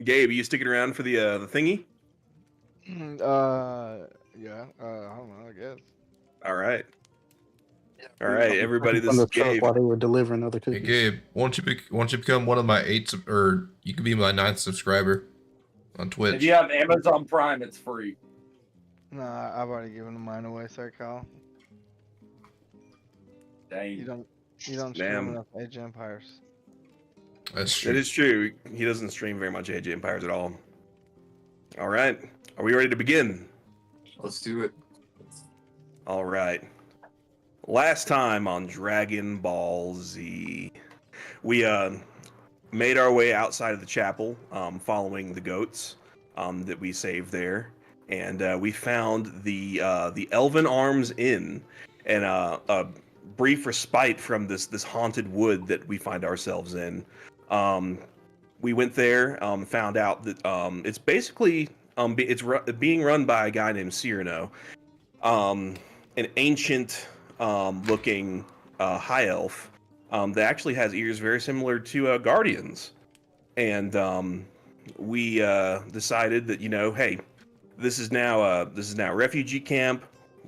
Gabe, are you sticking around for the thingy? Yeah. I don't know. I guess. All right, all Dude, right, I'm everybody. working This from is the truck Gabe. while they were delivering other Hey cookies. Gabe, won't you become one of my or you can be my 9th subscriber on Twitch. If you have Amazon Prime, it's free. Nah, I've already given mine away, Sir Kyle. Dang. You don't stream Damn. enough Age of Empires. That's It true. is true. He doesn't stream very much Age of Empires at all. All right, are we ready to begin? Let's do it. All right. Last time on Dragon Ball Z, we made our way outside of the chapel, following the goats that we saved there, and we found the Elven Arms Inn, and a brief respite from this haunted wood that we find ourselves in. We went there, found out that it's basically being run by a guy named Cyrano, an ancient looking high elf that actually has ears very similar to Guardians, and we decided that, hey, this is now a refugee camp.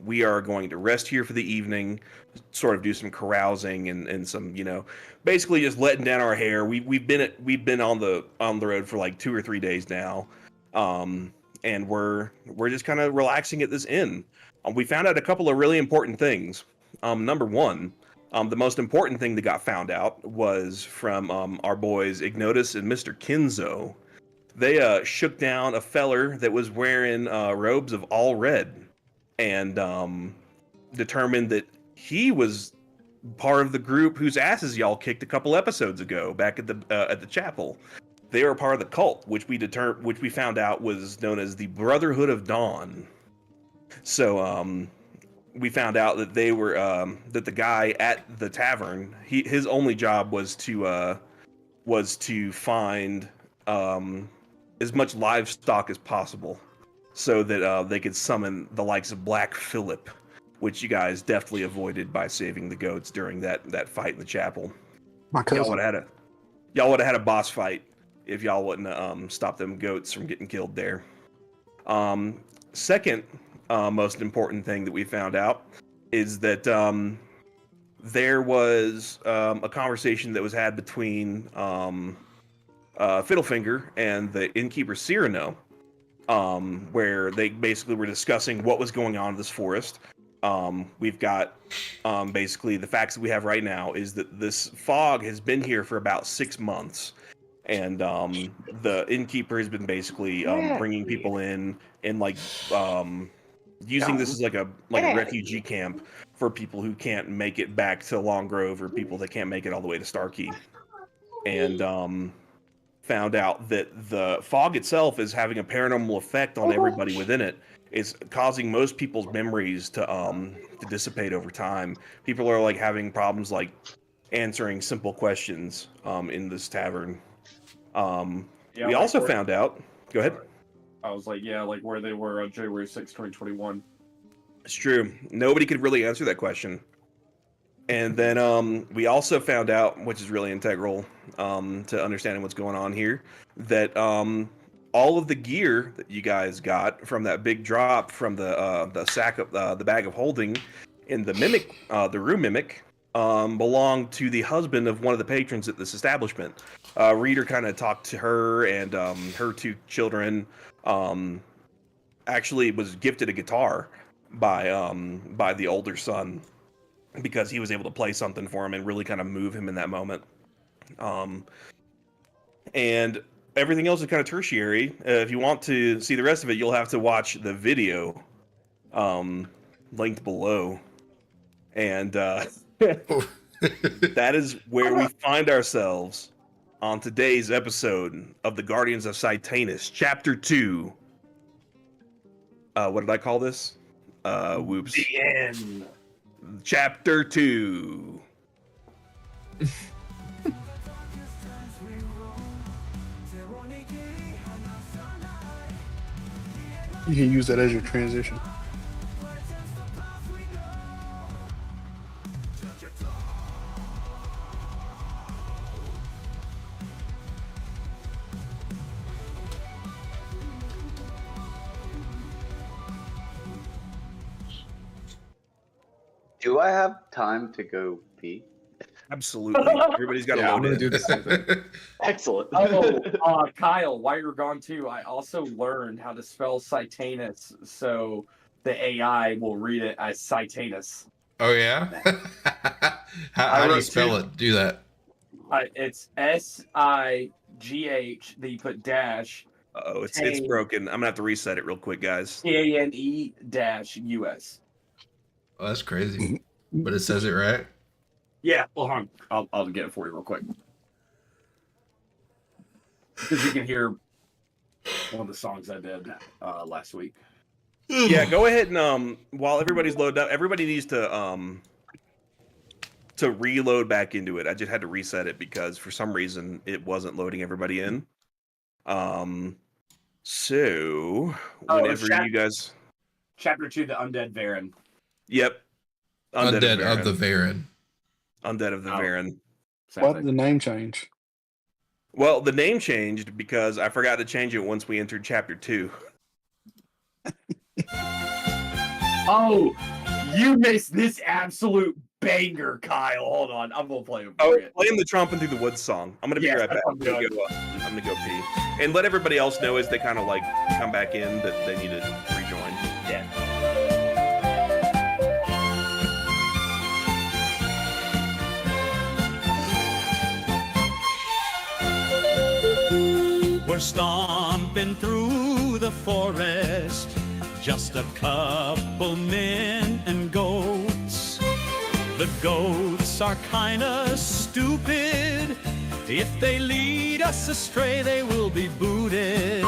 We are going to rest here for the evening, sort of do some carousing and some, basically just letting down our hair. We've been on the road for like 2 or 3 days now, and we're just kind of relaxing at this inn. We found out a couple of really important things. Number one, the most important thing that got found out was from our boys Ignotus and Mr. Kinzo. They shook down a feller that was wearing robes of all red, and determined that he was part of the group whose asses y'all kicked a couple episodes ago back at the chapel. They were part of the cult, which we found out was known as the Brotherhood of Dawn. So we found out that they were that the guy at the tavern, his only job was to find as much livestock as possible, so that they could summon the likes of Black Phillip, which you guys definitely avoided by saving the goats during that fight in the chapel. My cousin. Y'all would have had a boss fight if y'all wouldn't stop them goats from getting killed there. Second, most important thing that we found out is that there was a conversation that was had between Fiddlefinger and the innkeeper Cyrano, where they basically were discussing what was going on in this forest. We've got basically the facts that we have right now is that this fog has been here for about 6 months, and the innkeeper has been basically bringing people in and using this as like a refugee camp for people who can't make it back to Long Grove, or people that can't make it all the way to Starkey. And found out that the fog itself is having a paranormal effect on everybody within it. It's causing most people's memories to dissipate over time. People are having problems answering simple questions in this tavern. We also found out. Go ahead. I was where they were on January 6, 2021. It's true. Nobody could really answer that question. And then we also found out, which is really integral to understanding what's going on here, that all of the gear that you guys got from that big drop from the sack of the bag of holding in the mimic, the room mimic, belonged to the husband of one of the patrons at this establishment. Reader kind of talked to her and her 2 children. Actually was gifted a guitar by the older son, because he was able to play something for him and really kind of move him in that moment. And everything else is kind of tertiary. If you want to see the rest of it, you'll have to watch the video linked below. And that is where we find ourselves on today's episode of the Guardians of Titanus, Chapter 2. What did I call this? Whoops. The end. Chapter 2. You can use that as your transition. Do I have time to go pee? Absolutely. Everybody's got to Yeah, I'm load gonna in. do the same thing. Excellent. Oh, Kyle, while you're gone too, I also learned how to spell Citanus, so the AI will read it as Citanus. Oh yeah. how do you spell it? Do that. It's SIGH. Then you put dash Oh, it's broken. I'm gonna have to reset it real quick, guys. TANE-US. Oh, that's crazy. But it says it right. Yeah, well, hold on. I'll get it for you real quick. Because you can hear one of the songs I did last week. Yeah, go ahead and while everybody's loaded up, everybody needs to reload back into it. I just had to reset it because for some reason it wasn't loading everybody in. So whenever you guys Chapter 2, the Undead Varen. Yep. Undead of the Varen. Undead of the Varen. Why did the name change? Well, the name changed because I forgot to change it once we entered chapter 2. Oh, you missed this absolute banger, Kyle. Hold on, I'm gonna play it. Playing the Tromping Through the Woods song. I'm gonna be right back. I'm gonna go pee, and let everybody else know as they kind of like come back in that they need to rejoin. Yeah. We're stomping through the forest, just a couple men and goats. The goats are kinda stupid. If they lead us astray, they will be booted.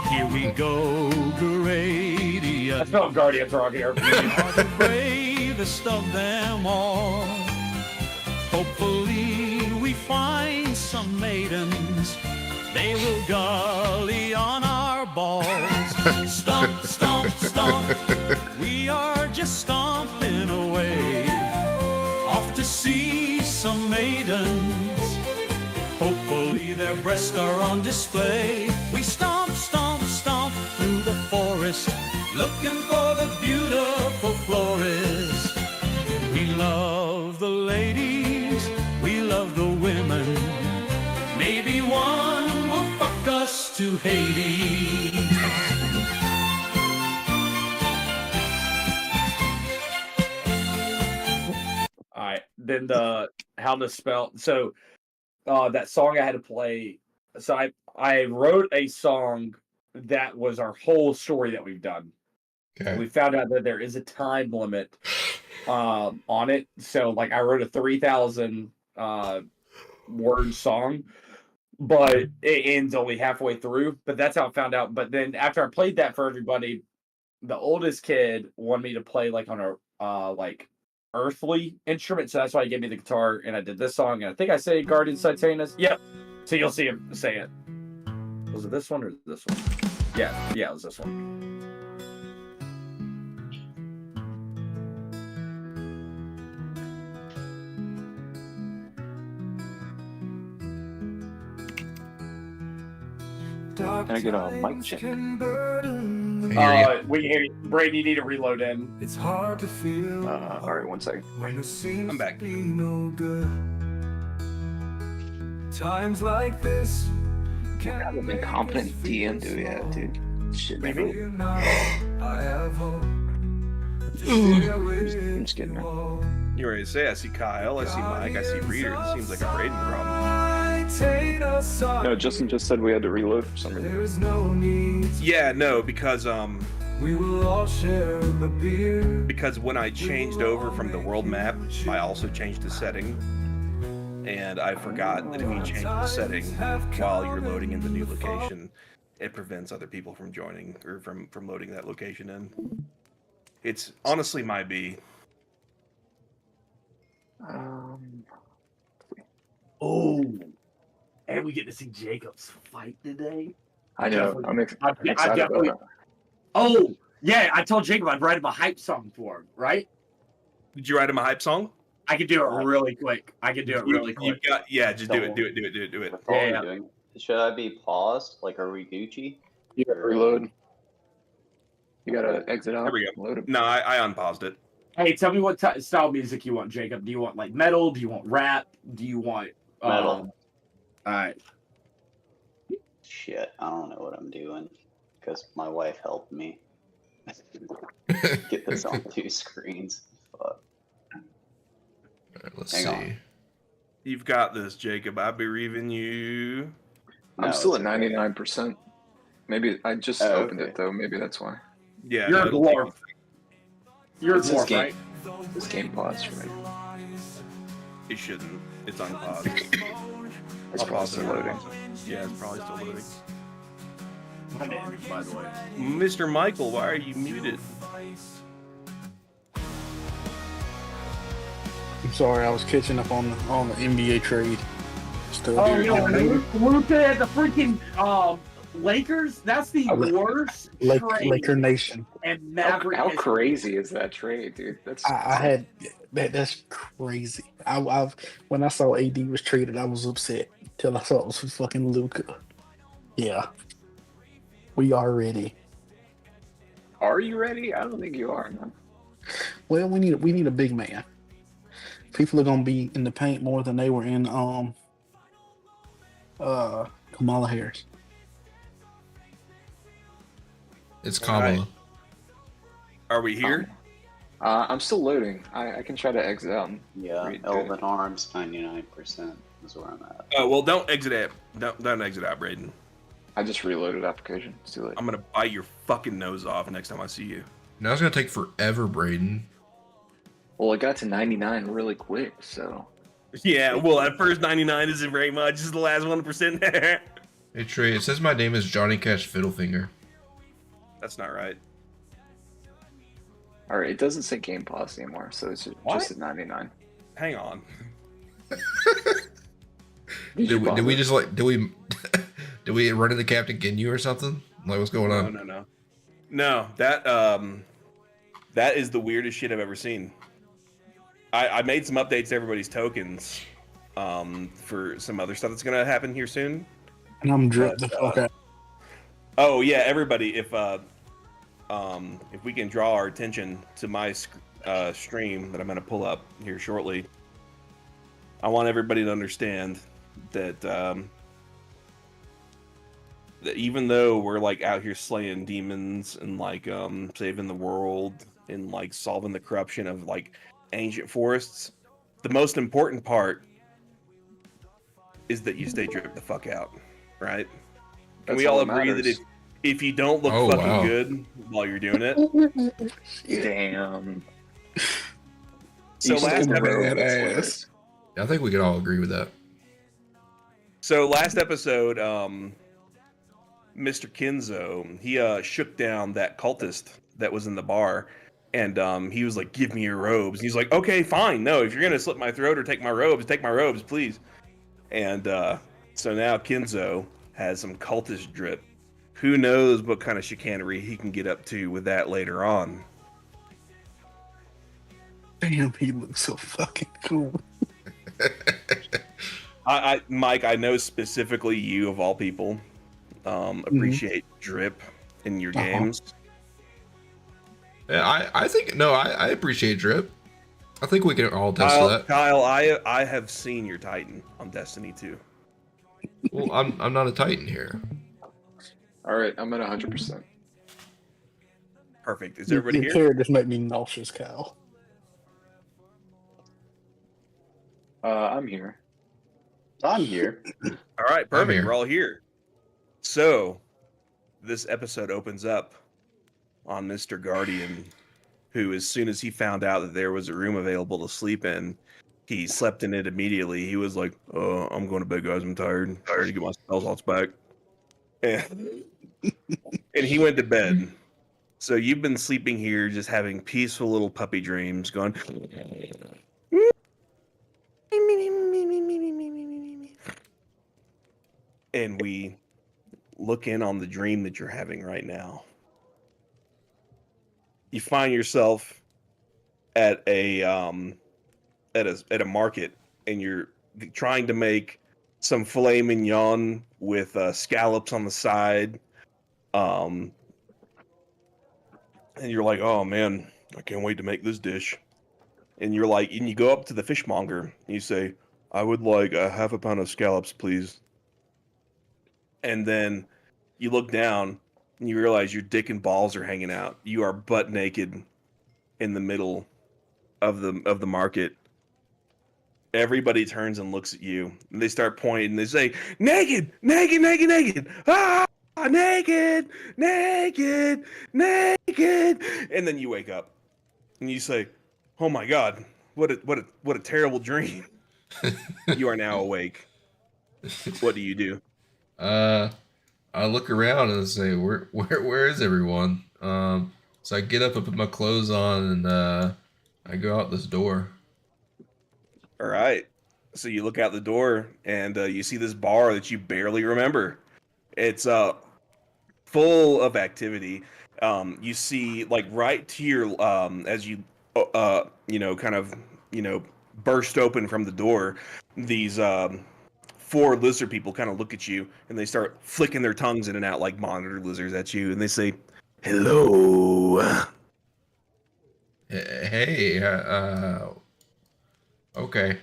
Here we go, Grady. I smell Guardians wrong here. We are the bravest of them all. Hopefully we find some maidens. They will gully on our balls. Stomp, stomp, stomp. We are just stomping away. Off to see some maidens. Hopefully their breasts are on display. We stomp, stomp, stomp through the forest, looking for the beautiful florist. We love the ladies, we love the women. Maybe one will fuck us to Hades. All right, then how to spell. So that song I had to play. So I wrote a song that was our whole story that we've done. Okay. We found out that there is a time limit on it. So like I wrote a 3,000 word song, but it ends only halfway through. But that's how I found out. But then after I played that for everybody, the oldest kid wanted me to play like on a like earthly instrument, so that's why he gave me the guitar, and I did this song. And I think I say Guardian Citanus. Yep. So you'll see him say it. Was it this one or this one? Yeah, it was this one. Can I get a mic check? I hear you. We can hear you. Brady, you need to reload in. It's hard to feel. All right, 1 second. I'm back. No good. Times like this. What an incompetent DM do we have, dude? Shit, maybe. I have hope. I'm just kidding, man. You ready to say? I see Kyle. I see Mike. I see Reader. This seems like a Braden problem. No, Justin just said we had to reload for some reason. Yeah, no, because we will all share the beer. Because when I changed over from the world map, I also changed the setting. And I forgot that if you change the setting while you're loading in the new location, it prevents other people from joining or from loading that location in. It's honestly my B. Oh, and we get to see Jacob's fight today. I know. I'm excited definitely. about that. Oh, yeah. I told Jacob I'd write him a hype song for him, right? Did you write him a hype song? I could do it really quick. Just do it. Just do it. What are we doing? Should I be paused? Like, are we Gucci? You gotta reload. You gotta exit out. There we go. Load it. No, I unpaused it. Hey, tell me what style music you want, Jacob. Do you want like metal? Do you want rap? Do you want Metal. All right. Shit, I don't know what I'm doing because my wife helped me get this on 2 screens. Fuck. Alright, let's Hang see. on. You've got this, Jacob. I believe in you. I'm No, still at it's okay. 99%. Maybe I just Oh, opened okay. it though. Maybe that's why. Yeah, You're a it'll take dwarf. you- You're a It's this dwarf, game. right? This game paused for me. It shouldn't. It's on pause. It's paused and loading. Yeah, it's probably still loading. I'm in, by the way. Mr. Michael, why are you muted? I'm sorry, I was catching up on the NBA trade stuff. Oh, yo, Luka at the freaking Lakers? That's the worst trade. Laker Nation. And Maverick. How history. crazy is that trade, dude? That's I had that's crazy. I've when I saw AD was traded, I was upset till I saw it was fucking Luka. Yeah, we are ready. Are you ready? I don't think you are, man. Well, we need a big man. People are gonna be in the paint more than they were in Kamala Harris. It's Kamala. Alright. Are we here? I'm still loading. I can try to exit out. And Yeah, read Elven Arms, 99% is where I'm at. Oh well, don't exit out. Don't exit out, Braden. I just reloaded application. It's too late. I'm gonna bite your fucking nose off next time I see you. Now it's gonna take forever, Braden. Well, it got to 99 really quick, so. Yeah, well, at first 99 isn't very much. It's the last 1%. Hey Trey, it says my name is Johnny Cash Fiddlefinger. That's not right. All right, it doesn't say game pause anymore, so it's just at 99. Hang on. Did we just like did we run into Captain Ginyu or something? Like what's going on? No. That is the weirdest shit I've ever seen. I made some updates to everybody's tokens for some other stuff that's gonna happen here soon. And I'm dripped the fuck out. Oh yeah, everybody, if we can draw our attention to my stream that I'm gonna pull up here shortly, I want everybody to understand that that even though we're like out here slaying demons and like saving the world and like solving the corruption of like ancient forests, the most important part is that you stay dripped the fuck out, right? Can we all agree that if you don't look fucking good while you're doing it? Damn. So last episode, Yeah, I think we can all agree with that. So last episode, Mr. Kinzo, he shook down that cultist that was in the bar, and he was like, "Give me your robes." He's like, "Okay, fine. No, if you're gonna slit my throat or take my robes, please." And so now Kinzo has some cultist drip. Who knows what kind of chicanery he can get up to with that later on. Damn, he looks so fucking cool. Mike, I know specifically you of all people appreciate drip in your games. Yeah, I think I appreciate drip. I think we can all test that. Kyle, I have seen your Titan on Destiny 2. Well, I'm not a Titan here. All right, I'm at 100%. Perfect. Is everybody Your here? characters make me nauseous, Kyle. I'm here. I'm here. All right, perfect. here. We're all here. So, this episode opens up on Mr. Guardian, who, as soon as he found out that there was a room available to sleep in, he slept in it immediately. He was like, "Oh, I'm going to bed, guys. I'm tired. Tired to get my spell slots back." And he went to bed. So you've been sleeping here, just having peaceful little puppy dreams, going. And we look in on the dream that you're having right now. You find yourself at a market, and you're trying to make some filet mignon with scallops on the side. And you're like, "Oh man, I can't wait to make this dish." and you're like, and you go up to the fishmonger, and you say, "I would like a half a pound of scallops, please." And then you look down, and you realize your dick and balls are hanging out. You are butt naked in the middle of the market. Everybody turns and looks at you, and they start pointing. They say, "Naked, naked, naked, naked! Ah, naked, naked, naked!" And then you wake up, and you say, "Oh my God, what a terrible dream!" You are now awake. What do you do? I look around and say, where is everyone? So I get up and put my clothes on, and I go out this door. All right. So you look out the door, and you see this bar that you barely remember. It's full of activity. You see, like, right to your as you kind of burst open from the door, these four lizard people kind of look at you, and they start flicking their tongues in and out like monitor lizards at you, and they say, "Hello." Hey, okay.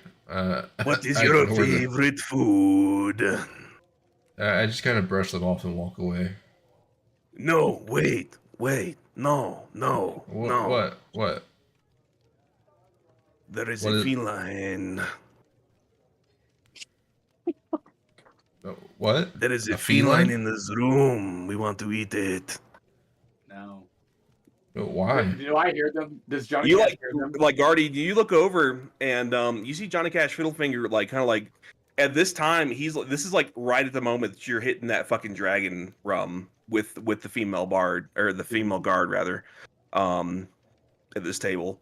What is I your ignore them. favorite food? I just kind of brush them off and walk away. No, wait, no. What? There is What a is- feline. What? There is a feline? feline in this room. We want to eat it. No. Why? Do I hear them? Does Johnny You Cash hear them? like Guardy? Do you look over and you see Johnny Cash Fiddlefinger kind of at this time this is like right at the moment that you're hitting that fucking dragon rum with the female bard or the female guard rather, at this table,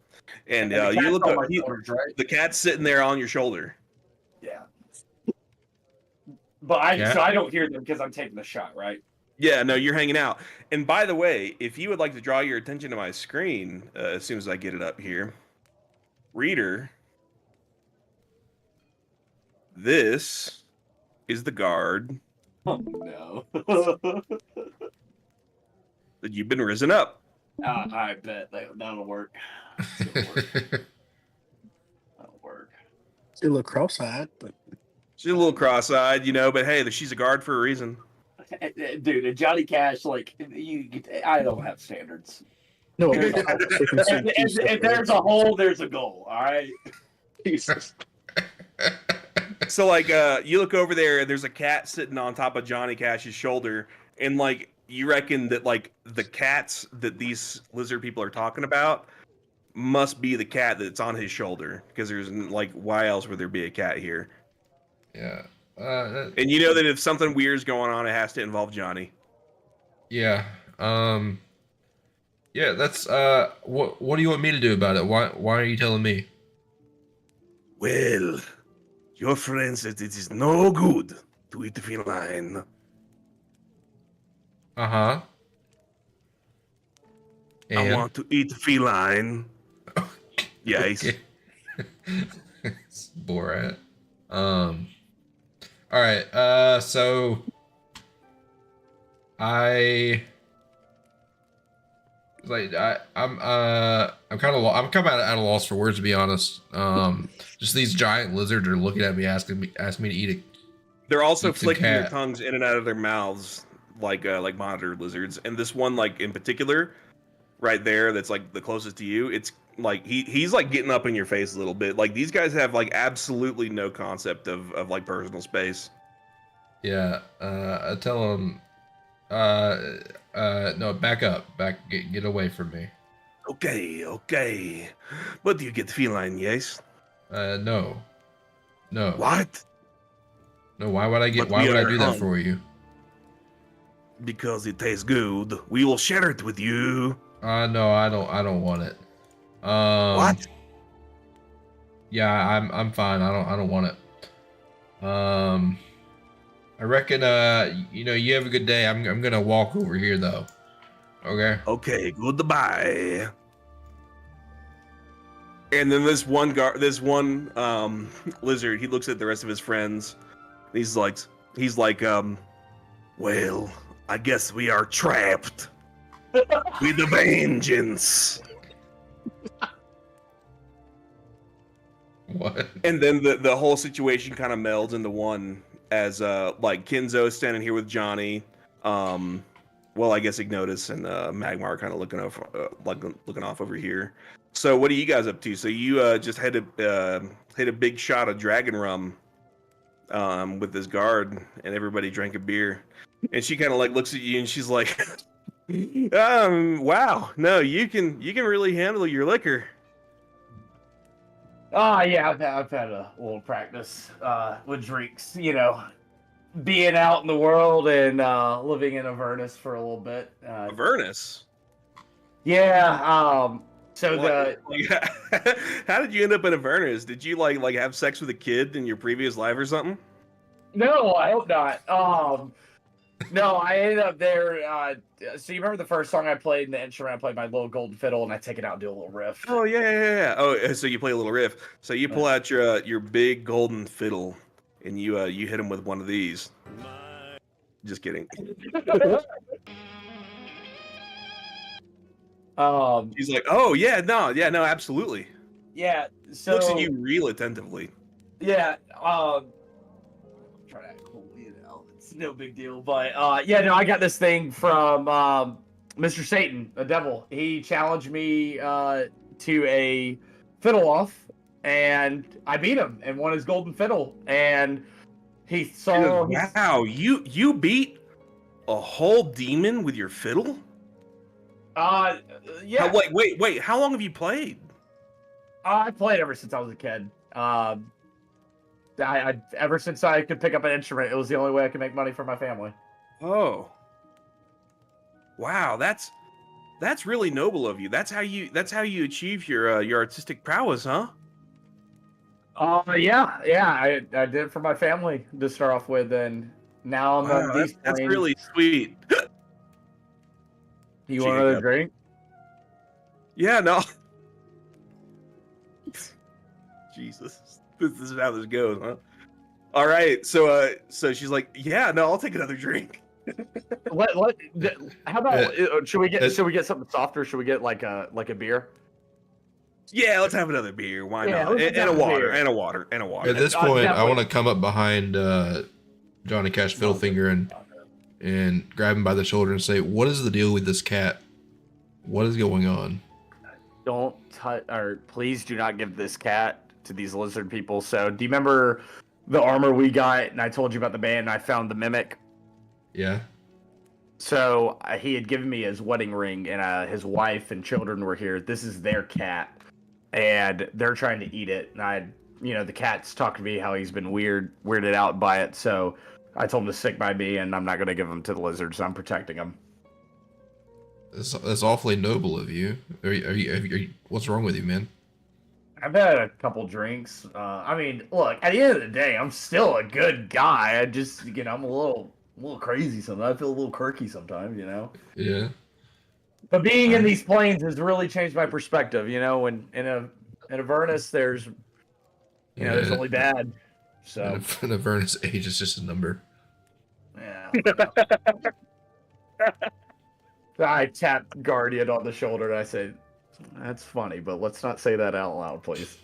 and the you cat's look on up. my shoulders, right? The cat's sitting there on your shoulder. Yeah. But Yeah. so I don't hear them because I'm taking the shot, right? Yeah, no, you're hanging out. And by the way, if you would like to draw your attention to my screen, as soon as I get it up here, reader, this is the guard Oh no. that you've been risen up. I bet that'll work. That'll work. Still a little cross-eyed, but She's a little cross-eyed, but hey, she's a guard for a reason. Dude, and Johnny Cash, I don't have standards. no. If there's a hole, there's a goal. All right. Jesus. So you look over there, and there's a cat sitting on top of Johnny Cash's shoulder, and you reckon that the cats that these lizard people are talking about must be the cat that's on his shoulder, because there's why else would there be a cat here? Yeah. And you know that if something weird's going on, it has to involve Johnny. Yeah. Yeah. That's What do you want me to do about it? Why are you telling me? Well, your friend said it is no good to eat the feline. Uh-huh. I want to eat feline. Yes. Okay. It's Borat. All right. So I'm kind of out of loss for words, to be honest. Just these giant lizards are looking at me, asking me to eat it. They're also Eat the flicking their cat. tongues in and out of their mouths like monitor lizards. And this one, in particular, right there, that's the closest to you. It's he's getting up in your face a little bit. These guys have absolutely no concept of personal space. Yeah. I tell him, no, back up, get away from me. Okay. But do you get feline? Yes. No. What? No. Why would I But Why we would I are do that hungry. for you? Because it tastes good. We will share it with you. No, I don't want it. What? Yeah, I'm fine. I don't want it. I reckon you have a good day. I'm gonna walk over here though. Okay. Okay, goodbye. And then this one lizard, he looks at the rest of his friends. He's like, well, I guess we are trapped with a vengeance. What? And then the whole situation kind of melds into one as like Kinzo's standing here with Johnny. Well, I guess Ignotus and Magmar kind of looking off over here. So what are you guys up to? So you just had to hit a big shot of dragon rum with this guard, and everybody drank a beer. And she kind of like looks at you and she's like, wow, no, you can really handle your liquor. Yeah, I've had a little practice with drinks, you know, being out in the world and living in Avernus for a little bit. Avernus? Yeah, so how did you end up in Avernus? Did you like have sex with a kid in your previous life or something? No, I hope not. No, I ended up there. So you remember the first song I played in the instrument? I played my little golden fiddle, and I take it out and do a little riff. Oh yeah. Oh, so you play a little riff. So you pull out your big golden fiddle, and you hit him with one of these. Just kidding. He's like, oh yeah, no, absolutely. Yeah. So looks at you real attentively. Yeah. Try to act cool, you know. It's no big deal, but yeah, no, I got this thing from Mr. Satan, the devil. He challenged me to a fiddle off, and I beat him and won his golden fiddle. And he saw. Wow, you beat a whole demon with your fiddle? Yeah. Wait. How long have you played? I played ever since I was a kid. I ever since I could pick up an instrument, it was the only way I could make money for my family. Oh. Wow, that's really noble of you. That's how you achieve your artistic prowess, huh? Yeah. I did it for my family to start off with, and now I'm on these that's planes. really sweet. You want another drink? Yeah, no. Jesus, this is how this goes, huh? All right, so she's like, yeah, no, I'll take another drink. What? How about should we get something softer? Should we get like a beer? Yeah, let's have another beer. Why not? let's And have a a water, beer. and a water, and a water. At this point, I want to come up behind Johnny Cash Fiddlefinger and grab him by the shoulder and say, "What is the deal with this cat? What is going on?" Don't touch, or please do not give this cat to these lizard people. So, do you remember the armor we got? And I told you about the band. And I found the mimic. Yeah. So he had given me his wedding ring, and his wife and children were here. This is their cat, and they're trying to eat it. And the cat's talked to me how he's been weirded out by it. So I told him to stick by me, and I'm not going to give him to the lizards. I'm protecting him. That's awfully noble of you. Are you, what's wrong with you, man? I've had a couple drinks. I mean, look, at the end of the day, I'm still a good guy. I just, I'm a little crazy sometimes. I feel a little quirky sometimes, Yeah. But being in these planes has really changed my perspective. When in Avernus, there's, there's only bad. So in Avernus, age is just a number. Yeah. I tapped Guardian on the shoulder and I said, "That's funny, but let's not say that out loud, please."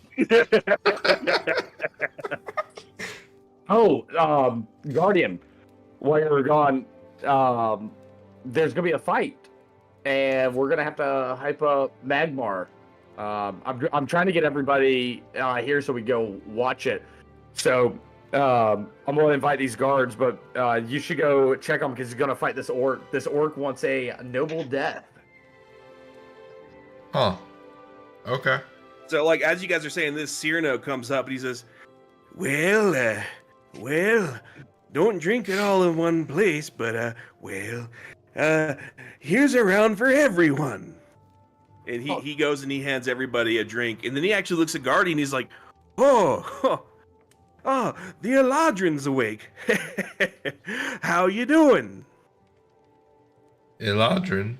Guardian, while you're gone, there's gonna be a fight, and we're gonna have to hype up Magmar. I'm trying to get everybody here so we go watch it. So I'm going to invite these guards, but you should go check him because he's going to fight this orc. This orc wants a noble death. Huh. Okay. So, like, as you guys are saying this, Cyrano comes up and he says, well, don't drink it all in one place, but, here's a round for everyone. And he goes and he hands everybody a drink. And then he actually looks at Guardian and he's like, oh, the Eladrin's awake. How you doing? Eladrin?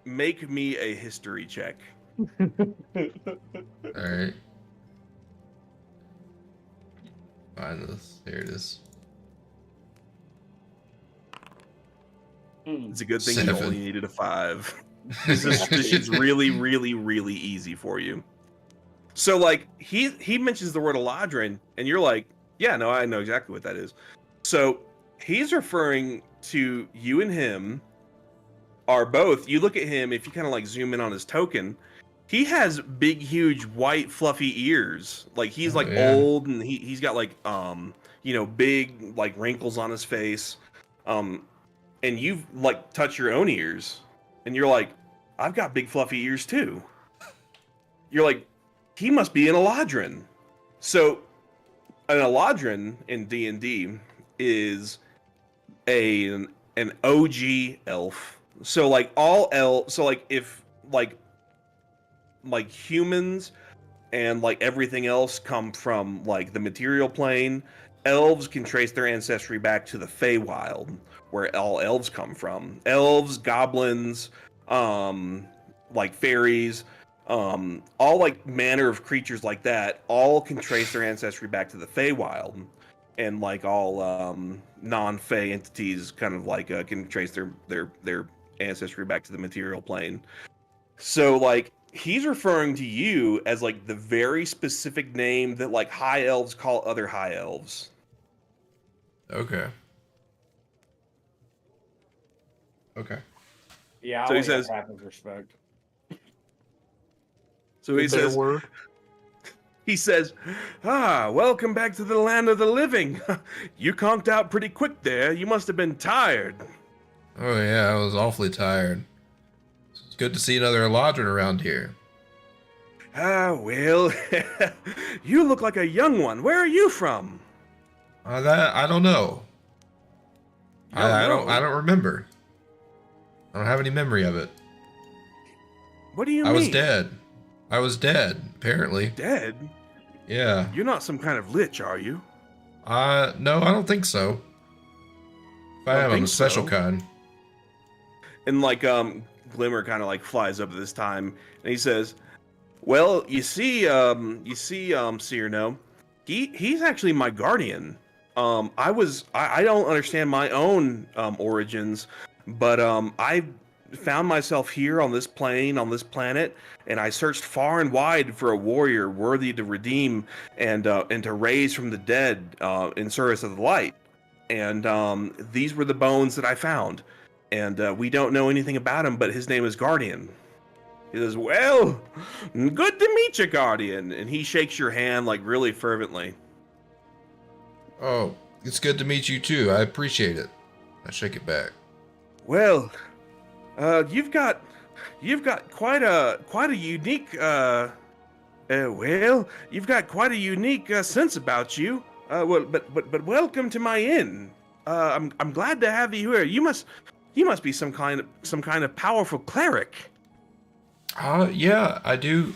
Make me a history check. Alright. Find this. Here it is. It's a good thing 7. you only needed a 5. This is really, really, really easy for you. So like he mentions the word Eladrin, and you're like, yeah, no, I know exactly what that is. So he's referring to you and him are both. You look at him, if you kind of like zoom in on his token, he has big, huge, white, fluffy ears. Like he's like old, and he's got like big like wrinkles on his face. And you've like touched your own ears, and you're like, I've got big, fluffy ears too. You're like, he must be an Eladrin. So an Eladrin in D&D is an OG elf. So like all elf. So like if like humans and like everything else come from like the material plane, elves can trace their ancestry back to the Feywild, where all elves come from. Elves, goblins, like fairies, all like manner of creatures like that, all can trace their ancestry back to the Feywild, and like all non-Fey entities kind of like can trace their ancestry back to the material plane. So like he's referring to you as like the very specific name that like high elves call other high elves. Okay. Okay. Yeah, So he says, half his respect. So he says, he says, welcome back to the land of the living. You conked out pretty quick there. You must have been tired. Oh yeah, I was awfully tired. It's good to see another Eladrin around here. Well, you look like a young one. Where are you from? That I don't know. I don't remember. I don't have any memory of it. What do you mean? I was dead, apparently. Dead? Yeah. You're not some kind of lich, are you? No, I don't think so. If I am, I'm a special kind. And like Glimmer kind of like flies up at this time, and he says, "Well, you see, Cyrano, he's actually my guardian. I don't understand my own origins, but I found myself here on this plane, on this planet, and I searched far and wide for a warrior worthy to redeem and to raise from the dead in service of the light. And these were the bones that I found. And we don't know anything about him, but his name is Guardian." He says, "Well, good to meet you, Guardian." And he shakes your hand like really fervently. Oh, it's good to meet you too. I appreciate it. I shake it back. Well, you've got quite a unique you've got quite a unique sense about you. But welcome to my inn. I'm glad to have you here. You must be some kind of powerful cleric. Yeah, I do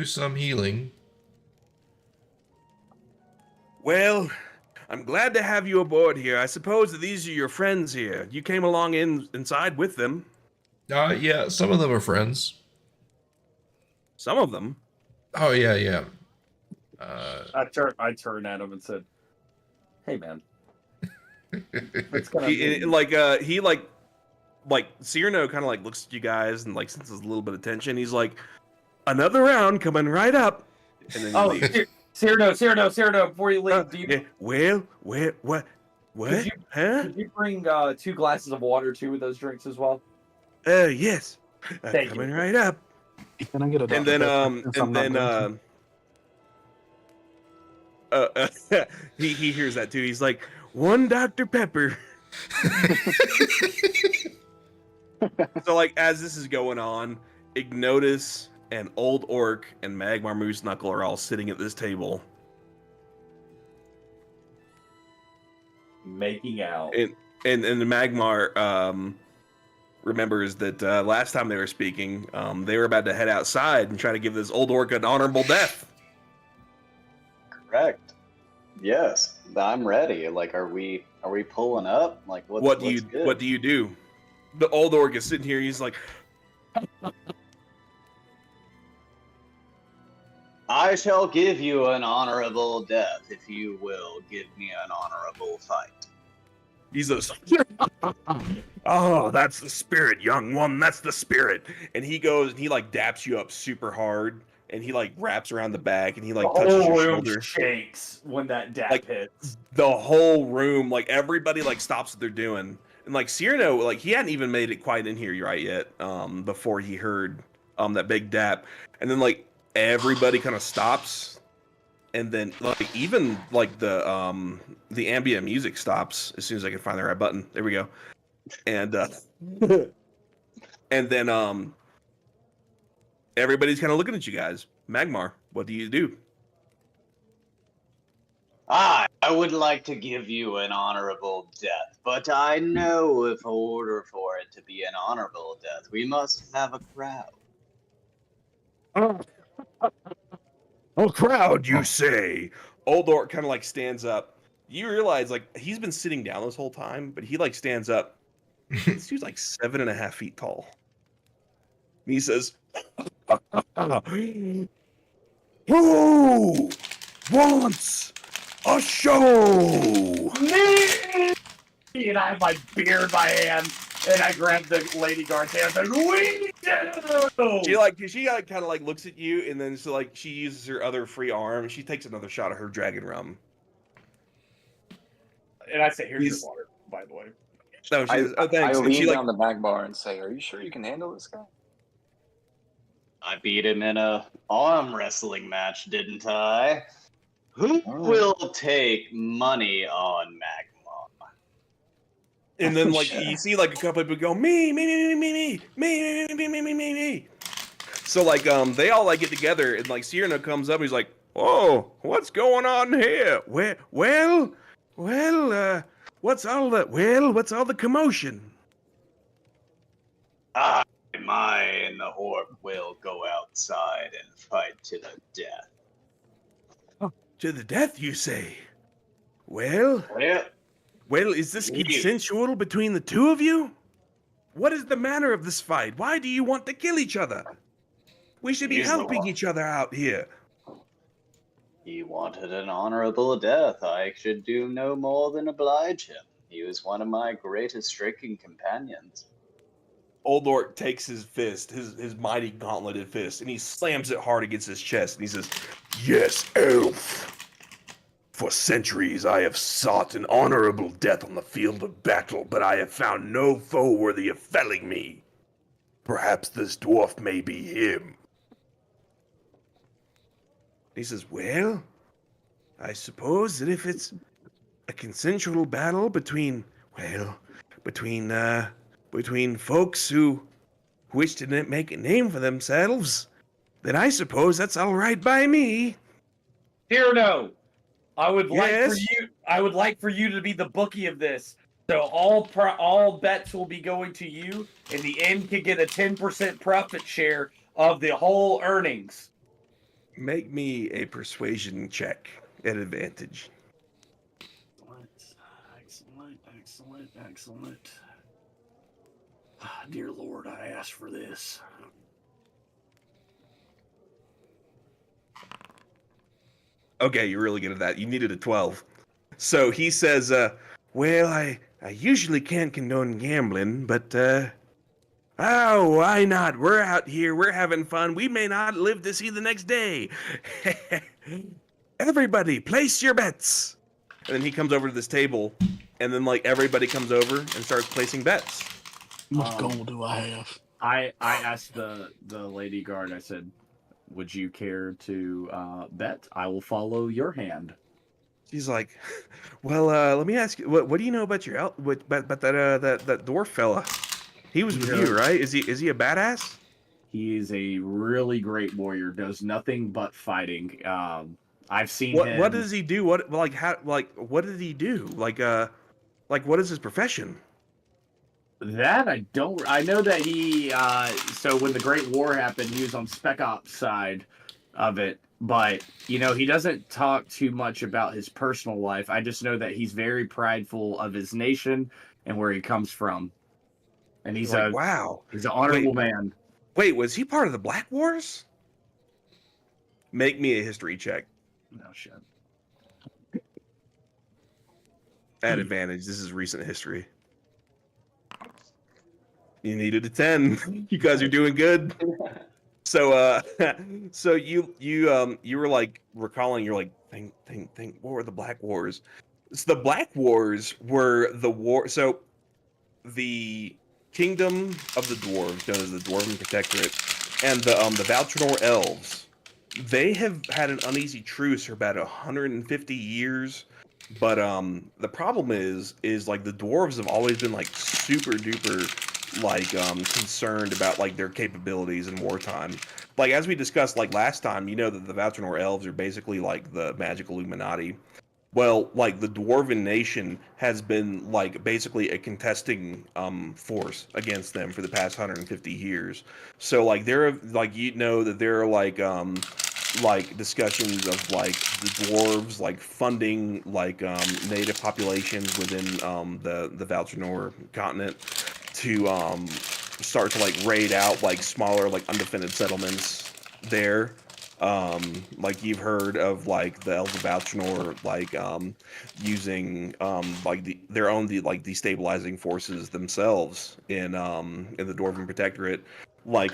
some healing. Well, I'm glad to have you aboard here. I suppose that these are your friends here. You came along inside with them. Yeah, some of them are friends. Some of them? Oh, yeah. I turned at him and said, "Hey, man." Cyrano kind of like looks at you guys and like senses a little bit of tension. He's like, "Another round coming right up." And then he leaves. Cyrano, before you leave, do you... Yeah. Well, what? Could you bring 2 glasses of water, 2 of those drinks as well? Yes. Thank coming you. right up. Can I get a And then, he hears that too. He's like, 1 Dr. Pepper. So like as this is going on, Ignotus and Old Orc and Magmar Moose Knuckle are all sitting at this table. Making out. And the Magmar remembers that last time they were speaking, they were about to head outside and try to give this Old Orc an honorable death. Correct. Yes, I'm ready. Like, are we pulling up? Like, What do you do? The Old Orc is sitting here. He's like, I shall give you an honorable death if you will give me an honorable fight. he's a, "Oh, that's the spirit, young one. That's the spirit." And he goes and he like daps you up super hard. and he like wraps around the back and he The like touches whole your room shoulder. shakes when that dap Like, hits. The whole room, like everybody like stops what they're doing. And like Cyrano, like he hadn't even made it quite in here right yet, before he heard that big dap. And then like everybody kind of stops. And then like even like the ambient music stops as soon as I can find the right button. There we go. And and then everybody's kind of looking at you guys. Magmar, what do you do? I would like to give you an honorable death, but I know if in order for it to be an honorable death, we must have a crowd. Oh, crowd, you say? Oldork kind of like stands up. You realize like he's been sitting down this whole time, but he like stands up. This dude's like 7.5 feet tall. And he says, "Who wants a show?" Me! And I have my beer in my hand, and I grab the lady guard's hand and we do! She kind of like looks at you, and then so like she uses her other free arm. And she takes another shot of her dragon rum. And I say, here's your water, by the way. No, she says, "Oh, I thanks." And lean she down like, the back bar and say, "Are you sure you can handle this guy?" I beat him in a arm wrestling match, didn't I? Who will take money on Magma? and then like you see like a couple of people go, me. So like they all like get together, and like Cyrano comes up, and he's like, "Oh, what's going on here? Well, what's all the commotion?" I and the Horde will go outside and fight to the death. To the death, you say? Well, is this consensual between the two of you? What is the manner of this fight? Why do you want to kill each other? We should be helping each other out here. He wanted an honorable death. I should do no more than oblige him. He was one of my greatest striking companions. Oldork takes his fist, his mighty gauntleted fist, and he slams it hard against his chest, and he says, "Yes, elf. For centuries I have sought an honorable death on the field of battle, but I have found no foe worthy of felling me. Perhaps this dwarf may be him." He says, "Well, I suppose that if it's a consensual battle between folks who wish to make a name for themselves, then I suppose that's all right by me." Cyrano, I would Yes? like for you to be the bookie of this. So all bets will be going to you, and the end can get a 10% profit share of the whole earnings. Make me a persuasion check at advantage. Excellent. Dear Lord, I asked for this. Okay, you're really good at that. You needed a 12. So he says, "Well, I usually can't condone gambling, but, why not? We're out here, we're having fun. We may not live to see the next day. Everybody, place your bets." And then he comes over to this table, and then, like, everybody comes over and starts placing bets. How much gold do I have? I asked the lady guard, I said, would you care to bet? I will follow your hand. She's like, "Well, let me ask you, what do you know about about that dwarf fella? He was with you, right? Is he a badass?" He is a really great warrior. Does nothing but fighting. I've seen him. What does he do? What did he do? What is his profession? That I don't. I know that he. So when the Great War happened, he was on Spec Ops side of it. But he doesn't talk too much about his personal life. I just know that he's very prideful of his nation and where he comes from. And he's wow. He's an honorable man. Wait, was he part of the Black Wars? Make me a history check. No shit. At advantage. This is recent history. You needed a 10. You guys are doing good. So so you were like recalling, you're like think what were the Black Wars? So the Black Wars were the war. So the kingdom of the dwarves, known as the Dwarven Protectorate, and the Valtrinor elves, they have had an uneasy truce for about 150 years. But the problem is like the dwarves have always been like super duper like concerned about like their capabilities in wartime. Like as we discussed like last time, you know that the Valtrinor elves are basically like the magical Illuminati. Well, like the Dwarven nation has been like basically a contesting force against them for the past 150 years. So like there are like you know that there are like discussions of like the dwarves like funding like native populations within the Valtrinor continent to start to like raid out like smaller like undefended settlements there. Like you've heard of like the elves of Valtrinor like using like their own like destabilizing forces themselves in the Dwarven Protectorate, like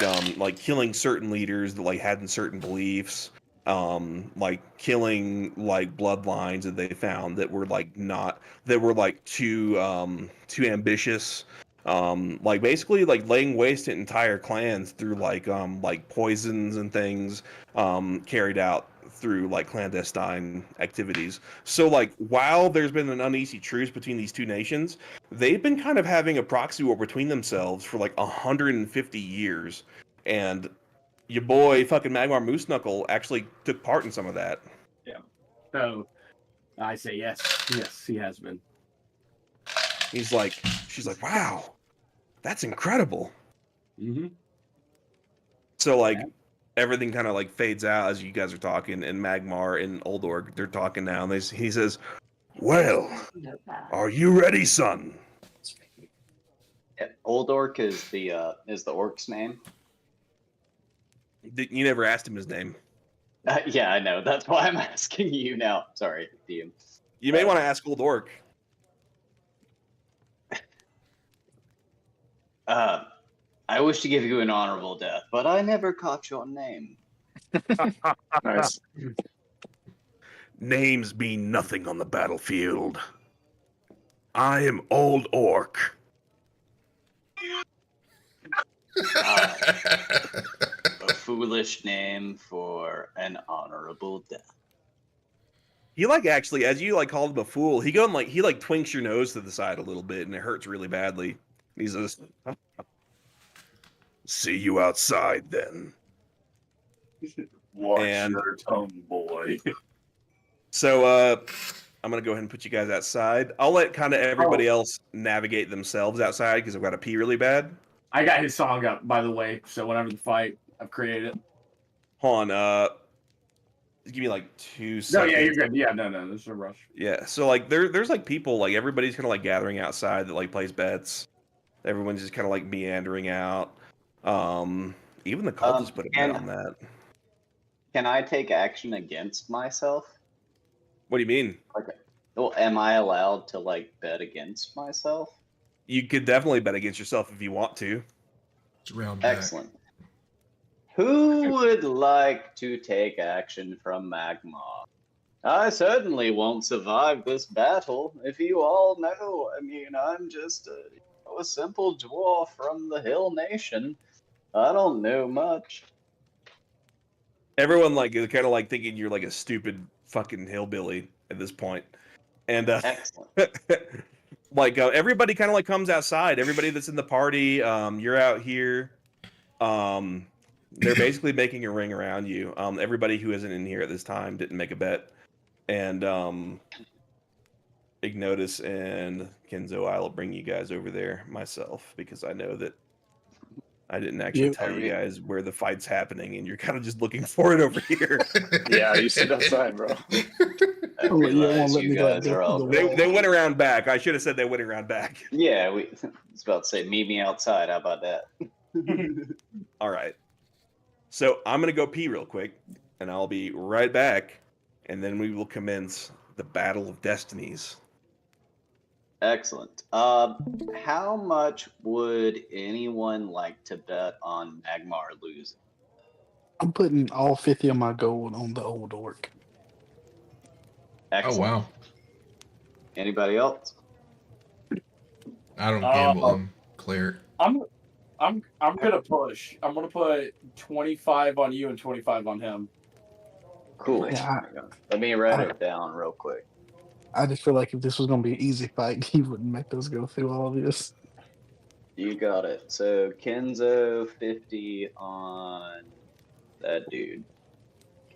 killing certain leaders that like had certain beliefs, like killing like bloodlines that they found that were like not that were like too ambitious, like basically like laying waste to entire clans through like poisons and things carried out through like clandestine activities. So like while there's been an uneasy truce between these two nations, they've been kind of having a proxy war between themselves for like 150 years. And your boy fucking Magmar Moose Knuckle actually took part in some of that. Yeah. So I say yes. Yes, he has been. She's like, wow, that's incredible. Mm-hmm. So like everything kind of like fades out as you guys are talking, and Magmar and Oldorg, they're talking now, and he says, "Well, are you ready, son?" Yeah, Old Orc is the orc's name. You never asked him his name. Yeah, I know. That's why I'm asking you now. Sorry, DM. You may want to ask Old Orc. I wish to give you an honorable death, but I never caught your name. Nice. Names mean nothing on the battlefield. I am Old Orc. A foolish name for an honorable death. He like actually, as you like called him a fool, he go and like he like twinks your nose to the side a little bit, and it hurts really badly. He says, "See you outside, then." Watch And- your tongue, boy. So I'm gonna go ahead and put you guys outside. I'll let kind of everybody else navigate themselves outside because I've got to pee really bad. I got his song up, by the way, so whenever the fight, I've created it. Hold on, give me like 2 No, seconds. yeah, you're good. Yeah, no, there's no rush. Yeah, so like there's like people, like everybody's kind of like gathering outside that like plays bets. Everyone's just kind of like meandering out. Even the cultists put a bet on that. Can I take action against myself? What do you mean? Well, am I allowed to like bet against myself? You could definitely bet against yourself if you want to. It's round back. Excellent. Who would like to take action from Magmar? I certainly won't survive this battle. If you all know, I mean, I'm just a simple dwarf from the Hill Nation. I don't know much. Everyone like is kind of like thinking you're like a stupid fucking hillbilly at this point, and Excellent. like everybody kind of like comes outside. Everybody that's in the party, you're out here. They're basically making a ring around you. Everybody who isn't in here at this time didn't make a bet, and Ignotus and Kenzo, I'll bring you guys over there myself because I know that I didn't actually tell you guys where the fight's happening, and you're kind of just looking for it over here. Yeah, you sit outside, bro. I realize you guys are all. They went around back. I should have said they went around back. Yeah, I was about to say, meet me outside. How about that? All right. So I'm gonna go pee real quick, and I'll be right back, and then we will commence the Battle of Destinies. Excellent. How much would anyone like to bet on Magmar losing? I'm putting all 50 of my gold on the old orc. Excellent. Oh wow. Anybody else? I don't gamble. I'm cleric. I'm gonna push. I'm gonna put 25 on you and 25 on him. Cool. Yeah, Let me write it down real quick. I just feel like if this was gonna be an easy fight, he wouldn't make us go through all of this. You got it. So Kenzo 50 on that dude.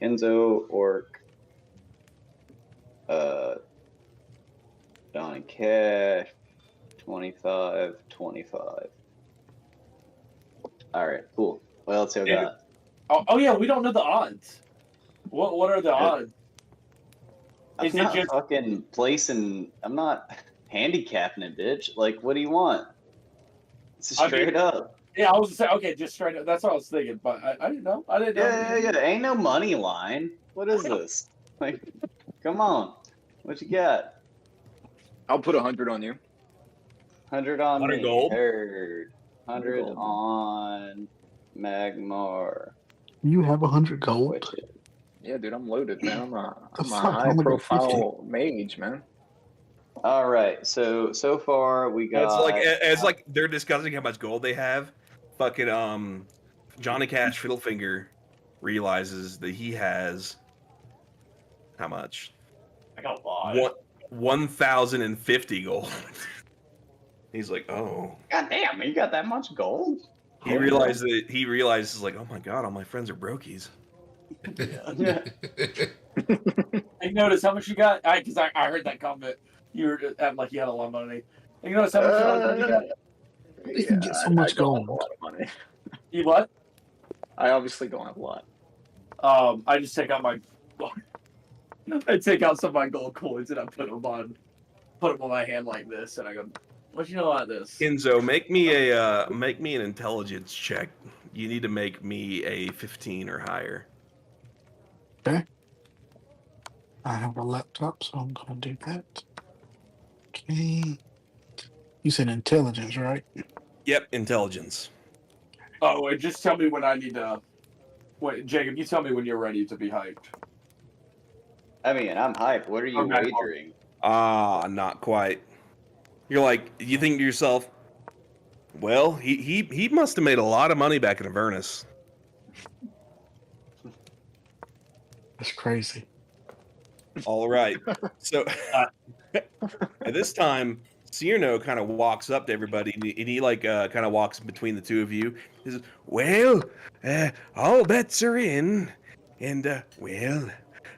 Kenzo, Orc, Johnny Cash, 25, 25. All right, cool. What else you got? Oh yeah, we don't know the odds. What are the odds? I'm not fucking placing. I'm not handicapping it, bitch. Like, what do you want? It's straight up. Yeah, I was just saying. Okay, just straight up. That's what I was thinking, but I didn't know. I didn't know. Yeah. Ain't no money line. What is this? Like, come on. What you got? I'll put 100 on you. 100 on 100 me. gold. Heard. 100 on Magmar. You have 100 gold. Which is Yeah, dude, I'm loaded, man. I'm a fuck? I'm gonna go 50. high-profile mage, man. all right. So far we got. It's like they're discussing how much gold they have. Fucking Johnny Cash Fiddlefinger realizes that he has how much? I got a lot. 1,050 gold. He's like, oh. God damn, you got that much gold? He realizes like, oh my god, all my friends are brokies. Yeah. I noticed how much you got. Because I heard that comment. You were acting like you had a lot of money. You notice how much you got? You can get so much I don't have gold. a lot of money. You what? I obviously don't have a lot. I just take out my. I take out some of my gold coins and I put them on my hand like this, and I go, "What you know about this?" Enzo, make me an intelligence check. You need to make me a 15 or higher. Okay. I have a laptop, so I'm gonna do that. Okay. You said intelligence, right? Yep, intelligence. Oh, and just tell me when I need to. Wait, Jacob, you tell me when you're ready to be hyped. I mean, I'm hyped. What are you Okay. wagering? Not quite. You're like, you think to yourself, well, he must have made a lot of money back in Avernus. That's crazy. All right. So at this time, Cyrano kind of walks up to everybody, and he like kind of walks between the two of you. He says, well, all bets are in, and well,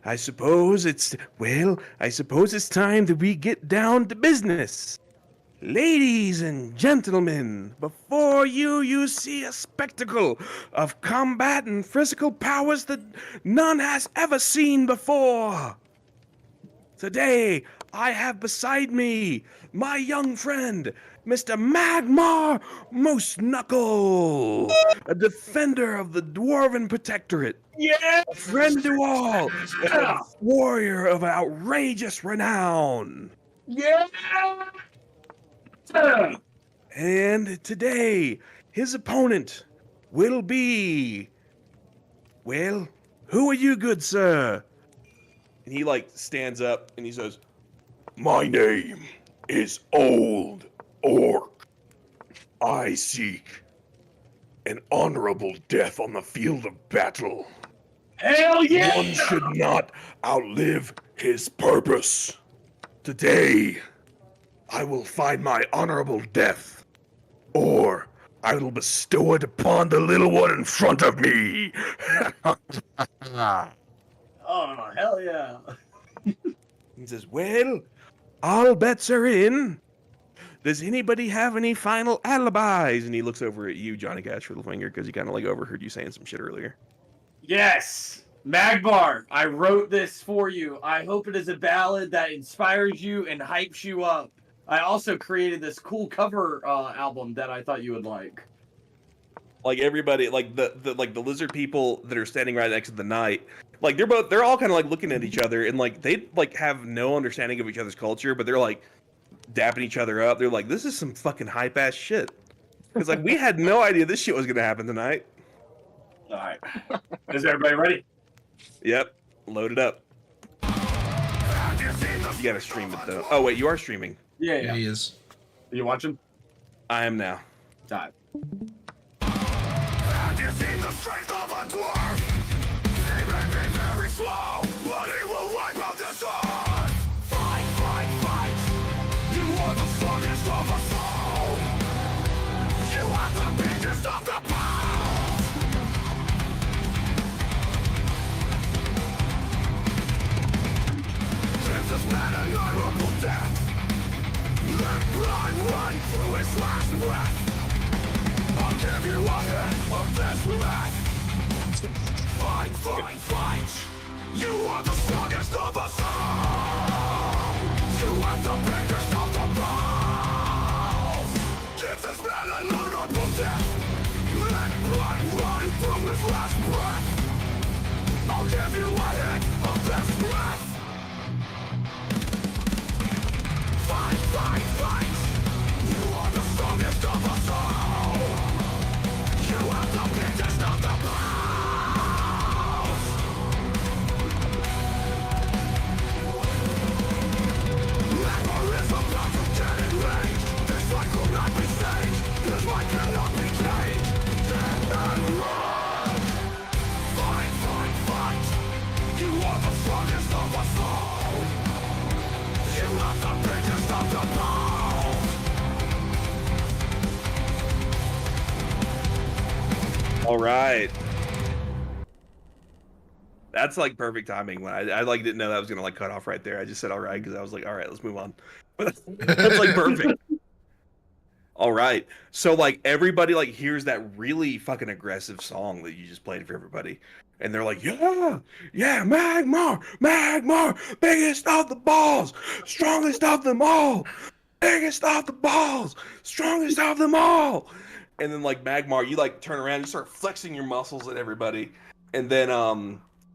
I suppose it's time that we get down to business. Ladies and gentlemen, before you see a spectacle of combat and physical powers that none has ever seen before. Today, I have beside me my young friend, Mr. Magmar Moose Knuckle, a defender of the Dwarven Protectorate. Yeah! A friend to all, and a warrior of outrageous renown. Yeah! And today, his opponent will be... Well, who are you, good sir? And he, like, stands up and he says, my name is Old Orc. I seek an honorable death on the field of battle. Hell yeah! One should not outlive his purpose. Today, I will find my honorable death, or I will bestow it upon the little one in front of me. Oh, hell yeah. He says, well, all bets are in. Does anybody have any final alibis? And he looks over at you, Johnny Cash Fiddlefinger, because he kind of like overheard you saying some shit earlier. Yes! Magmar, I wrote this for you. I hope it is a ballad that inspires you and hypes you up. I also created this cool cover album that I thought you would like. Like everybody, like the lizard people that are standing right next to the knight, like they're all kind of like looking at each other, and like they like have no understanding of each other's culture, but they're like dapping each other up. They're like, this is some fucking hype ass shit. Because like we had no idea this shit was gonna happen tonight. All right. Is everybody ready? Yep. Load it up. You gotta stream it though. Oh wait, you are streaming. Yeah. He is. Are you watching? I am now. All right. All right. That's like perfect timing. When I like didn't know that was gonna like cut off right there. I just said all right because I was like, all right, let's move on. But that's like perfect. All right. So like everybody like hears that really fucking aggressive song that you just played for everybody. And they're like, yeah, Magmar, biggest of the balls, strongest of them all, biggest of the balls, strongest of them all. And then like Magmar, you like turn around, you start flexing your muscles at everybody. And then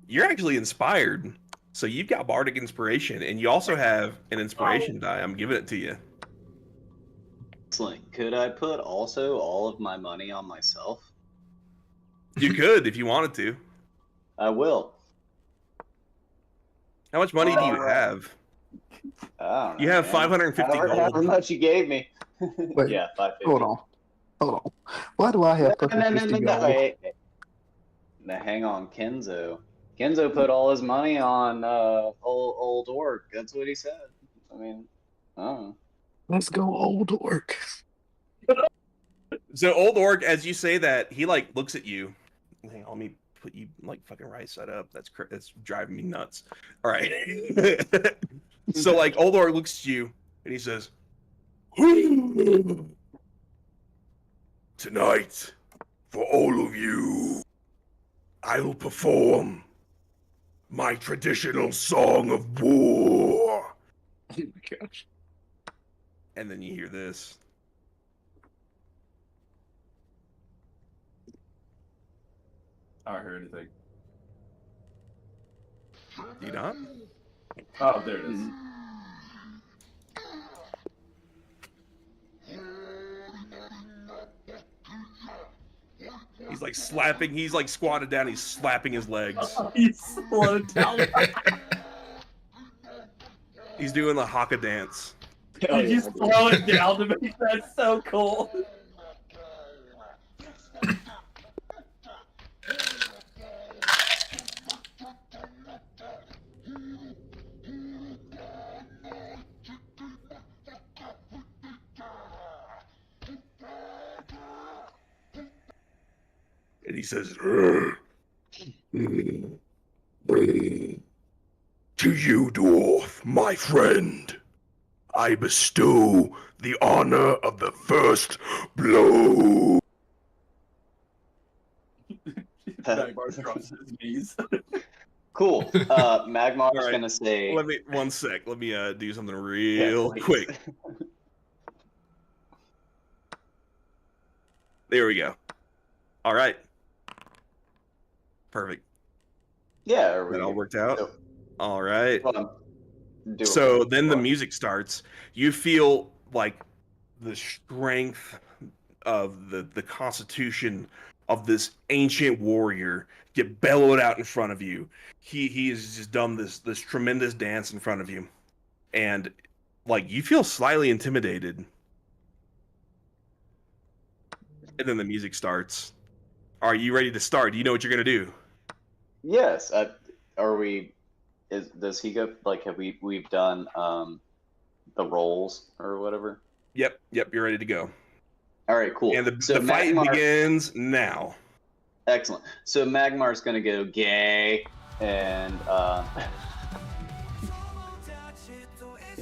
you're actually inspired. So you've got bardic inspiration, and you also have an inspiration die. I'm giving it to you. Excellent. Could I put also all of my money on myself? You could if you wanted to. I will. How much money do you have? I don't know, You have man. 550 gold. However much you gave me. Wait, Yeah, 550. Hold on. Why do I have fucking 50 No. gold? Hey. Now hang on, Kenzo. Kenzo put all his money on old orc. That's what he said. I mean, I don't know. Let's go, old orc. So old orc, as you say that, he like looks at you. Hang on, let me put you like fucking right side up. That's driving me nuts. All right. So like old orc looks at you and he says, "Tonight, for all of you, I will perform my traditional song of war." Oh my gosh. And then you hear this. I don't hear anything. You not? Oh, there it is. He's like slapping. He's like squatted down. He's slapping his legs. He's slowed down. He's doing the haka dance. You just slow it down to make that so cool. And he says, "To you, dwarf, my friend, I bestow the honor of the first blow." Magmar drops his knees. Cool. Magmar's All right. gonna say. Let me do something real please. quick. There we go. All right. Perfect. Yeah. Are we, That all worked out. so- All right. hold on. Do it. So then the music starts. You feel like the strength of the constitution of this ancient warrior get bellowed out in front of you. He has just done this tremendous dance in front of you, and like you feel slightly intimidated. And then the music starts. Are you ready to start? Do you know what you're gonna do? Yes. Are we? Does he go? Like, we've done the rolls or whatever? Yep. You're ready to go. All right, cool. And the So fight Magmar- begins now. Excellent. So Magmar's gonna go gay, and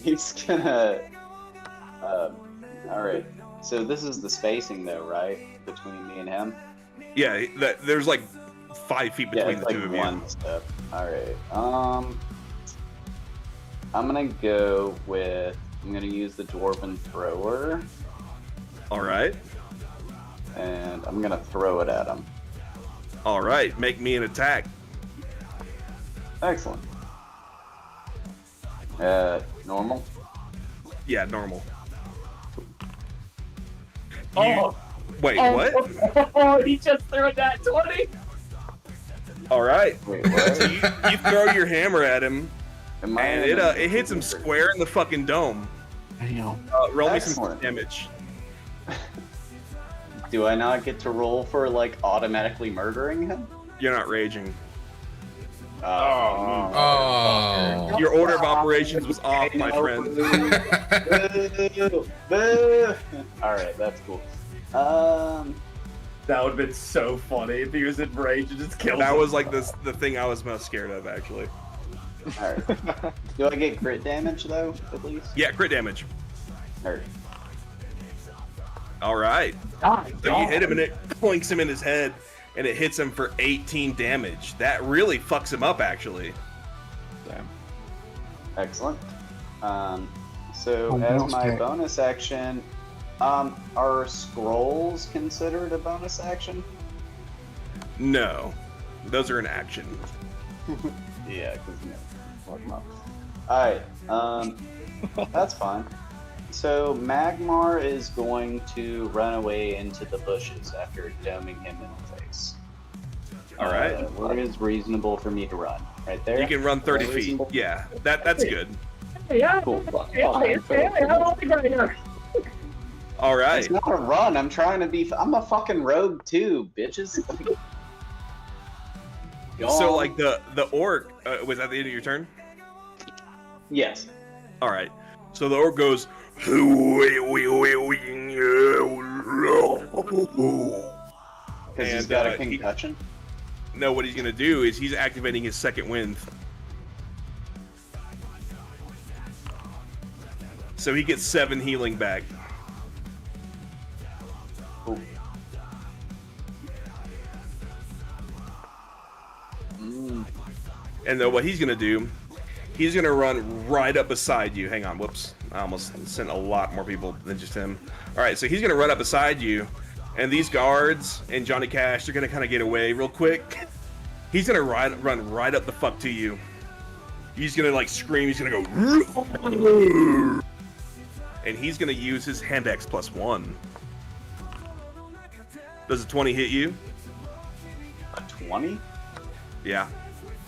he's gonna. All right. So this is the spacing, though, right, between me and him? Yeah, there's like 5 feet between it's the two of you. one step. All right. I'm gonna go with. I'm gonna use the dwarven thrower, All right. and I'm gonna throw it at him. All right. Make me an attack. Excellent. Normal. Yeah, normal. Oh, Wait, what? Oh, he just threw that 20. All right. Wait, what? So you throw your hammer at him, Am I and in it hits him square in the fucking dome. Damn. Roll me some Excellent. damage. Do I not get to roll for like automatically murdering him? You're not raging. Oh. Your order of operations was off, my friend. Boo. Boo. All right, that's cool. That would have been so funny if he was in rage and just killed That him. was like the thing I was most scared of, actually. All right. Do I get crit damage though, at least? Yeah, crit damage. All right. All right. God, So you hit him and it clinks him in his head, and it hits him for 18 damage. That really fucks him up, actually. Damn. Excellent. So Oh, as mouse my pack. bonus action, are scrolls considered a bonus action? No, those are an action. Yeah, because fuck 'em up. All right. That's fine. So Magmar is going to run away into the bushes after doming him in the face. All right. Where is reasonable for me to run? Right there. You can run 30 feet. Reasonable? Yeah, that's good. Cool. All right. It's not a run. I'm trying to be. I'm a fucking rogue too, bitches. So like the orc was that the end of your turn? Yes. All right. So the orc goes. Because he's got a concussion. No, what he's gonna do is he's activating his second wind. So he gets 7 healing back. Cool. Mm. And then what he's gonna do, he's gonna run right up beside you. Hang on, whoops. I almost sent a lot more people than just him. All right, so he's gonna run up beside you, and these guards and Johnny Cash, they're gonna kind of get away real quick. He's gonna run right up the fuck to you. He's gonna like scream. He's gonna go, and he's gonna use his hand axe +1. Does a 20 hit you? A 20? Yeah.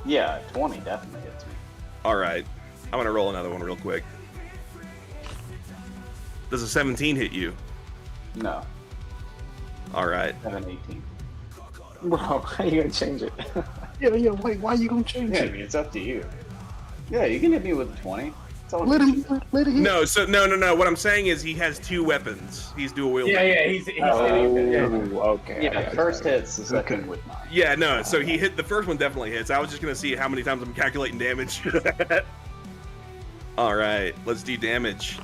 Yeah, 20 definitely hits me. All right. I'm gonna roll another one real quick. Does a 17 hit you? No, All right. 7, 18. Bro, how you gonna change it? Yeah, wait, why you gonna change Yeah, I it? mean, it's up to you. Yeah, you can hit me with a 20. It's all Let good. him hit. No, so no. What I'm saying is he has 2 weapons. He's dual wielding. Yeah, he's Oh, Okay. Yeah, first hits, the second would not. Yeah, no. So he hit the first one. Definitely hits. I was just gonna see how many times I'm calculating damage. All right, let's do damage.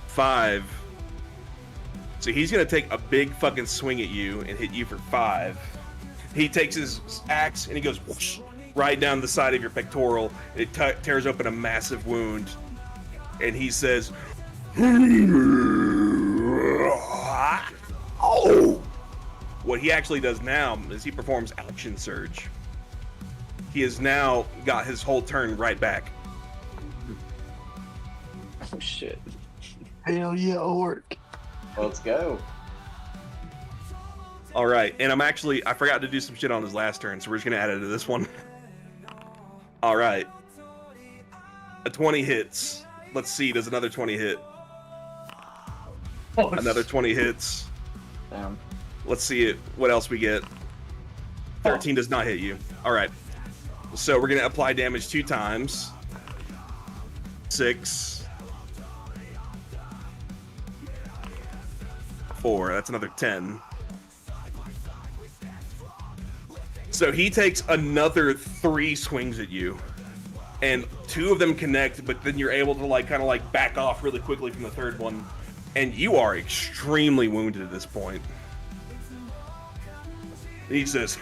5. So he's gonna take a big fucking swing at you and hit you for 5. He takes his axe and he goes whoosh, right down the side of your pectoral. It tears open a massive wound, and he says, "Oh!" What he actually does now is he performs action surge. He has now got his whole turn right back. Oh shit. Hell yeah, orc. Let's go. All right, and I forgot to do some shit on his last turn, so we're just gonna add it to this one. All right, a 20 hits. Let's see, does another 20 hit? Oh, Another 20 hits. Damn. Let's see it. What else we get? 13 does not hit you. All right, so we're gonna apply damage 2 times. 6, 4. That's another 10. So he takes another 3 swings at you, and 2 of them connect, but then you're able to kind of back off really quickly from the third one, and you are extremely wounded at this point. He says,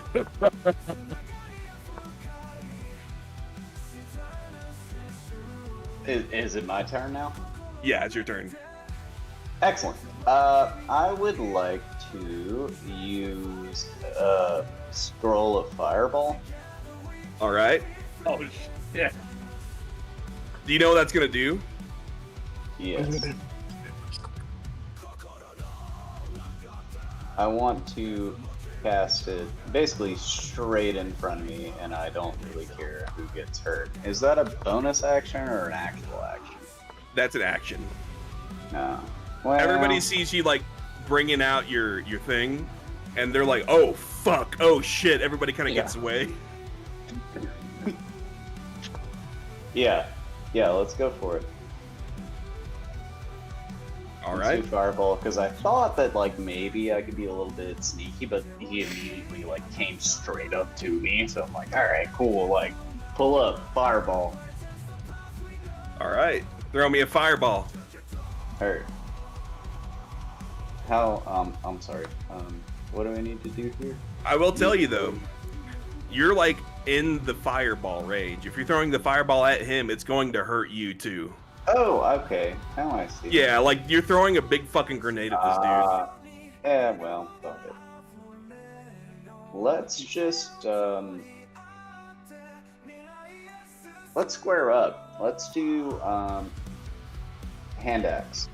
Is it my turn now? "Yeah, it's your turn." Excellent. I would like to use Scroll of Fireball. All right. Oh, yeah. Do you know what that's gonna do? Yes. I want to cast it basically straight in front of me, and I don't really care who gets hurt. Is that a bonus action or an actual action? That's an action. No. Well, Everybody sees you bringing out your thing, and they're like, "Oh fuck! Oh shit!" Everybody kind of gets away. Yeah. Yeah, let's go for it. All Let's do right. Fireball, because I thought that maybe I could be a little bit sneaky, but he immediately came straight up to me, so I'm like, all right, cool, pull up, Fireball. All right. Throw me a fireball. Hurt. How? I'm sorry. What do I need to do here? I will tell you though, you're in the fireball range. If you're throwing the fireball at him, it's going to hurt you too. Oh, okay. Now I see. Yeah, you're throwing a big fucking grenade at this dude. Yeah, well, fuck it. Let's just, let's square up. Let's do, hand axe.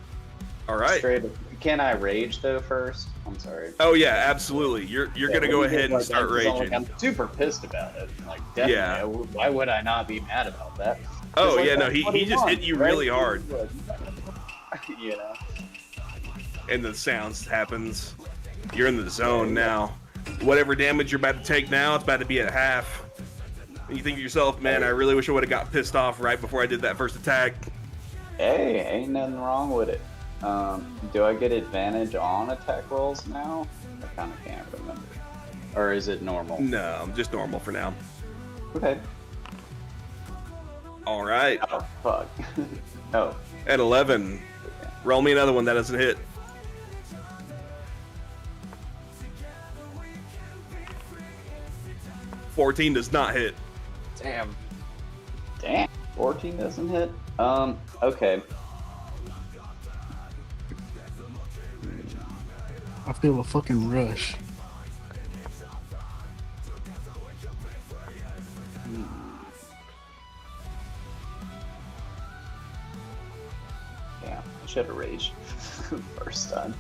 All right. Straight. Can I rage though first? I'm sorry. Oh yeah, absolutely. You're gonna go ahead and start raging. I'm super pissed about it. Definitely. Yeah. Why would I not be mad about that? Oh It's yeah, no, that's he what just hit wants, you right? really hard, You know. and the sounds happens. You're in the zone now. Whatever damage you're about to take now, it's about to be at half. And you think to yourself, man, I really wish I would have got pissed off right before I did that first attack. Hey, ain't nothing wrong with it. Do I get advantage on attack rolls now? I kind of can't remember. Or is it normal? No, just normal for now. Okay. All right. Oh, fuck. Oh. At 11, roll me another one that doesn't hit. $14 does not hit. Damn. Damn. 14 doesn't hit? Okay. I feel a fucking rush. Yeah, I should have raged first time.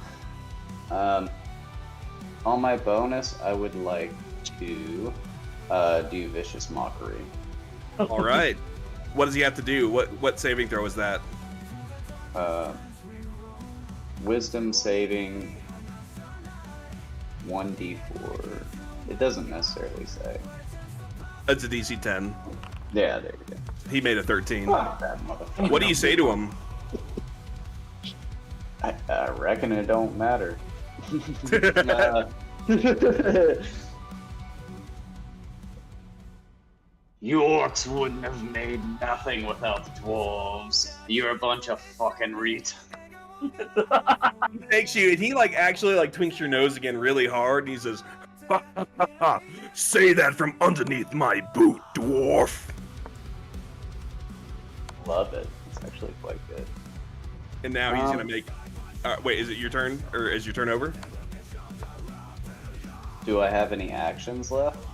On my bonus, I would like to do Vicious Mockery. All right. What does he have to do? What saving throw is that? Wisdom saving 1d4. It doesn't necessarily say. It's a DC 10. Yeah, there you go. He made a 13. Fuck that motherfucker. What do you say to him? I reckon it don't matter. You orcs wouldn't have made nothing without the dwarves. You're a bunch of fucking retards. He takes you, and he actually twinks your nose again really hard, and he says, "Ha, ha, ha, ha. Say that from underneath my boot, dwarf." Love it. It's actually quite good. And now he's gonna make. Wait, is it your turn, or is your turn over? Do I have any actions left?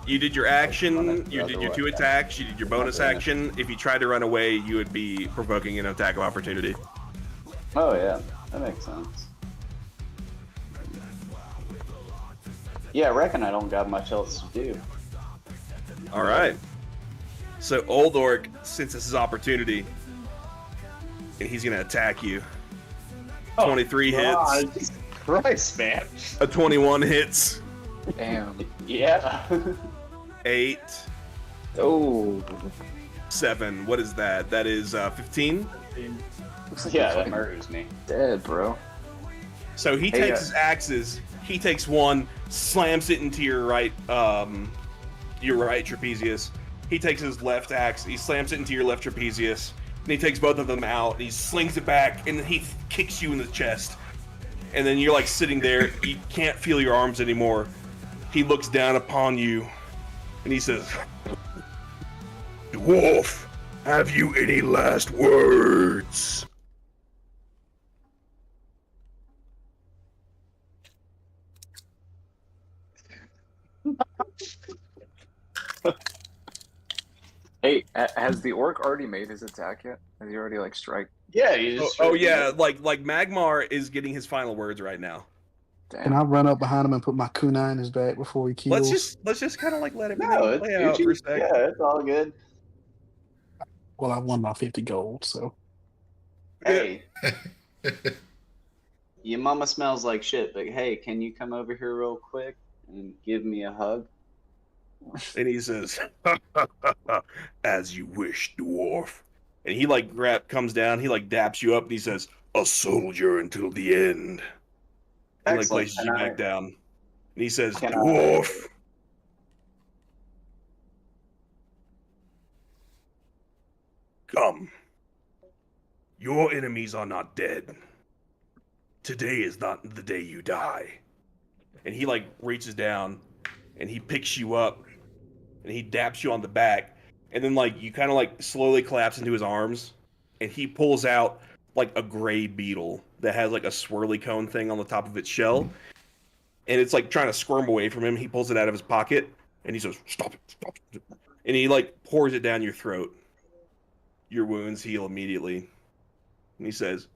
You did your action. You did your 2 attacks. You did your bonus action. If you tried to run away, you would be provoking an attack of opportunity. Oh yeah, that makes sense. Yeah, I reckon I don't got much else to do. All right. So Old Orc senses his opportunity, and he's gonna attack you. 23 hits. God, Jesus Christ, man. A 21 hits. Damn. Yeah. 8, Oh. 7. What is that? That is 15. Looks like Yeah, you're that fucking murders me. dead, bro. So he Hey, takes his axes. He takes one, slams it into your right trapezius. He takes his left axe. He slams it into your left trapezius. And he takes both of them out. And he slings it back, and then he kicks you in the chest. And then you're like sitting there. You can't feel your arms anymore. He looks down upon you, and he says, "Dwarf, have you any last words?" Hey, has the orc already made his attack yet? Has he already like strike? Yeah, you just. Oh yeah, like Magmar is getting his final words right now. Damn. Can I run up behind him and put my kunai in his back before he kills? Let's just kind of like let everything No, it's play out for a Gucci. second. Yeah, it's all good. Well, I won my 50 gold, so. Hey. Your mama smells like shit, but hey, can you come over here real quick and give me a hug? And he says, "As you wish, dwarf." And he like comes down, he like daps you up, and he says, "A soldier until the end." And like Excellent. places you back down. And he says, Can I- "Dwarf, come. Your enemies are not dead. Today is not the day you die." And he like reaches down and he picks you up and he daps you on the back, and then like you kind of like slowly collapse into his arms, and he pulls out like a gray beetle that has like a swirly cone thing on the top of its shell, and it's like trying to squirm away from him. He pulls it out of his pocket and he says, "Stop it, stop it." And he like pours it down your throat. Your wounds heal immediately. And he says,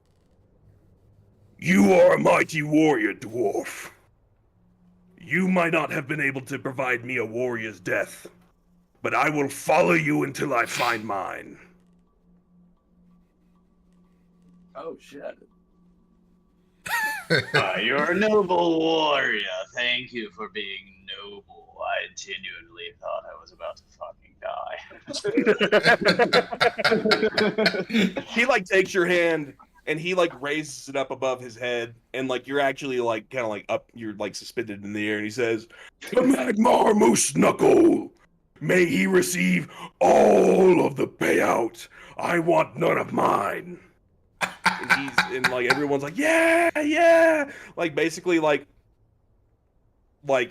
"You are a mighty warrior, dwarf. You might not have been able to provide me a warrior's death, but I will follow you until I find mine." Oh shit. You're a noble warrior. Thank you for being noble. I genuinely thought I was about to fucking die. He like takes your hand and he like raises it up above his head, and like you're actually like kind of like up, you're like suspended in the air, and he says, "To Magmar Moose Knuckle, may he receive all of the payout. I want none of mine." And like everyone's like, yeah, like basically like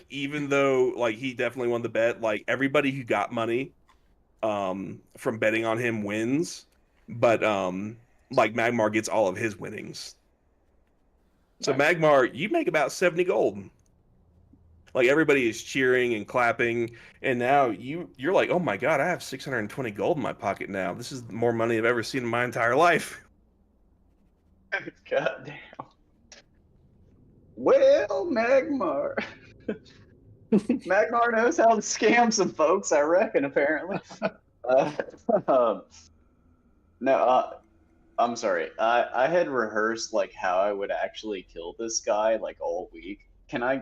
even though like he definitely won the bet, like everybody who got money from betting on him wins, but like Magmar gets all of his winnings. So Magmar, you make about 70 gold. Like everybody is cheering and clapping, and now you're like, "Oh my god, I have 620 gold in my pocket now. This is more money I've ever seen in my entire life." God damn. Well, Magmar. Magmar knows how to scam some folks, I reckon, apparently. I'm sorry. I had rehearsed like how I would actually kill this guy like all week. Can I?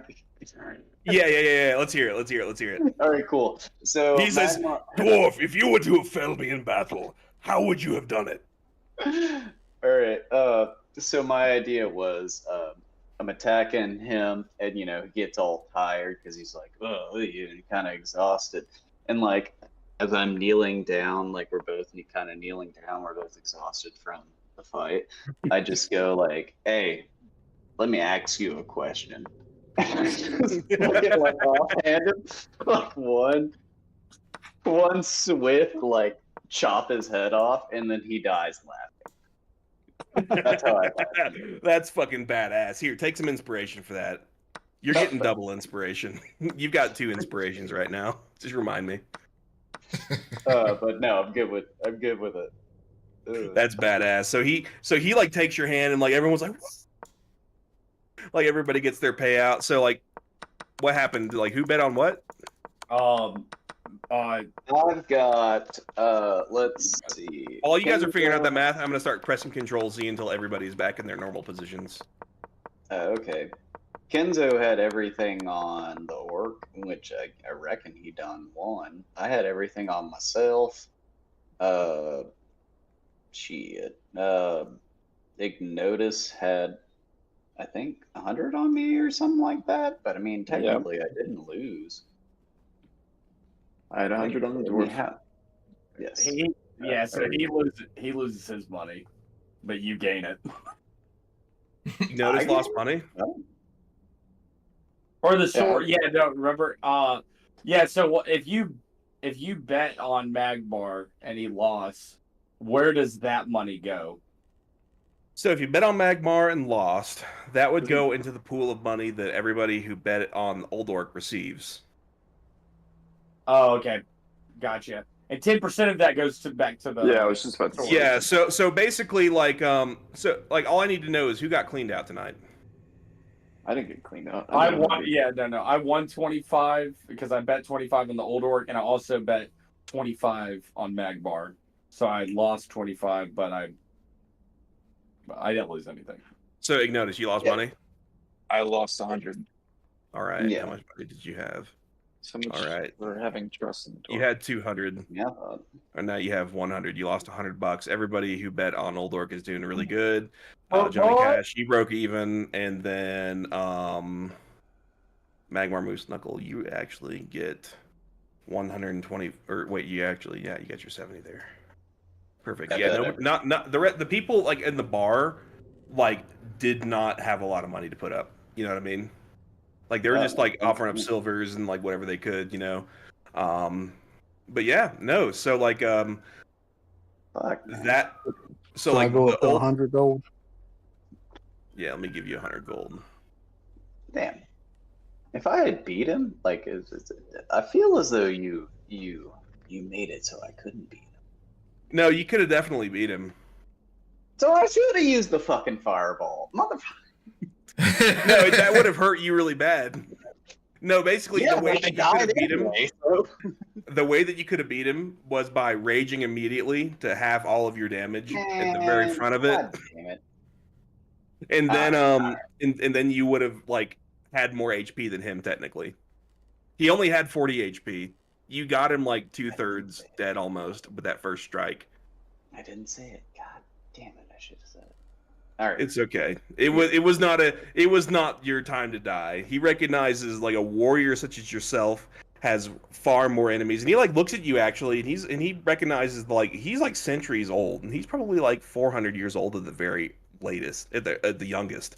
Yeah. Let's hear it. All right, cool. So He says, "Dwarf, if you were to have failed me in battle, how would you have done it?" All right. So my idea was I'm attacking him, and he gets all tired because he's like, "Oh," and kind of exhausted. And like as I'm kneeling down, like we're both kind of kneeling down, we're both exhausted from the fight. I just go like, "Hey, let me ask you a question." Just fucking like offhanded, like one swift like chop his head off, and then he dies laughing. That's how I thought. That's fucking badass. Here, take some inspiration for that. You're getting double inspiration. You've got 2 inspirations right now. Just remind me. But no, I'm good with it. Ugh. That's badass. So he like takes your hand, and like everyone's like everybody gets their payout. So like what happened? Like, who bet on what? I've got let's see. While you guys are figuring out Kenzo- that math, I'm gonna start pressing Control Z until everybody's back in their normal positions. Okay. Kenzo had everything on the orc, which I reckon he done one. I had everything on myself. Shit. Ignotus had, I think, 100 on me or something like that. But I mean, technically, I didn't lose. I had 100 on the dwarf. Yes. So he loses his money, but you gain it. Ignotus lost money. Or the sword. Yeah, no, remember. So if you bet on Magmar and he lost, where does that money go? So if you bet on Magmar and lost, that would go into the pool of money that everybody who bet on Old Orc receives. Oh, okay, gotcha. And 10% of that goes back to the. Yeah, I was just about to say. Yeah. So basically, like all I need to know is who got cleaned out tonight. I didn't get cleaned out. I won. Yeah, no. I won 25 because I bet 25 on the Old Orc, and I also bet 25 on Magmar. So I lost 25, but I didn't lose anything. So Ignotus, you lost money. I lost 100. All right. Yeah. How much money did you have? So much All right. for having trust in the dwarf. You had 200. Yeah. And now you have 100. You lost $100. Everybody who bet on Old Orc is doing really good. Oh, Johnny boy. Cash, you broke even, and then Magmar Moose Knuckle, you actually get 120. Or wait, you got your 70 there. Perfect. Yeah, not the people like in the bar, like did not have a lot of money to put up. You know what I mean? Like they were just like offering up silvers and like whatever they could, you know. But yeah, no. So like Fuck, that. So So like I go the up to old, 100 gold. yeah, let me give you 100 gold. damn. If I had beat him, like, I feel as though you made it so I couldn't beat him. No, you could have definitely beat him. So I should have used the fucking fireball, motherfucker. No, that would have hurt you really bad. No, basically the way that you could have beat him, the way that you could have beat him was by raging immediately to have all of your damage at the very front of it. God damn it. And then and then you would have like had more HP than him technically. He only had 40 HP. You got him like 2/3 dead almost with that first strike. I didn't say it. God damn it! I should have said it. All right. It's okay. It was not your time to die. He recognizes like a warrior such as yourself has far more enemies, and he like looks at you actually, and he recognizes like he's like centuries old, and he's probably like 400 years old at the very latest, at the youngest.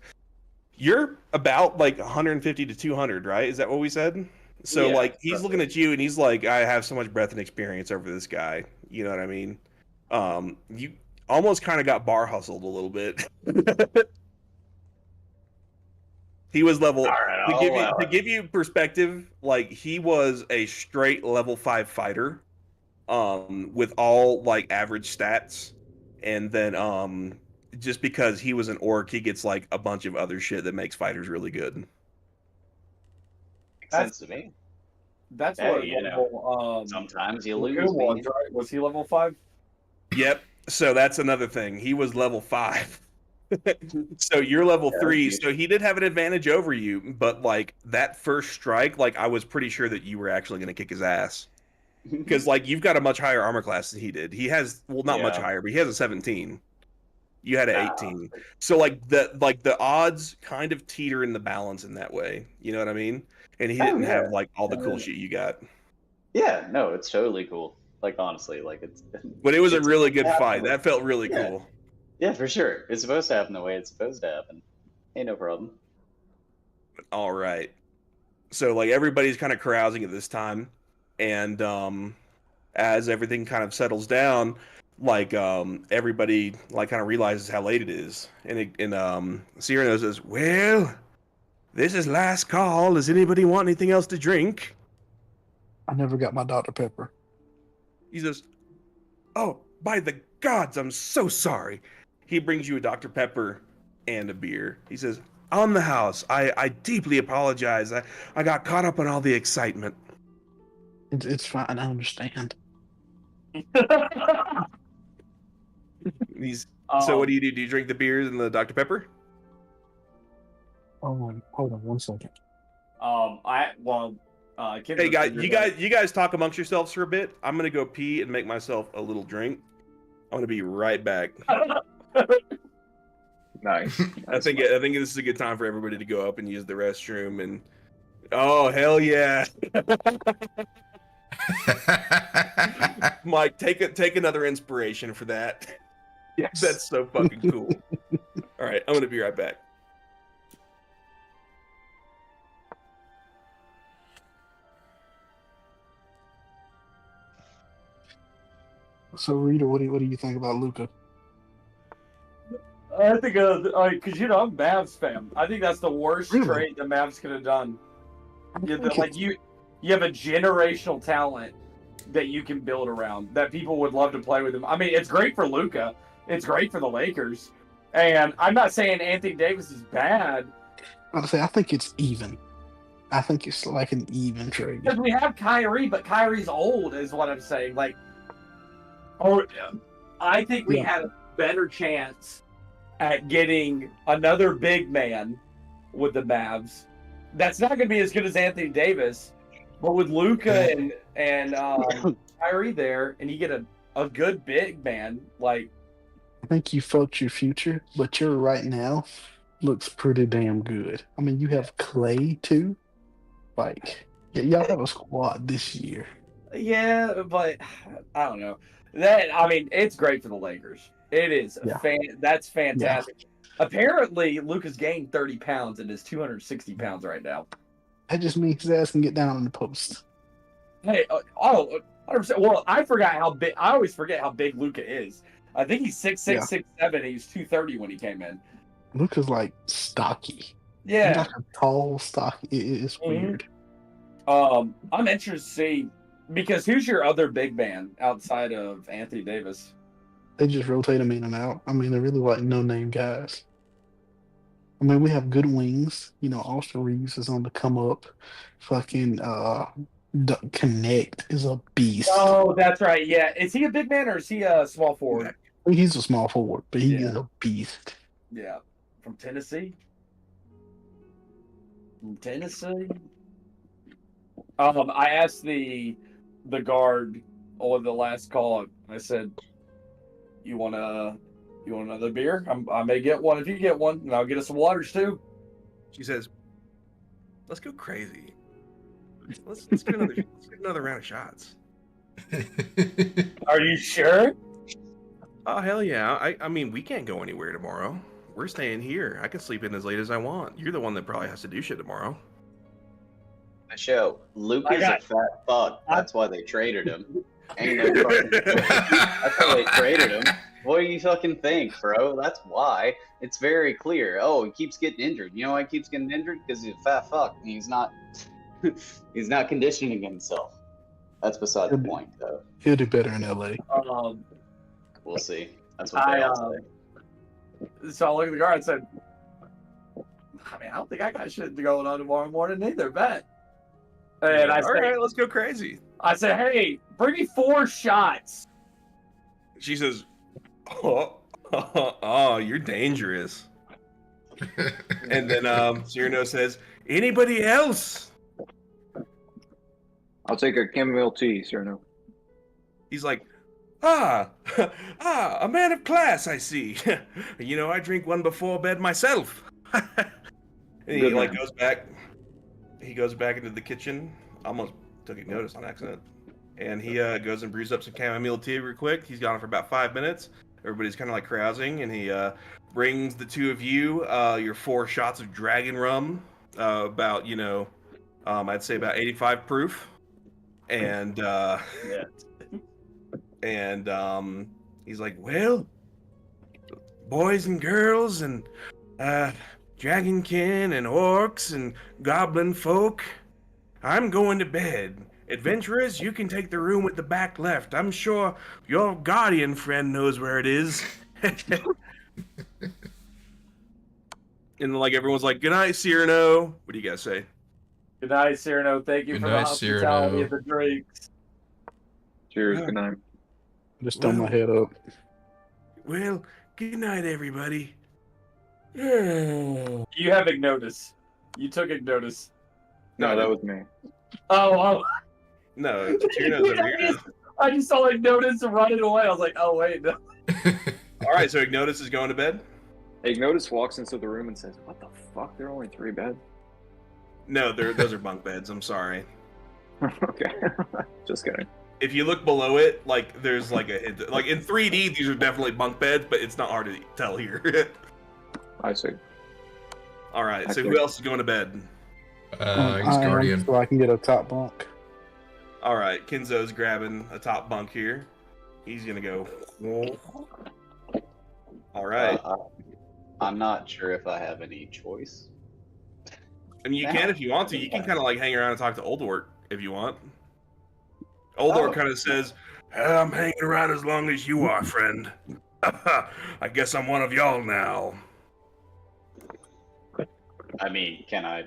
You're about like 150 to 200, right? Is that what we said? So Yeah, like he's looking at you, and he's like, I have so much breadth and experience over this guy. You know what I mean? You almost kind of got bar hustled a little bit. He was level to give you perspective, like he was a straight level 5 fighter, with all like average stats, and then just because he was an orc, he gets like a bunch of other shit that makes fighters really good. Makes sense to me. That's Hey, what you know, level, Sometimes you Luca lose. was, man. right? Was he level 5? Yep. So that's another thing. He was level 5. So you're level 3. So he did have an advantage over you, but like that first strike, like I was pretty sure that you were actually going to kick his ass. Because like you've got a much higher armor class than he did. He has, well, not much higher, but he has a 17. You had an 18. So like the odds kind of teeter in the balance in that way. You know what I mean? And he didn't have like all the cool shit you got. Yeah, no, it's totally cool. Like honestly, like it's. But it was a it's really good happening. fight. That felt really cool. Yeah, for sure. It's supposed to happen the way it's supposed to happen. Ain't no problem. All right. So like everybody's kind of carousing at this time, and as everything kind of settles down, like everybody like kind of realizes how late it is, and Cyrano says, "Well, this is last call. Does anybody want anything else to drink?" I never got my Dr. Pepper. He says, "Oh, by the gods, I'm so sorry." He brings you a Dr. Pepper and a beer. He says, on the house. I deeply apologize. I got caught up in all the excitement. It's fine. I understand. So what do you do? Do you drink the beers and the Dr. Pepper? Hold on 1 second. Hey you guys talk amongst yourselves for a bit. I'm gonna go pee and make myself a little drink. I'm gonna be right back. Nice. I think this is a good time for everybody to go up and use the restroom. And oh hell yeah, Mike, take another inspiration for that. Yes. That's so fucking cool. All right, I'm gonna be right back. So, Rita, what do you think about Luca? I think, because I'm a Mavs fan. I think that's the worst trade the Mavs could have done. You have a generational talent that you can build around that people would love to play with him. I mean, it's great for Luca. It's great for the Lakers. And I'm not saying Anthony Davis is bad. I think it's even. I think it's like an even trade. Because we have Kyrie, but Kyrie's old, is what I'm saying. I think we had a better chance at getting another big man with the Mavs. That's not going to be as good as Anthony Davis, but with Luca and Kyrie there, and you get a good big man, I think you fucked your future, but your right now looks pretty damn good. I mean, you have Clay too. Y'all have a squad this year. Yeah, but I don't know. It's great for the Lakers. It is. That's fantastic. Yeah. Apparently, Luka's gained 30 pounds and is 260 pounds right now. That just means his ass can get down on the post. Hey, 100%. Well, I forgot how big. I always forget how big Luka is. I think he's 6'6", 6'7". He was 230 when he came in. Luka's stocky. Yeah. He's a tall, stocky. It's weird. I'm interested to see, because who's your other big man outside of Anthony Davis? They just rotate them in and out. I mean, they're really no-name guys. I mean, we have good wings. Austin Reeves is on the come up. Fucking Connect is a beast. Oh, that's right. Yeah. Is he a big man or is he a small forward? I mean, he's a small forward, but he is a beast. Yeah. From Tennessee? I asked the guard on the last call. I said, "You want another beer? I may get one if you get one, and I'll get us some waters too." She says, "Let's go crazy. Let's get another round of shots." Are you sure? Oh hell yeah! I mean, we can't go anywhere tomorrow. We're staying here. I can sleep in as late as I want. You're the one that probably has to do shit tomorrow. Show Luke is a fat fuck. That's why they traded him. Ain't no fucking. That's why they traded him. What do you fucking think, bro? That's why. It's very clear. Oh, he keeps getting injured. You know why he keeps getting injured? Because he's a fat fuck. And he's not. He's not conditioning himself. That's beside the point, though. He'll do better in LA. We'll see. That's what they all say. So I looked at the guard and said, I don't think I got shit going on tomorrow morning either, bet. And I said, all right, let's go crazy. I said, hey, bring me 4 shots. She says, oh, you're dangerous. And then Cyrano says, anybody else? I'll take a chamomile tea, Cyrano. He's like, a man of class, I see. I drink one before bed myself. And he goes back. He goes back into the kitchen. Almost took a notice on accident. And he goes and brews up some chamomile tea real quick. He's gone for about 5 minutes. Everybody's kind of carousing, and he brings the two of you your 4 shots of dragon rum, about I'd say about 85 proof. And and he's like, well, boys and girls and dragonkin and orcs and goblin folk, I'm going to bed. Adventurers, you can take the room with the back left. I'm sure your guardian friend knows where it is. And like everyone's like, "Good night, Cyrano." What do you guys say? Good night, Cyrano. Thank you Good for night, the hospitality Cyrano. of the drinks. Cheers. Good night. Just throw my head up. Well, good night, everybody. You have Ignotus. You took Ignotus. No, that was me. Oh. No, Cyrano's over here. I just saw Ignotus running away. I was like, oh, wait. No. All right, so Ignotus is going to bed? Ignotus walks into the room and says, "What the fuck? There are only 3 beds." No, those are bunk beds. I'm sorry. Okay. Just kidding. If you look below it, like there's like a hint. Like in 3D, these are definitely bunk beds, but it's not hard to tell here. I see. All right, so who else is going to bed? I guess Guardian. So I can get a top bunk. All right, Kenzo's grabbing a top bunk here. He's gonna go. All right. I'm not sure if I have any choice. I mean, you can if you want to. You can kind of like hang around and talk to Old Orc if you want. Old Orc kind of says, "I'm hanging around as long as you are, friend. I guess I'm one of y'all now." I mean, can I?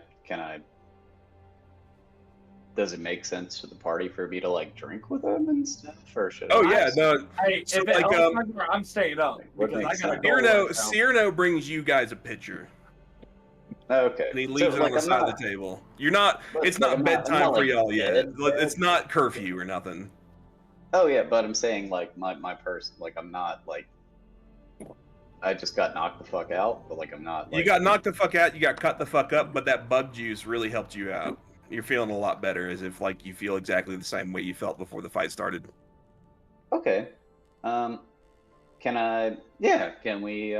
Does it make sense for the party for me to like drink with them and stuff, or should? Oh I yeah, no. Hey, So, if it like, helps, I'm staying up. What Because I makes got a sense? goal right now. Cyrano brings you guys a pitcher, Okay. and he leaves it on the side of the table. You're not. But- It's but not I'm not- I'm bedtime not, for like, y'all yet. dead. It's not curfew or nothing. Oh yeah, but I'm saying like my person, like I'm not like. I just got knocked the fuck out, but like I'm not. Like, You got knocked the fuck out. You got cut the fuck up, but that bug juice really helped you out. You're feeling a lot better, as if like you feel exactly the same way you felt before the fight started. Okay. Can I? Yeah. Can we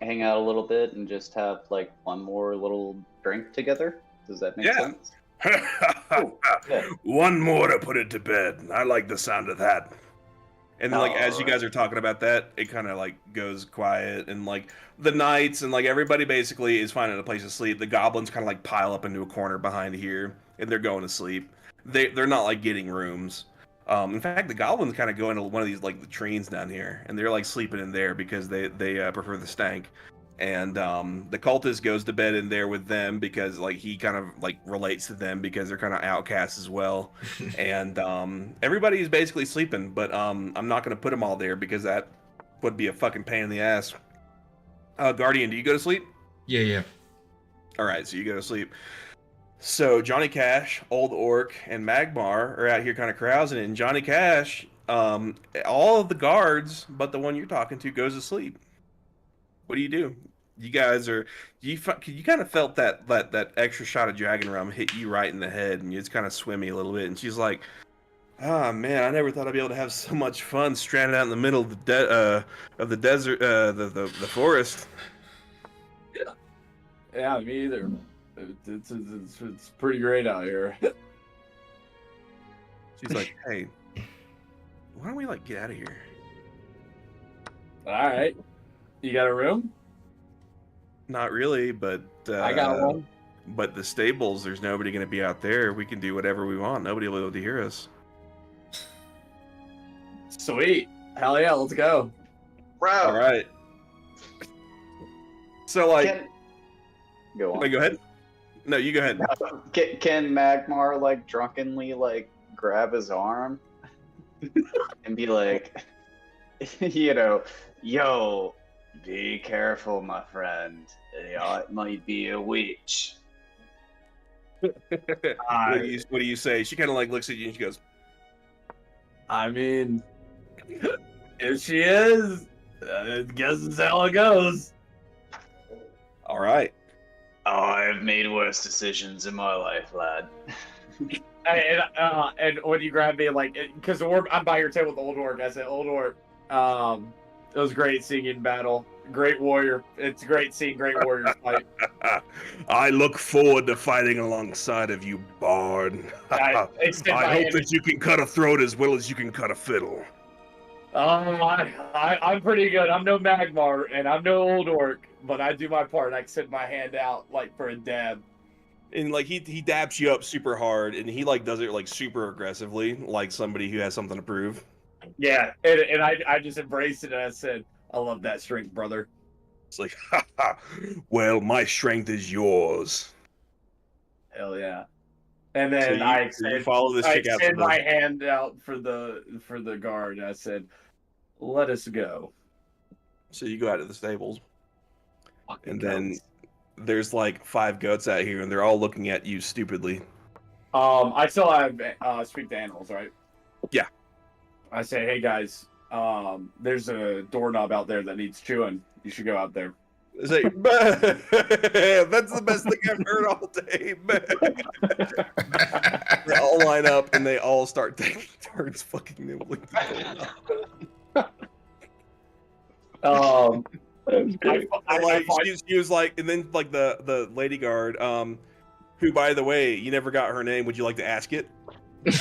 hang out a little bit and just have like one more little drink together? Does that make Yeah. sense? Yeah. One more to put it to bed. I like the sound of that. And then, like, as you Alright. guys are talking about that, it kind of like goes quiet, and like the knights and like everybody basically is finding a place to sleep. The goblins kind of like pile up into a corner behind here, and they're going to sleep. They're not like getting rooms. In fact, the goblins kind of go into one of these like latrines down here, and they're like sleeping in there because they prefer the stank. And the cultist goes to bed in there with them because like he kind of like relates to them because they're kind of outcasts as well. And everybody is basically sleeping, but I'm not going to put them all there because that would be a fucking pain in the ass. Guardian, do you go to sleep? Yeah. All right, so you go to sleep. So Johnny Cash, Old Orc, and Magmar are out here kind of carousing, and Johnny Cash, all of the guards but the one you're talking to goes to sleep. What do? You guys are you kind of felt that extra shot of dragon rum hit you right in the head, and it's kind of swimmy a little bit. And she's like, "Ah, man, I never thought I'd be able to have so much fun stranded out in the middle of the desert, the forest." Yeah, me either. It's pretty great out here. She's like, "Hey, why don't we like get out of here?" All right. You got a room? Not really, but I got one. But the stables, there's nobody going to be out there. We can do whatever we want. Nobody will be able to hear us. Sweet. Hell yeah, let's go. Bro. All right. So like, Go on. wait, go ahead. No, you go ahead. Can Magmar like drunkenly like grab his arm and be like, yo, be careful, my friend. It might be a witch. What do you say? She kind of like looks at you and she goes, I mean, if she is, I guess it's how it goes. "All right." Oh, I've made worse decisions in my life, lad. And when you grab me, like, because I'm by your table with Old Orc, I said, Old Orc, it was great seeing you in battle. Great warrior. It's great seeing great warriors fight. I look forward to fighting alongside of you, Bard. I extend my hand. that you can cut a throat as well as you can cut a fiddle. I'm pretty good. I'm no Magmar, and I'm no Old Orc, but I do my part. I extend my hand out, like, for a dab. And like he dabs you up super hard, and he like does it like super aggressively, like somebody who has something to prove. Yeah, and I just embraced it, and I said, I love that strength, brother. It's like, ha ha. Well, my strength is yours. Hell yeah. And then So you follow this I chick out to extend the. my hand out for the guard. And I said, "Let us go." So you go out to the stables, Fucking and then goats. there's like 5 goats out here, and they're all looking at you stupidly. I still have speak to animals, right? Yeah. I say, "Hey guys, there's a doorknob out there that needs chewing. You should go out there." It's like, that's the best thing I've heard all day. They all line up and they all start taking turns fucking nibbling. She was like, and then like the lady guard, who by the way, you never got her name. Would you like to ask it?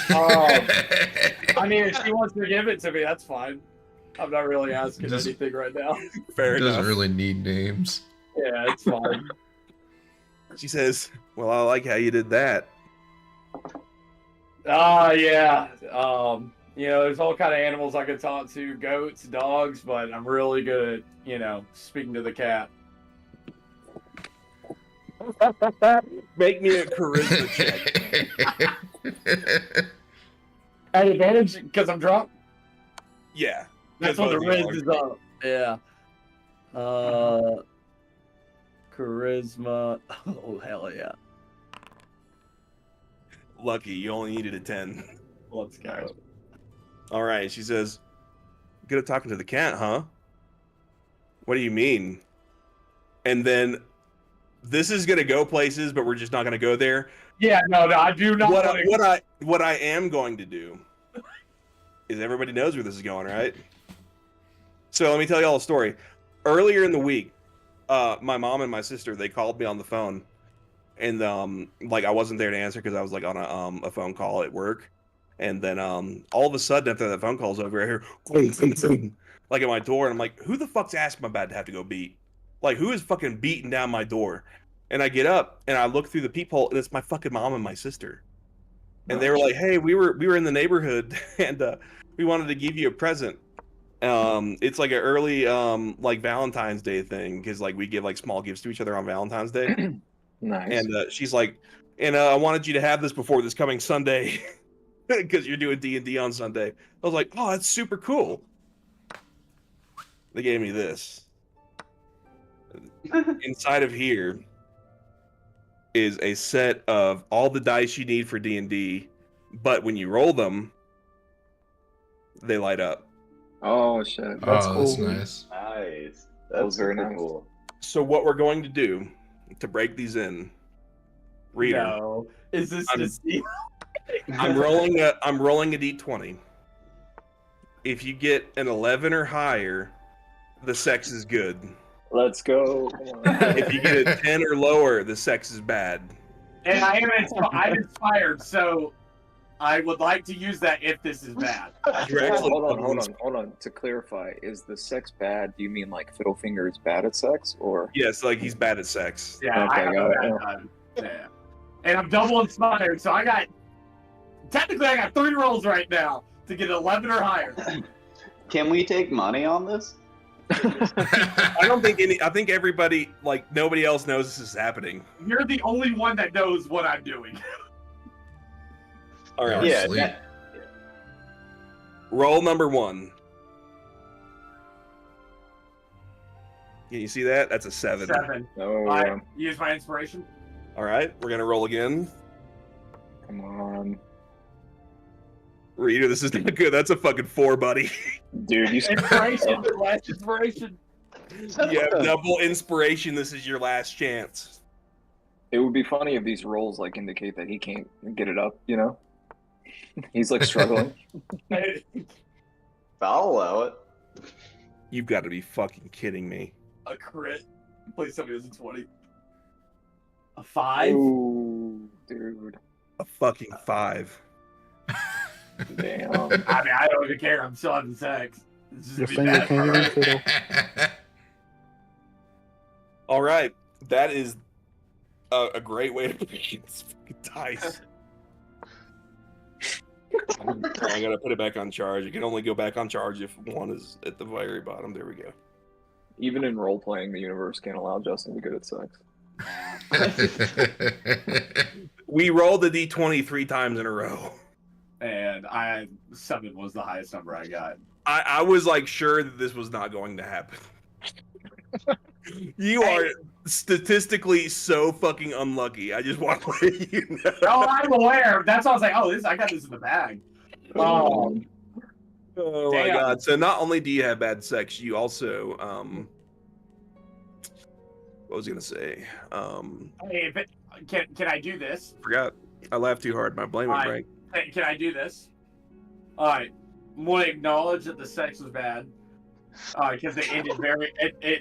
I mean, if she wants to give it to me, that's fine. I'm not really asking anything right now. Fair enough. Doesn't really need names. Yeah, it's fine. She says, "Well, I like how you did that." Yeah. There's all kind of animals I could talk to, goats, dogs, but I'm really good at, speaking to the cat. Make me a charisma check. At advantage because I'm drunk. Yeah, That's what the riz is up. Yeah. Charisma. Oh hell yeah. Lucky, you only needed a 10. Let's go. All right, she says, "Good at talking to the cat, huh? What do you mean?" And then this is gonna go places, but we're just not gonna go there. Yeah, no, I do not. What I am going to do is everybody knows where this is going, right? So let me tell you all a story. Earlier in the week, my mom and my sister, they called me on the phone, and like I wasn't there to answer because I was like on a phone call at work, and then all of a sudden after that phone call's over, I hear like at my door, and I'm like, who the fuck's asking my dad to have to go beat? Like, who is fucking beating down my door? And I get up and I look through the peephole, and it's my fucking mom and my sister. And they were like, "Hey, we were in the neighborhood, and we wanted to give you a present. It's like an early like Valentine's Day thing, because like we give like small gifts to each other on Valentine's Day." Nice. And she's like, "And I wanted you to have this before this coming Sunday, because you're doing D&D on Sunday." I was like, "Oh, that's super cool." They gave me this. Inside of here is a set of all the dice you need for D&D, but when you roll them, they light up. Oh shit. That's cool. That's nice. Nice. That was That's very super nice. cool. So what we're going to do to break these in, reader, No. Is this deceit? I'm rolling a d20. If you get an 11 or higher, the sex is good. Let's go. Come on. If you get a 10 or lower, the sex is bad. And I'm inspired, so I would like to use that if this is bad. You're actually Hold on. To clarify, is the sex bad? Do you mean like Fiddlefinger is bad at sex, or? Yes, like he's bad at sex. Yeah, Okay, I have got a it. bad time. Yeah. And I'm double inspired, so I got 3 rolls right now to get 11 or higher. Can we take money on this? I don't think I think everybody, like, nobody else knows this is happening. You're the only one that knows what I'm doing. All right. Yeah. Sleep. Roll number 1. Can you see that? That's a 7. 7. Oh, I use my inspiration. All right, we're gonna roll again. come on, Reader, this is not good. That's a fucking 4, buddy. dude. You Inspiration. Last inspiration. You have double inspiration. This is your last chance. It would be funny if these rolls like indicate that he can't get it up. You know, he's like struggling. I'll allow it. You've got to be fucking kidding me. A crit. Please tell me it was a 20. A 5? Ooh, dude. A fucking 5. Damn. I mean, I don't even care. I'm still having sex. This is Your gonna be finger bad can't for even her. fiddle. All right, that is a great way to break this fucking dice. I gotta put it back on charge. You can only go back on charge if one is at the very bottom. There we go. Even in role playing, the universe can't allow Justin to be good at sex. We rolled the d20 3 times in a row. And 7 was the highest number I got. I was like sure that this was not going to happen. You are statistically so fucking unlucky. I just want to let you know. Oh, I'm aware. That's why I was like, oh, I got this in the bag. Oh my Damn. god. So not only do you have bad sex, you also what was I gonna say? Hey, can I do this? Forgot. I laughed too hard. My blame went Alright. break. Hey, can I do this? Alright. I'm gonna acknowledge that the sex was bad. Because it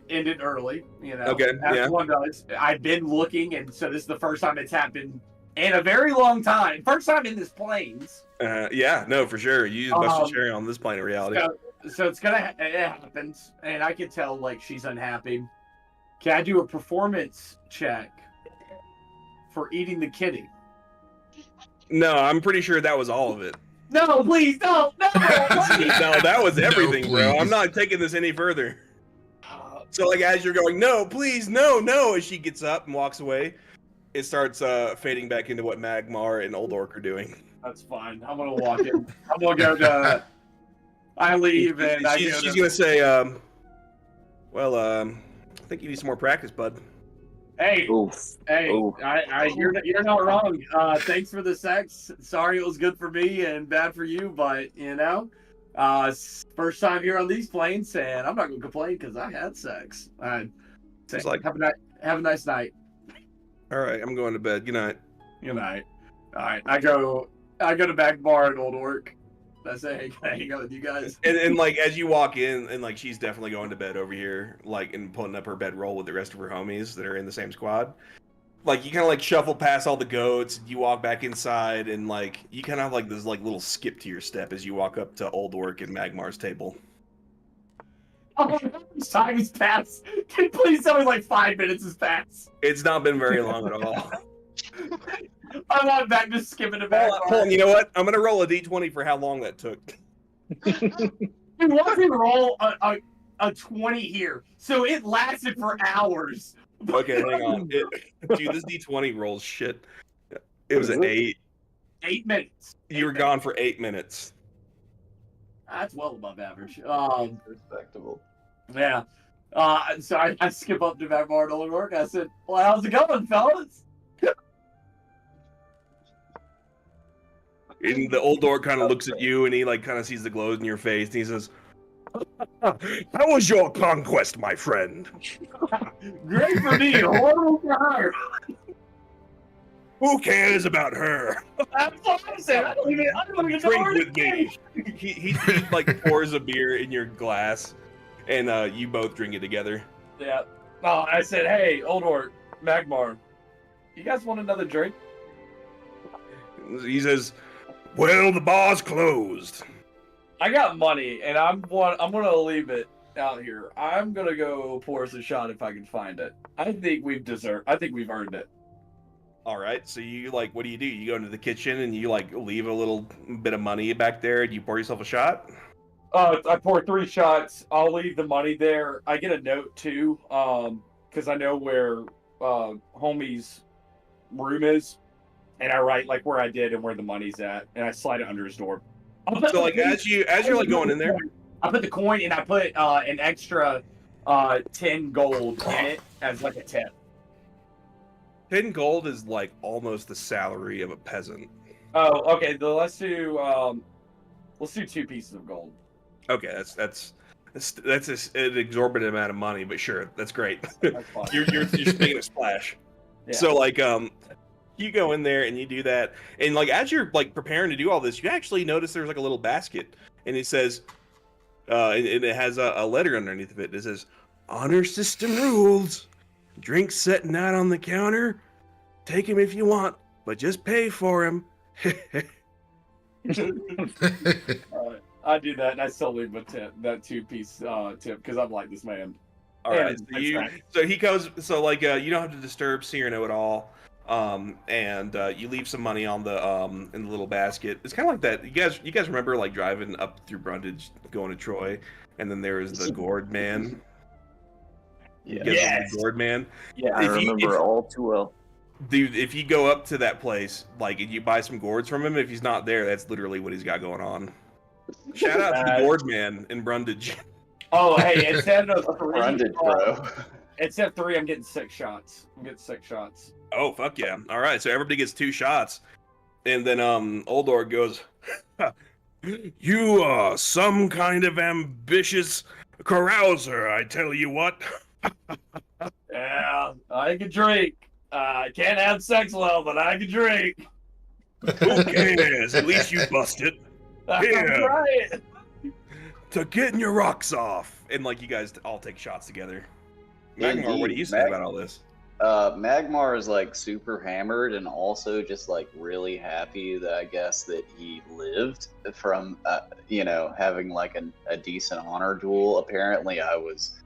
ended early, you know. Okay, As yeah. one does. I've been looking, and so this is the first time it's happened in a very long time. First time in this planes. Yeah, no, for sure. You busted cherry on this plane of reality. So it's gonna it happens, and I can tell like she's unhappy. Can I do a performance check for eating the kitty? No, I'm pretty sure that was all of it. No, please, no, please. No, that was everything, bro. please. I'm not taking this any further. So, like, as you're going, no, please, no, no, as she gets up and walks away, it starts fading back into what Magmar and Old Orc are doing. That's fine. I'm gonna walk in. I'm gonna go to. I leave and She's gonna say, well, I think you need some more practice, bud. Hey, Oof. hey, Oof. you're not wrong. Thanks for the sex. Sorry it was good for me and bad for you, but you know, first time here on these planes, and I'm not gonna complain because I had sex. It's like, have a nice night. all right, I'm going to bed. Good night. Good night. All right, I go to back bar at Old Orc. I say, hey, can I hang out with you guys? And like as you walk in, and like she's definitely going to bed over here, like and putting up her bedroll with the rest of her homies that are in the same squad. Like you kind of like shuffle past all the goats, you walk back inside, and like you kind of have like this like little skip to your step as you walk up to Old Orc and Magmar's table. Oh, how much time has passed? Can you please tell me like 5 minutes has passed? It's not been very long at all. I'm not back to skipping it back. Hold on, you know what? I'm gonna roll a d20 for how long that took. Dude, why did roll a 20 here? So it lasted for hours. Okay, hang on. Dude, this d20 rolls shit. It was an 8. 8 minutes. You were gone for 8 minutes. That's well above average. Respectable. Yeah. So I skip up to back bar at Old Orc. I said, well, how's it going, fellas? And the Old Orc kind of looks at you, and he like kind of sees the glows in your face, and he says, "How was your conquest, my friend?" Great for me, horrible for her. Who cares about her? That's what I said. I don't even Drink know with me. He like pours a beer in your glass, and you both drink it together. Yeah. Oh, I said, hey, Old Orc, Magmar, you guys want another drink? He says, "Well, the bar's closed." I got money, and I'm gonna leave it out here. I'm gonna go pour us a shot if I can find it. I think we've earned it. All right, so you like, what do? You go into the kitchen and you like leave a little bit of money back there, and you pour yourself a shot. I pour 3 shots. I'll leave the money there. I get a note too, because I know where homie's room is, and I write like where I did and where the money's at, and I slide it under his door. So like as you're like going in there, I put the coin and I put an extra 10 gold in it as like a tip. 10 gold is like almost the salary of a peasant. Oh, okay. Let's do 2 pieces of gold. Okay, that's an exorbitant amount of money, but sure, that's great. That's fine. you're making a splash. Yeah. So like you go in there and you do that, and like as you're like preparing to do all this, you actually notice there's like a little basket, and it says, and it has a letter underneath of it. It says, "Honor system rules. Drinks sitting out on the counter. Take them if you want, but just pay for them." I do that, and I still leave a tip, that 2-piece tip, because I'm like this man. All right. So he goes. So like you don't have to disturb See or Know It All. And you leave some money on the in the little basket. It's kind of like that. You guys remember like driving up through Brundage going to Troy, and then there is the gourd man. Yeah. Get Yes. the gourd man. Yeah. I remember all too well. Dude, if you go up to that place, like, and you buy some gourds from him, if he's not there, that's literally what he's got going on. Shout out to the gourd man in Brundage. Oh, hey, instead of 3, Brundage, bro. instead of 3, I'm getting 6 shots. Oh, fuck yeah. All right, so everybody gets 2 shots. And then Oldor goes, "You are some kind of ambitious carouser, I tell you what." Yeah, I can drink. I can't have sex well, but I can drink. Who cares? At least you busted. Here. Right. To getting your rocks off. And, like, you guys all take shots together. Magmar, what do you say about all this? Magmar is like super hammered and also just like really happy that I guess that he lived from, having like a decent honor duel. Apparently, I was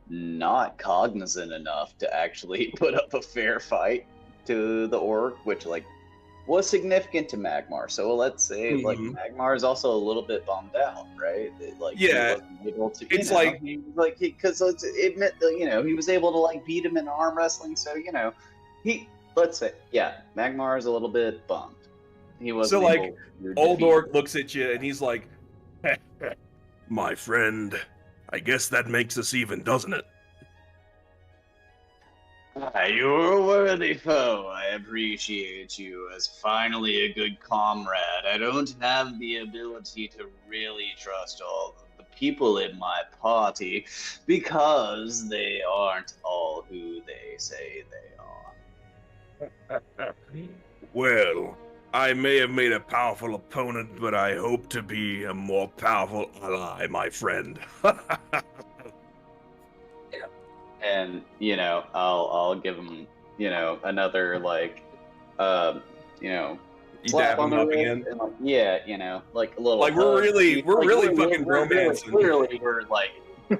not cognizant enough to actually put up a fair fight to the orc, which like was significant to Magmar. So let's say like Magmar is also a little bit bummed out, right? That, he wasn't able to. It's because it meant that he was able to like beat him in arm wrestling. So Magmar is a little bit bummed. He wasn't. So like, able to Old defeat Orc him. looks at you and he's like, "My friend, I guess that makes us even, doesn't it?" You're a worthy foe. I appreciate you as finally a good comrade. I don't have the ability to really trust all the people in my party because they aren't all who they say they are. Well, I may have made a powerful opponent, but I hope to be a more powerful ally, my friend. And I'll give him another like You slap dab on him the up wrist again. and, like a little Like, we're hug. really fucking we're romancing. Clearly we're like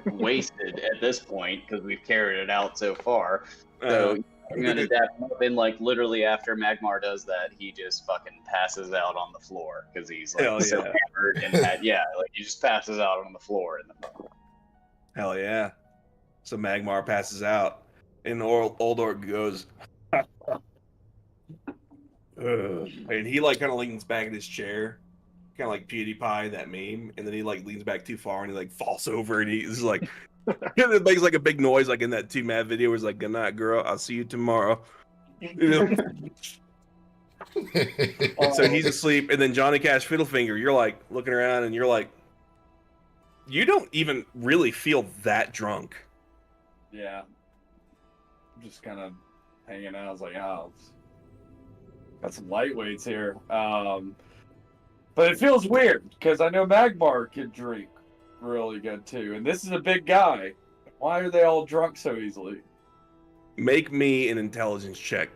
wasted at this point because we've carried it out so far. So I'm gonna dab him up, and like literally after Magmar does that, he just fucking passes out on the floor because he's like Hell so yeah. hammered and like he just passes out on the floor in the Hell yeah. So Magmar passes out, and Old Orc goes, and he like kind of leans back in his chair, kind of like PewDiePie, that meme, and then he like leans back too far and he like falls over and he's like, it makes like a big noise like in that 2 Mad video where he's like, "Good night, girl. I'll see you tomorrow." So he's asleep, and then Johnny Cash Fiddlefinger, you're like looking around and you're like, you don't even really feel that drunk. Yeah. I'm just kind of hanging out. I was like, oh, got some lightweights here. But it feels weird because I know Magmar can drink really good too. And this is a big guy. Why are they all drunk so easily? Make me an intelligence check.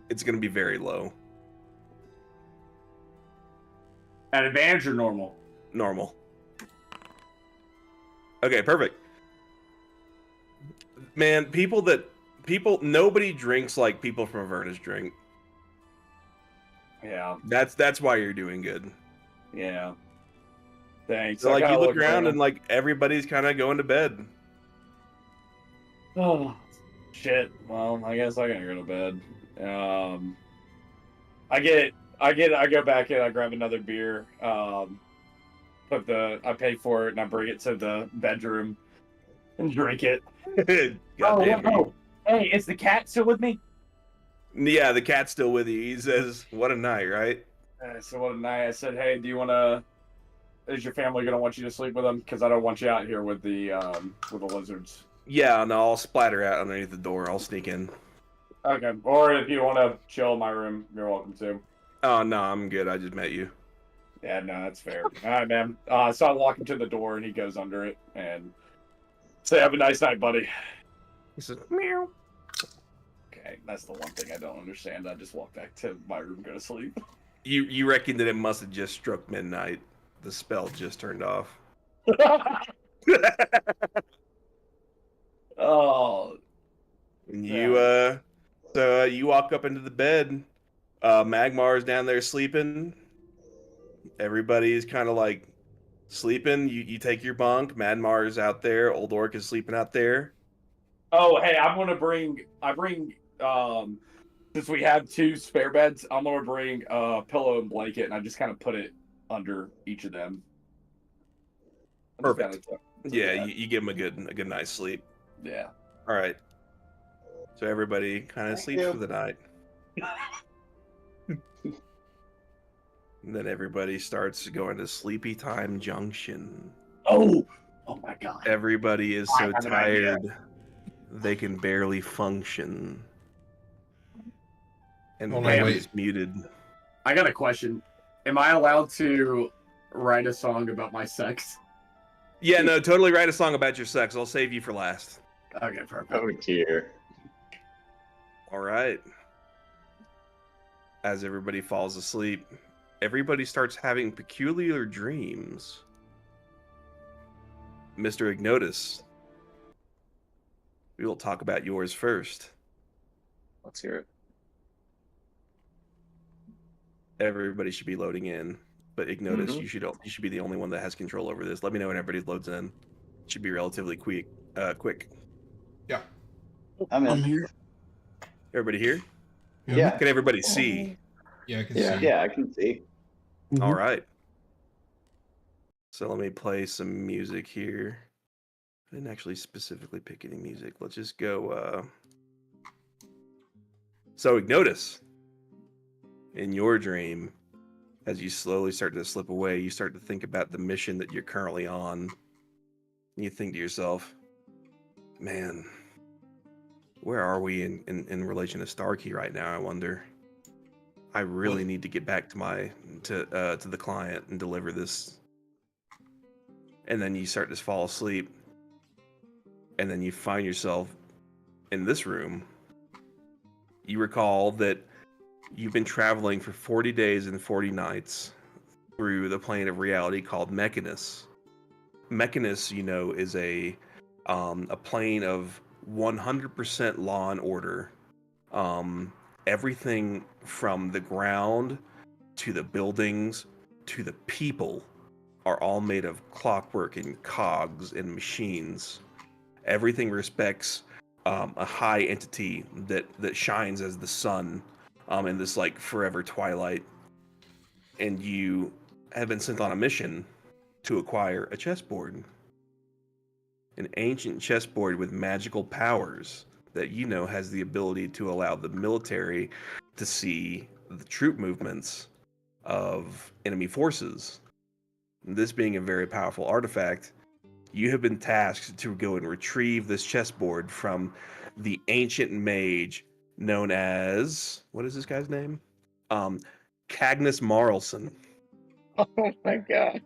It's going to be very low. At advantage or normal? Normal. Okay, perfect. Man, nobody drinks like people from Avernus drink. Yeah. That's why you're doing good. Yeah. Thanks. So I like, you gotta look around and like everybody's kind of going to bed. Oh, shit. Well, I guess I gotta go to bed. I go back in, I grab another beer, I pay for it and I bring it to the bedroom and drink it. Goddamn you. Hey, is the cat still with me? Yeah, the cat's still with you. He says, "What a night, right?" So what a night. I said, hey, is your family gonna want you to sleep with them? Because I don't want you out here with the lizards. Yeah, no, I'll splatter out underneath the door. I'll sneak in. Okay. Or if you want to chill in my room, you're welcome to. Oh, no, I'm good. I just met you. Yeah, no, that's fair. All right, man. So I walk him to the door, and he goes under it, and say, have a nice night, buddy. He says, "Meow." Okay, that's the one thing I don't understand. I just walk back to my room, go to sleep. You reckon that it must have just struck midnight. The spell just turned off. Oh. And you walk up into the bed. Magmar is down there sleeping. Everybody's kind of like Sleeping. You take your bunk. Madmar's out there. Old Orc is sleeping out there. Oh, hey, I bring since we have 2 spare beds, I'm gonna bring a pillow and blanket, and I just kind of put it under each of them. I'm just Perfect. kinda Yeah, you give him a good night's sleep. yeah. All right. So everybody kind of Thank sleeps you. for the night. And then everybody starts going to Sleepy Time Junction. Oh my god. Everybody is I so have an idea. tired they can barely function. And Hold on, Bam wait. is muted. I got a question. Am I allowed to write a song about my sex? Yeah, no, totally write a song about your sex. I'll save you for last. Okay, perfect. Oh dear. All right. As everybody falls asleep, everybody starts having peculiar dreams. Mr. Ignotus, we will talk about yours first. Let's hear it. Everybody should be loading in, but Ignotus, Mhm. you should be the only one that has control over this. Let me know when everybody loads in. It should be relatively quick. Yeah. I'm I'm in. here. Everybody here? Yeah. Can everybody see? Yeah, I can Yeah. see. Yeah, I can see. All Mhm. right. So let me play some music here. I didn't actually specifically pick any music. Let's just go. So Ignotus, in your dream, as you slowly start to slip away, you start to think about the mission that you're currently on. And you think to yourself, man, where are we in relation to Starkey right now, I wonder? I really need to get back to the client and deliver this. And then you start to fall asleep. And then you find yourself in this room. You recall that you've been traveling for 40 days and 40 nights through the plane of reality called Mechanus. Mechanus, you know, is a plane of 100% law and order. Everything from the ground to the buildings to the people are all made of clockwork and cogs and machines. Everything respects a high entity that shines as the sun in this like forever twilight. And you have been sent on a mission to acquire a chessboard. An ancient chessboard with magical powers that you know has the ability to allow the military to see the troop movements of enemy forces. This being a very powerful artifact, you have been tasked to go and retrieve this chessboard from the ancient mage known as, what is this guy's name? Cagnus Marlson. Oh my god.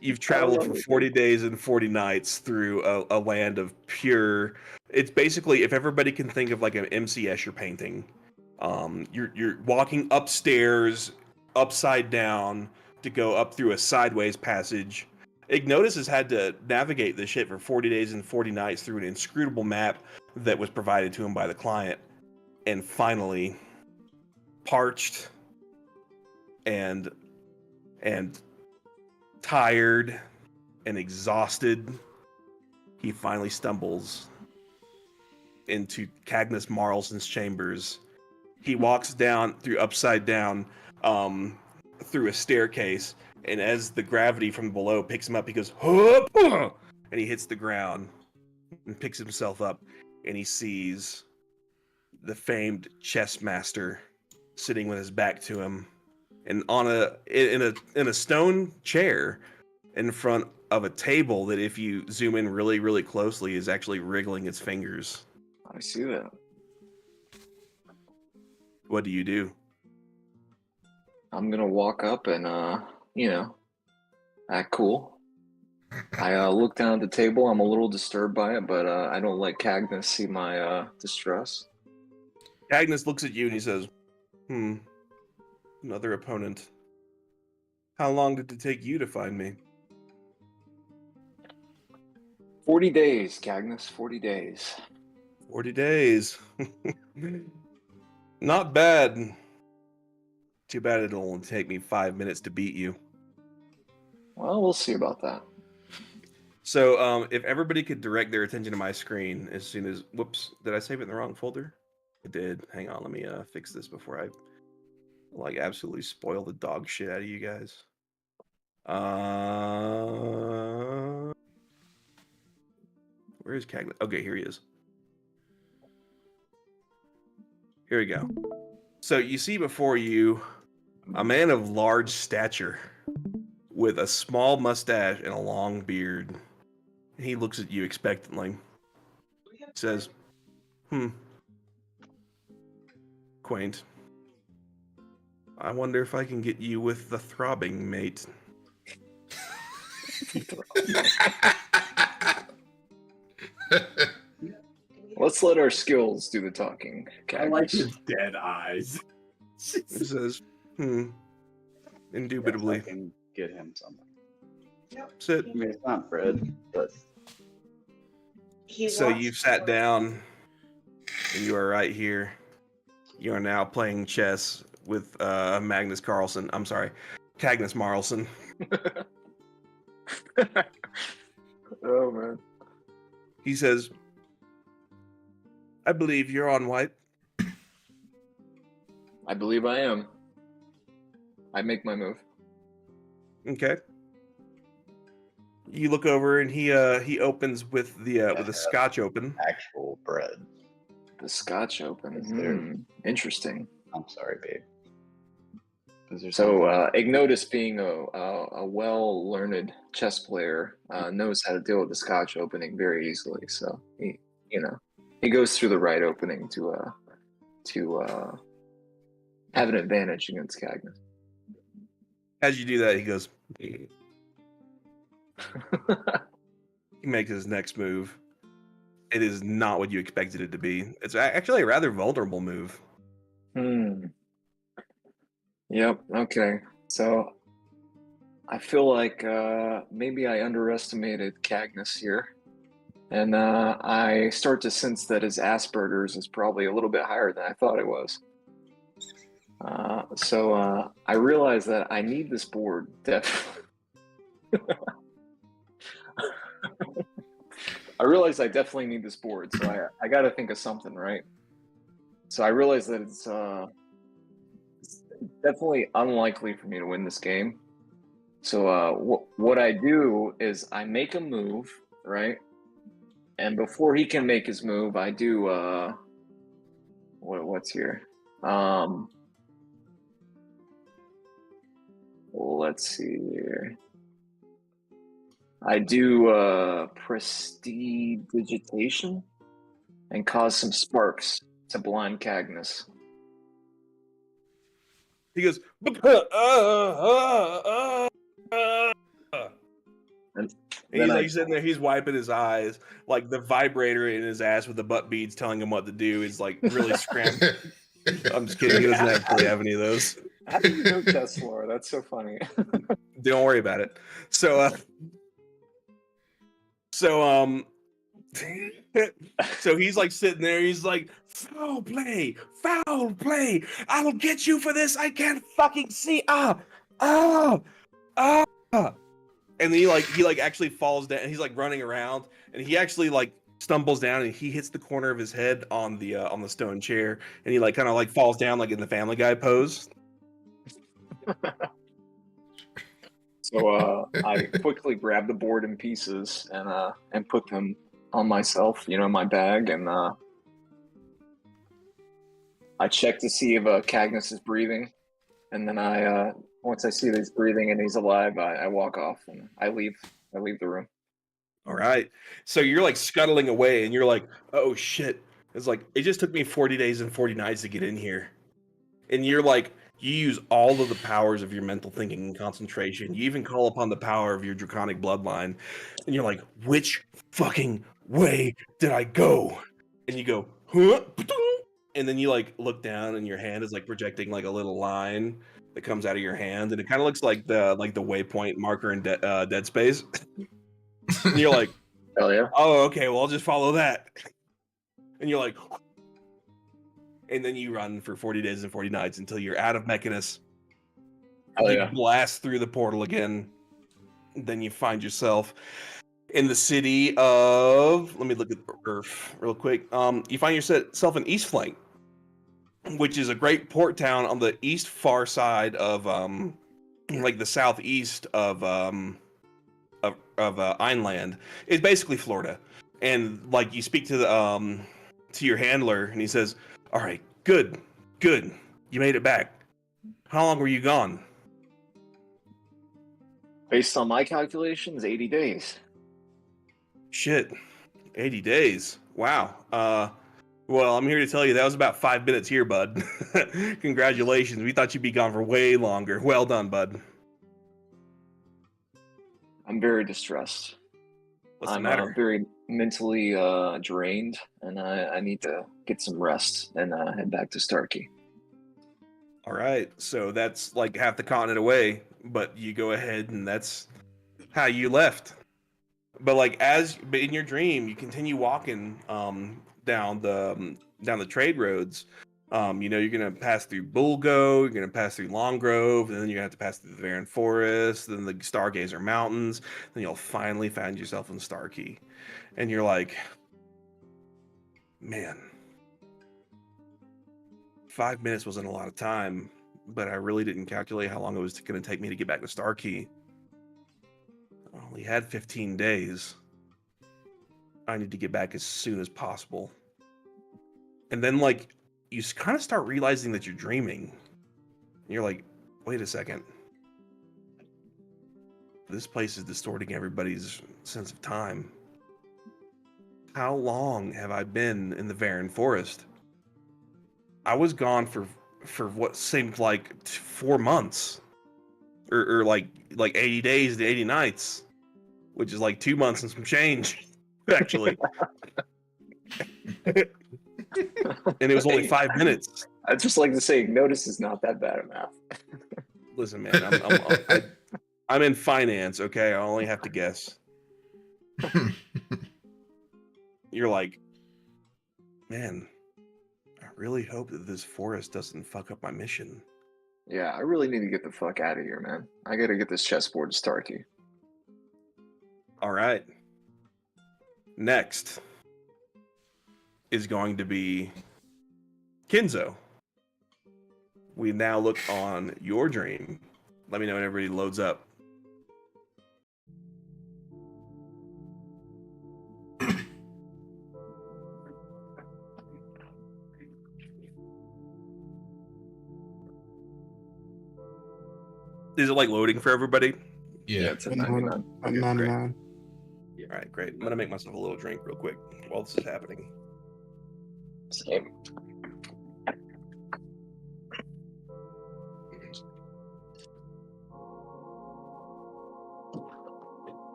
You've traveled for love it, 40 days and 40 nights through a land of pure. It's basically, if everybody can think of like an MC Escher painting, you're walking upstairs, upside down to go up through a sideways passage. Ignotus has had to navigate this shit for 40 days and 40 nights through an inscrutable map that was provided to him by the client, and finally, parched and tired and exhausted, he finally stumbles into Cagnus Marlson's chambers. He walks down through upside down through a staircase, and as the gravity from below picks him up, he goes, "Hup!" And he hits the ground and picks himself up, and he sees the famed chess master sitting with his back to him, and in a stone chair in front of a table that, if you zoom in really, really closely, is actually wriggling its fingers. I see that. What do you do? I'm gonna walk up and act cool. I look down at the table. I'm a little disturbed by it, but I don't let Cagnus see my distress. Agnes looks at you and he says, another opponent. How long did it take you to find me? 40 days, Cagnus. 40 days. 40 days. Not bad. Too bad it'll only take me 5 minutes to beat you. Well, we'll see about that. So, if everybody could direct their attention to my screen as soon as... Whoops, did I save it in the wrong folder? I did. Hang on, let me fix this before I, like, absolutely spoil the dog shit out of you guys. Where is Cagney? Okay, here he is. Here we go. So, you see before you a man of large stature with a small mustache and a long beard. He looks at you expectantly. Says, quaint. I wonder if I can get you with the throbbing, mate. Let's let our skills do the talking. I like Cagney. his dead eyes. He says, indubitably. Yes, I can get him something. Sit. I mean, it's not bread, but So you've sat down, and you are right here. You are now playing chess with Magnus Carlsen. I'm sorry, Cagnus Marlson. Oh man. He says, I believe you're on white. I believe I am. I make my move. Okay. You look over, and he opens with the Scotch open. actual bread. The Scotch Open. Is there- Interesting. I'm sorry, babe. Is there So something- Ignotus, being a well-learned chess player, knows how to deal with the Scotch opening very easily. So he goes through the right opening to have an advantage against Cagney. As you do that, he goes. He makes his next move. It is not what you expected it to be. It's actually a rather vulnerable move. Yep. Okay. So I feel like maybe I underestimated Cagney here, and I start to sense that his Asperger's is probably a little bit higher than I thought it was. So I realize that I need this board definitely. I realize I definitely need this board, so I got to think of something, right? So I realize that it's definitely unlikely for me to win this game. So what I do is I make a move, right? And before he can make his move, I do what's here? Let's see here. I do prestidigitation and cause some sparks to blind Cagney. He goes. And he's like sitting there, he's wiping his eyes, like the vibrator in his ass with the butt beads telling him what to do is like really scrambling. I'm just kidding. He doesn't actually have any of those. How do you know chess lore? That's so funny. Don't worry about it. So he's like sitting there. He's like, foul play. I'll get you for this. I can't fucking see. And then he actually falls down. He's like running around, and he actually like stumbles down, and he hits the corner of his head on the stone chair, and he like kind of like falls down like in the Family Guy pose. So I quickly grab the board in pieces and put them on myself, in my bag, and I check to see if Cagney is breathing, and then once I see that he's breathing and he's alive, I walk off and I leave the room. All right. So you're like scuttling away, and you're like, oh shit. It's like, it just took me 40 days and 40 nights to get in here. And you're like, you use all of the powers of your mental thinking and concentration. You even call upon the power of your draconic bloodline. And you're like, which fucking way did I go? And you go, huh? And then you like look down, and your hand is like projecting like a little line that comes out of your hand, and it kind of looks like the waypoint marker in Dead Space. And you're like, hell yeah. Oh, okay, well I'll just follow that. And you're like, and then you run for 40 days and 40 nights until you're out of Mechanus, Oh, you yeah. blast through the portal again. Then you find yourself in the city of. Let me look at Earth real quick. You find yourself in East Flank, which is a great port town on the east far side of like the southeast of Einland. It's basically Florida, and like you speak to the to your handler, and he says, "All right, good, you made it back. How long were you gone?" Based on my calculations, 80 days. Shit, 80 days. Wow. Well, I'm here to tell you that was about 5 minutes here, bud. Congratulations. We thought you'd be gone for way longer. Well done, bud. I'm very distressed. What's the I'm matter? very mentally drained, and I need to get some rest and head back to Starkey. All right. So that's like half the continent away, but you go ahead and that's how you left. But like but in your dream, you continue walking down the trade roads. You know, you're gonna pass through Bulgo, you're gonna pass through Long Grove, and then you're gonna have to pass through the Varen Forest, then the Stargazer Mountains, then you'll finally find yourself in Starkey. And you're like, man, 5 minutes wasn't a lot of time, but I really didn't calculate how long it was gonna take me to get back to Starkey. I only had 15 days. I need to get back as soon as possible. And then, like, you kind of start realizing that you're dreaming. And you're like, wait a second. This place is distorting everybody's sense of time. How long have I been in the Varen Forest? I was gone for what seemed like 4 months. Or like 80 days to 80 nights. Which is like 2 months and some change, actually. And it was only 5 minutes. I'd just like to say, notice is not that bad at math. Listen, man, I'm in finance, okay? I only have to guess. You're like, man, I really hope that this forest doesn't fuck up my mission. Yeah, I really need to get the fuck out of here, man. I gotta get this chessboard to Starkey. All right. Next is going to be Kinzo. We now look on your dream. Let me know when everybody loads up. Is it like loading for everybody? Yeah. It's at 99. 99. All right, great. I'm gonna make myself a little drink real quick while this is happening. Same.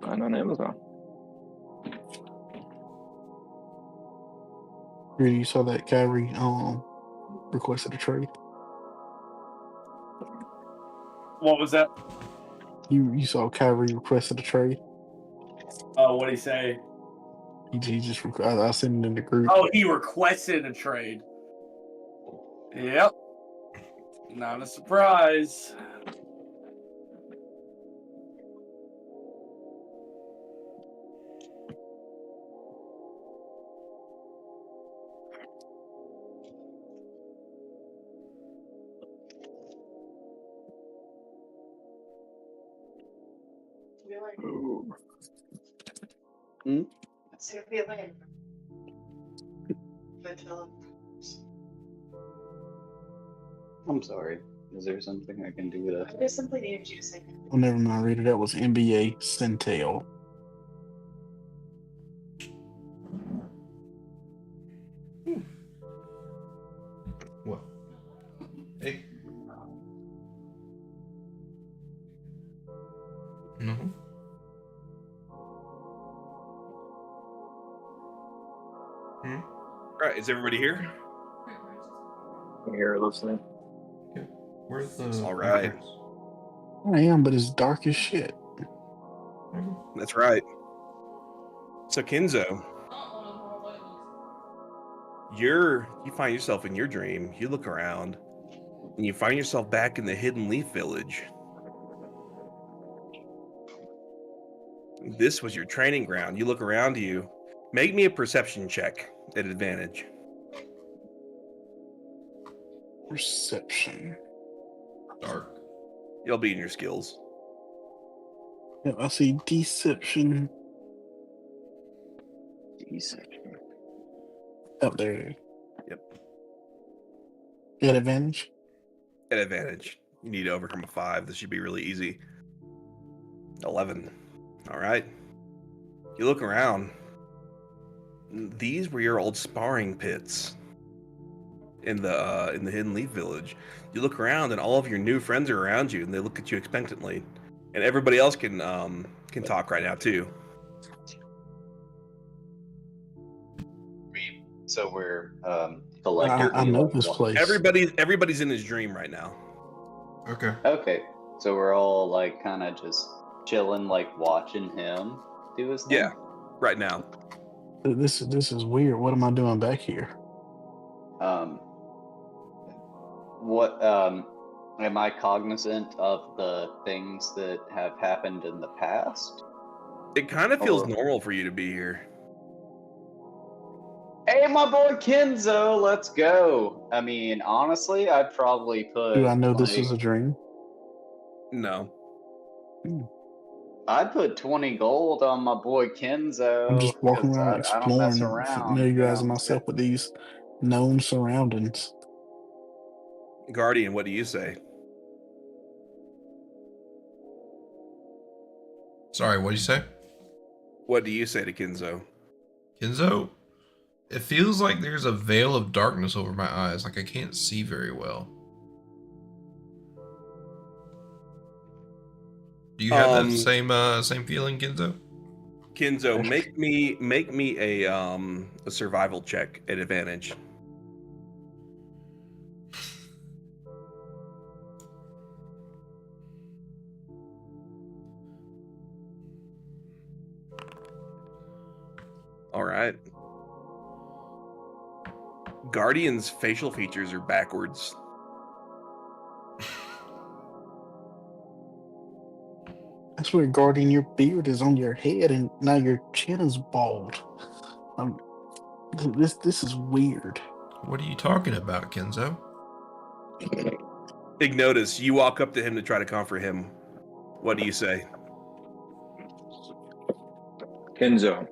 Find on Amazon. Really, you saw that Kyrie requested a trade. What was that? You saw Kyrie requested a trade. Oh, what'd he say? He just I sent it in the group. Oh, he requested a trade. Yep. Not a surprise. Ooh. I'm sorry. Is there something I can do to? There's something needed you to say. Oh, never mind, Rita. That was NBA Centel. What? Hey. No. All right, is everybody here? I'm here listening. Where's the? All right. I am, but it's dark as shit. That's right. So Kinzo, you find yourself in your dream. You look around, and you find yourself back in the Hidden Leaf Village. This was your training ground. You look around you. Make me a perception check at advantage. Perception. Dark. You'll be in your skills. Yeah, I see deception Deception. up there. Yep. At advantage. At advantage. You need to overcome a 5. This should be really easy. 11. All right. You look around. These were your old sparring pits in the Hidden Leaf Village. You look around, and all of your new friends are around you, and they look at you expectantly. And everybody else can talk right now too. So we're I collectively. know like, this what- place. Everybody's in his dream right now. Okay. Okay, so we're all like kind of just chilling, like watching him do his thing. Yeah, right now. This is weird. What am I doing back here? What am I cognizant of the things that have happened in the past? It kind of feels Oh. normal for you to be here. Hey, my boy Kenzo, let's go. I mean, honestly, I'd probably put. Do I know this is like, a dream? No. I'd put 20 gold on my boy Kenzo. I'm just walking 'cause around I don't mess exploring, around. familiarizing you know? myself with these known surroundings. Guardian, what do you say? Sorry, what did you say? What do you say to Kinzo? Kenzo? It feels like there's a veil of darkness over my eyes, like I can't see very well. Do you have that same feeling, Kenzo? Kinzo, make me a survival check at advantage. All right. Guardian's facial features are backwards. I swear, Guardian, your beard is on your head, and now your chin is bald. This is weird. What are you talking about, Kenzo? Ignotus, you walk up to him to try to comfort him. What do you say? Kenzo,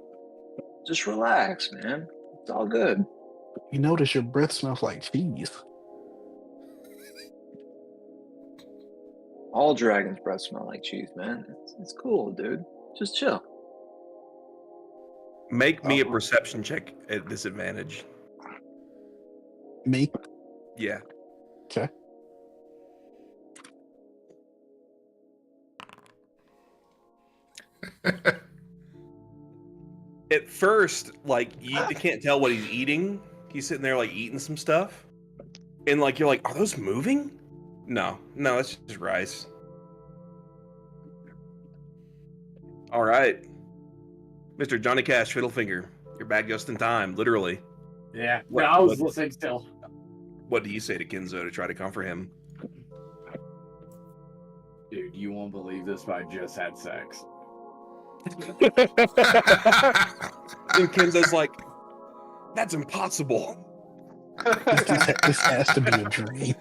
just relax, man. It's all good. You notice your breath smells like cheese. All dragons' breath smell like cheese, man. It's cool, dude. Just chill. Make me a perception check at disadvantage. Me? Yeah. Okay. At first, like, you can't tell what he's eating. He's sitting there, like, eating some stuff. And, like, you're like, are those moving? No, it's just rice. All right. Mr. Johnny Cash, Fiddlefinger, you're back just in time, literally. Yeah, What- no, I was what- listening still. What do you say to Kinzo to try to comfort him? Dude, you won't believe this, but I just had sex. And Kinzo's like, that's impossible. This has to be a dream.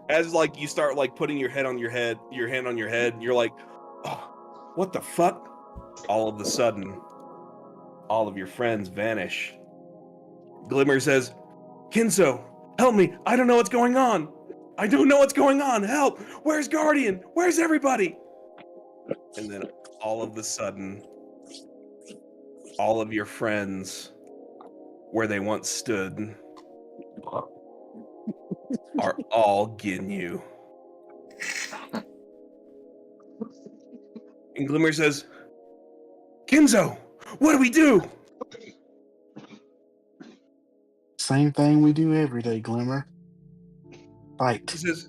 As like you start like putting your hand on your head, and you're like, oh, what the fuck? All of a sudden, all of your friends vanish. Glimmer says, Kinzo, help me. I don't know what's going on. I don't know what's going on. Help. Where's Guardian? Where's everybody? And then all of a sudden, all of your friends, where they once stood, are all getting you. And Glimmer says, Kinzo, what do we do? Same thing we do every day, Glimmer. Fight. He says,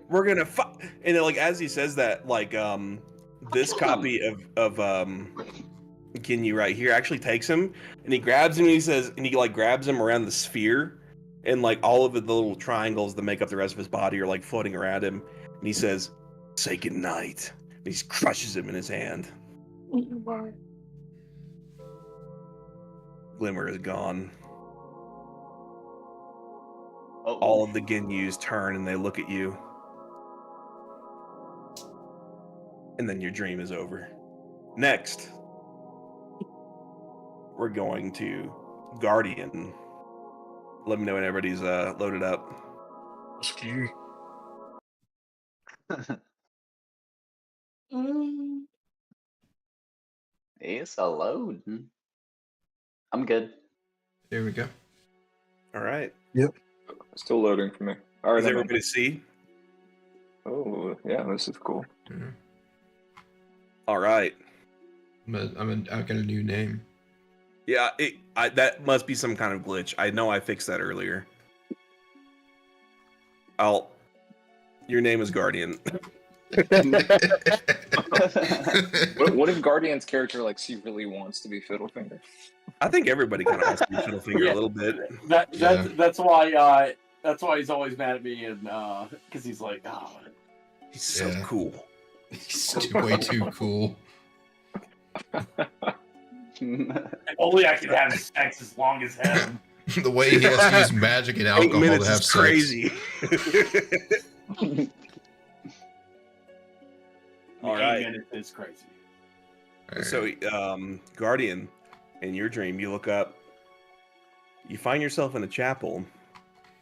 we're gonna fight. And then, like, as he says that, like, this copy of Ginyu right here actually takes him and he grabs him and he says, and he like grabs him around the sphere, and like all of the little triangles that make up the rest of his body are like floating around him, and he says, "Say goodnight." And he crushes him in his hand. Glimmer is gone. All of the Ginyus turn and they look at you. And then your dream is over. Next, we're going to Guardian. Let me know when everybody's loaded up. Scary. It's a load. I'm good. There we go. All right. Still loading for me. All right. Does I'm in. everybody see? Oh, yeah, this is cool. Mhm. All right. I've got a new name. Yeah, that must be some kind of glitch. I know I fixed that earlier. Your name is Guardian. What if Guardian's character like secretly wants to be Fiddlefinger? I think everybody kind of wants to be Fiddlefinger Yeah. a little bit. That's why he's always mad at me, and because he's like, oh, He's so Yeah. cool. He's way too cool. if only I could have sex as long as him. The way he has to use magic and 8 alcohol minutes to have is sex. crazy. All 8 right. minutes is crazy. All right. So, Guardian, in your dream, you look up. You find yourself in a chapel.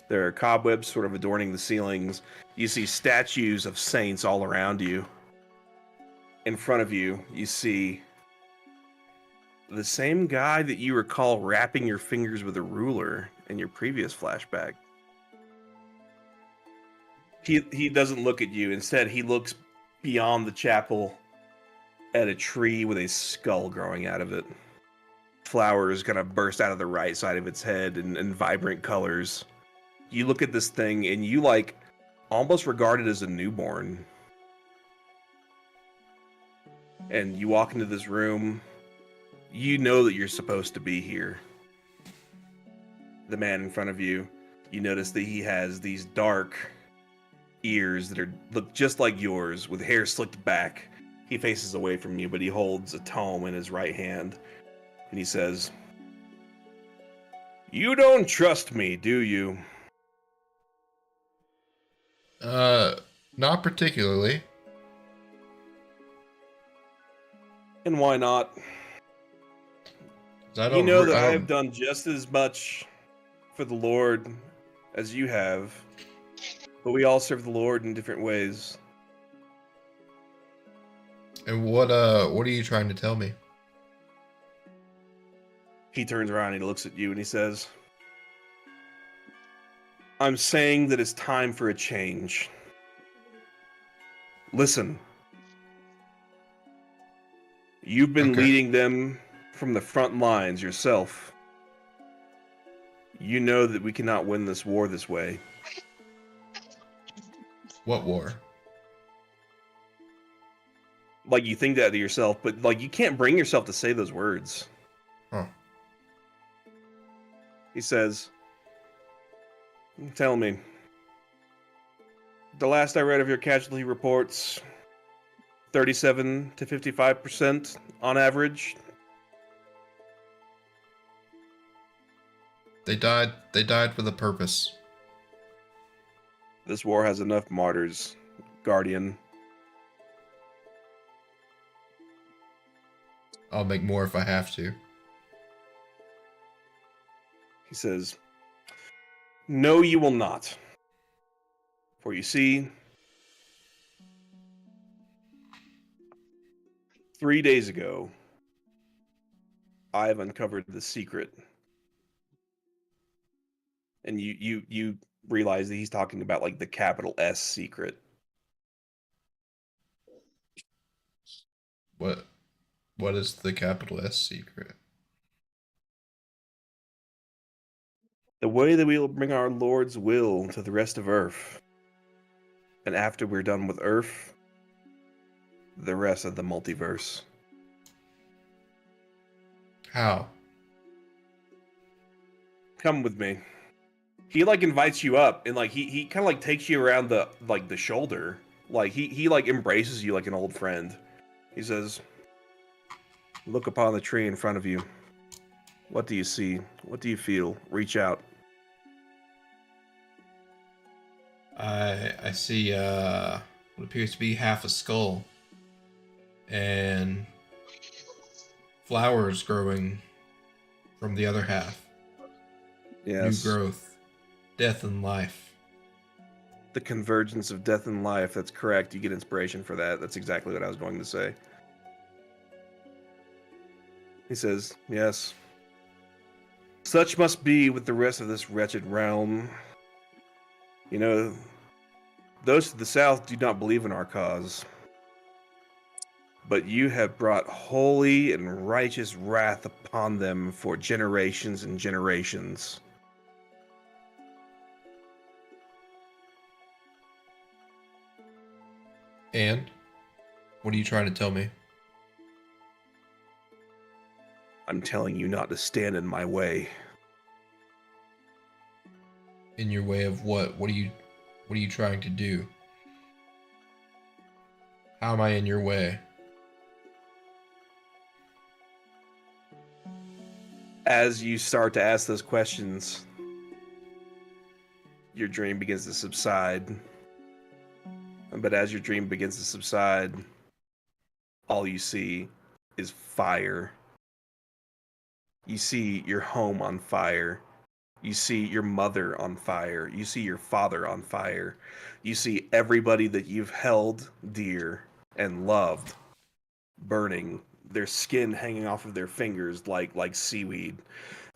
There are cobwebs sort of adorning the ceilings. You see statues of saints all around you. In front of you, you see the same guy that you recall wrapping your fingers with a ruler in your previous flashback. He doesn't look at you. Instead, he looks beyond the chapel at a tree with a skull growing out of it. Flowers kind of burst out of the right side of its head in vibrant colors. You look at this thing and you like almost regard it as a newborn. And you walk into this room. You know that you're supposed to be here. The man in front of you, you notice that he has these dark ears that look just like yours, with hair slicked back. He faces away from you, but he holds a tome in his right hand. And he says, "You don't trust me, do you?" Not particularly. And why not? 'Cause You know that I have done just as much for the Lord as you have, but we all serve the Lord in different ways. And what are you trying to tell me? He turns around and he looks at you and he says, "I'm saying that it's time for a change. Listen. You've been Okay. leading them from the front lines yourself. You know that we cannot win this war this way. What war? Like, you think that to yourself, but like you can't bring yourself to say those words." Huh. He says, "Tell me. The last I read of your casualty reports, 37 to 55% on average." They died for the purpose. This war has enough martyrs, Guardian. I'll make more if I have to. He says, "No, you will not. For you see, 3 days ago, I've uncovered the secret." And you realize that he's talking about like the capital S secret. What is the capital S secret? The way that we will bring our Lord's will to the rest of Earth. And after we're done with Earth, the rest of the multiverse. How? Come with me. He like invites you up, and like he kind of like takes you around the shoulder. Like he like embraces you like an old friend. He says, "Look upon the tree in front of you. What do you see? What do you feel? Reach out." I see what appears to be half a skull and flowers growing from the other half. Yes. New growth, death and life. The convergence of death and life. That's correct. You get inspiration for that. That's exactly what I was going to say. He says, "Yes. Such must be with the rest of this wretched realm. You know, those to the south do not believe in our cause. But you have brought holy and righteous wrath upon them for generations and generations. And what are you trying to tell me? I'm telling you not to stand in my way." In your way of what? What are you trying to do? How am I in your way? As you start to ask those questions, your dream begins to subside. But as your dream begins to subside, all you see is fire. You see your home on fire. You see your mother on fire. You see your father on fire. You see everybody that you've held dear and loved burning, their skin hanging off of their fingers like seaweed.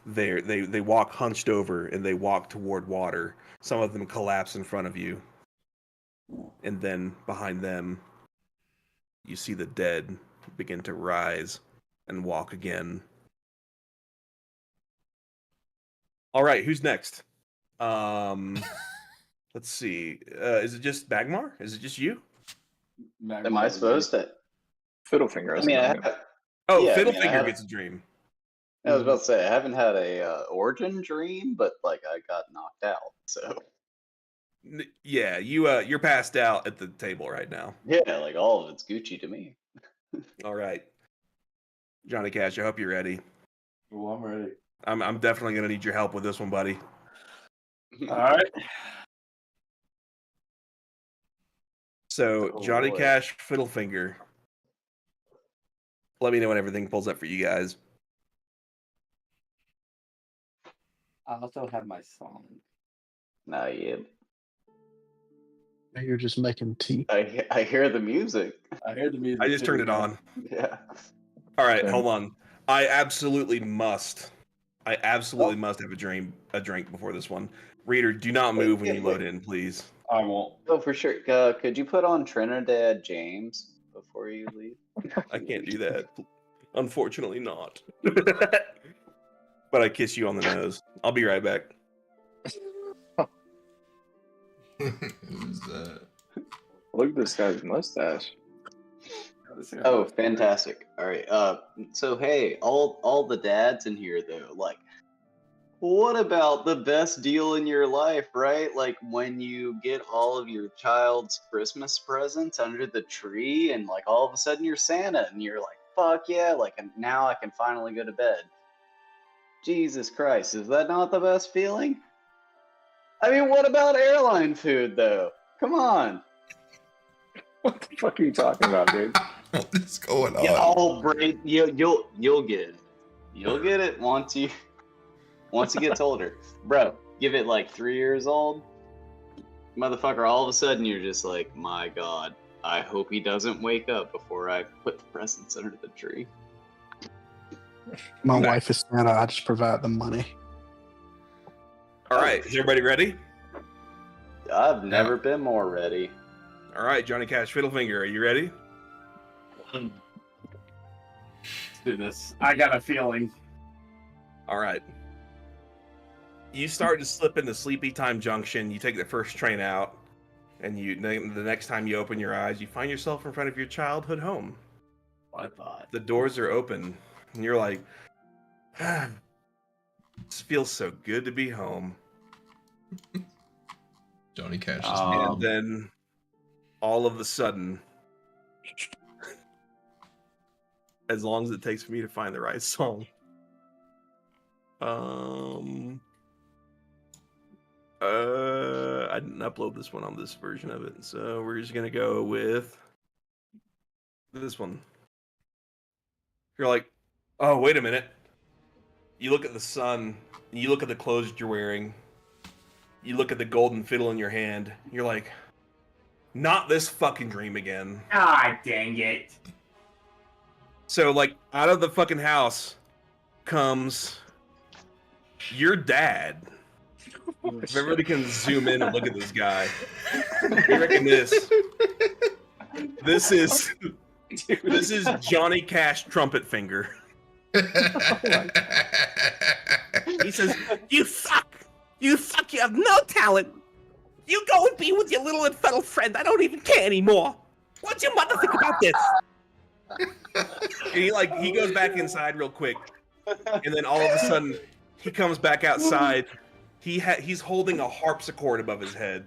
They walk hunched over and they walk toward water. Some of them collapse in front of you. And then behind them, you see the dead begin to rise and walk again. All right, who's next? Let's see. Is it just Bagmar? Is it just you? Am I supposed to? Fiddlefinger I has mean, a I dream. have, Oh, Yeah, I mean, Fiddlefinger gets a dream. I was about to say I haven't had a origin dream, but like I got knocked out. So Yeah, you're passed out at the table right now. yeah, like all of it's Gucci to me. All right, Johnny Cash, I hope you're ready. Well, I'm ready. I'm definitely gonna need your help with this one, buddy. All right. So Oh, Johnny boy. Cash, Fiddlefinger. Let me know when everything pulls up for you guys. I also have my song. Nah, yeah. You're just making tea. I hear the music. I heard the music. I just turned it on. Yeah. All right, Okay. hold on. I absolutely must have a drink before this one. Reader, do not move when you load in, please. I won't. Oh, for sure. Could you put on Trinidad James before you leave? I can't do that. Unfortunately not. But I kiss you on the nose. I'll be right back. Who's that? Look at this guy's mustache. Oh, fantastic. All right. So hey, all the dads in here though, like, what about the best deal in your life, right? Like when you get all of your child's Christmas presents under the tree, and like all of a sudden you're Santa, and you're like, fuck yeah, like now I can finally go to bed. Jesus Christ, is that not the best feeling? I mean, what about airline food though? Come on. What the fuck are you talking about, dude? What is going on? Yeah, oh, Braid, you'll get it. You'll get it once he gets older, bro. Give it like 3 years old, motherfucker. All of a sudden, you're just like, my God, I hope he doesn't wake up before I put the presents under the tree. My Okay. wife is Santa. I just provide the money. All right, is everybody ready? I've never been more ready. All right, Johnny Cash, Fiddlefinger, are you ready? Let's do this. I got a feeling. All right. You start to slip into Sleepy Time Junction. You take the first train out, and the next time you open your eyes, you find yourself in front of your childhood home. I thought. The doors are open, and you're like, This feels so good to be home. Johnny Cash is And then all of a sudden, as long as it takes for me to find the right song. I didn't upload this one on this version of it, so we're just gonna go with this one. You're like, oh, wait a minute. You look at the sun, you look at the clothes you're wearing, you look at the golden fiddle in your hand, you're like, not this fucking dream again. Ah, dang it. So, like, out of the fucking house comes your dad. If everybody can zoom in and look at this guy, you reckon this is Johnny Cash trumpet finger. He says, "You suck! You suck! You have no talent! You go and be with your little infernal friend. I don't even care anymore. What's your mother think about this?" And he goes back inside real quick, and then all of a sudden he comes back outside. He's holding a harpsichord above his head,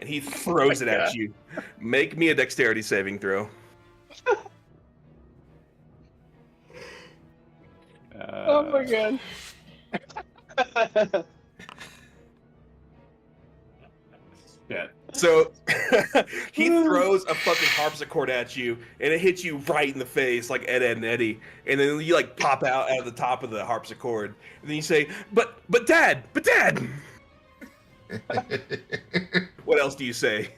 and he throws it at you. Make me a dexterity saving throw. Oh my god. Shit. So he throws a fucking harpsichord at you, and it hits you right in the face, like Ed, Ed, and Eddie. And then you like pop out of the top of the harpsichord, and then you say, "But Dad, but Dad." What else do you say?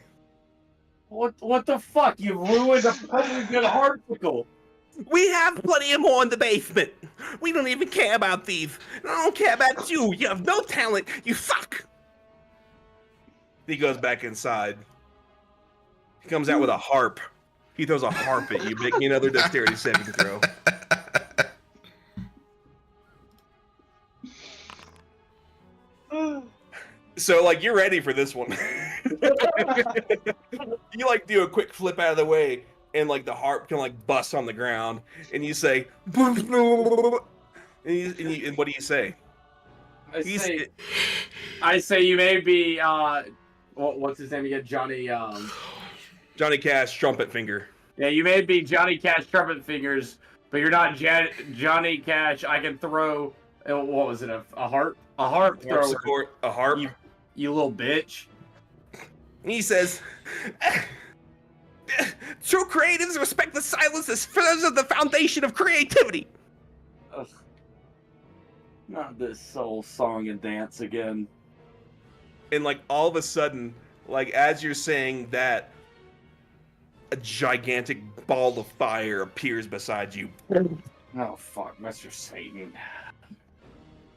What the fuck? You ruined a perfectly good harpsichord. We have plenty of more in the basement. We don't even care about these. I don't care about you. You have no talent. You suck. He goes back inside. He comes out with a harp. He throws a harp at you. Make me another dexterity saving throw. So, like, you're ready for this one. You, like, do a quick flip out of the way, and, like, the harp can, like, bust on the ground, and you say, and what do you say? I say you may be, what's his name again? Johnny Cash, trumpet finger. Yeah, you may be Johnny Cash trumpet fingers, but you're not Johnny Cash. I can throw, what was it, a harp? A harp thrower. A harp. You little bitch. He says, "True creatives respect the silence as pillars of the foundation of creativity." Ugh. Not this soul song and dance again. And like all of a sudden, like as you're saying that, a gigantic ball of fire appears beside you. Oh fuck, Mr. Satan.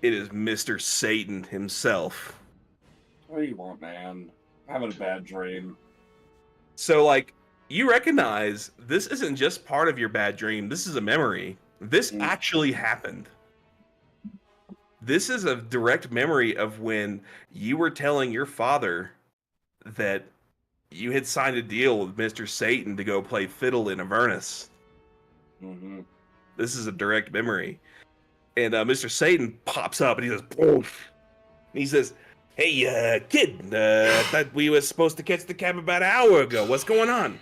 It is Mr. Satan himself. What do you want, man? I'm having a bad dream. So, like, you recognize this isn't just part of your bad dream. This is a memory. This actually happened. This is a direct memory of when you were telling your father that you had signed a deal with Mr. Satan to go play fiddle in Avernus. Mm-hmm. This is a direct memory. And Mr. Satan pops up and he goes, "Poof." And he says, "Hey, kid, I thought we were supposed to catch the cab about an hour ago. What's going on?"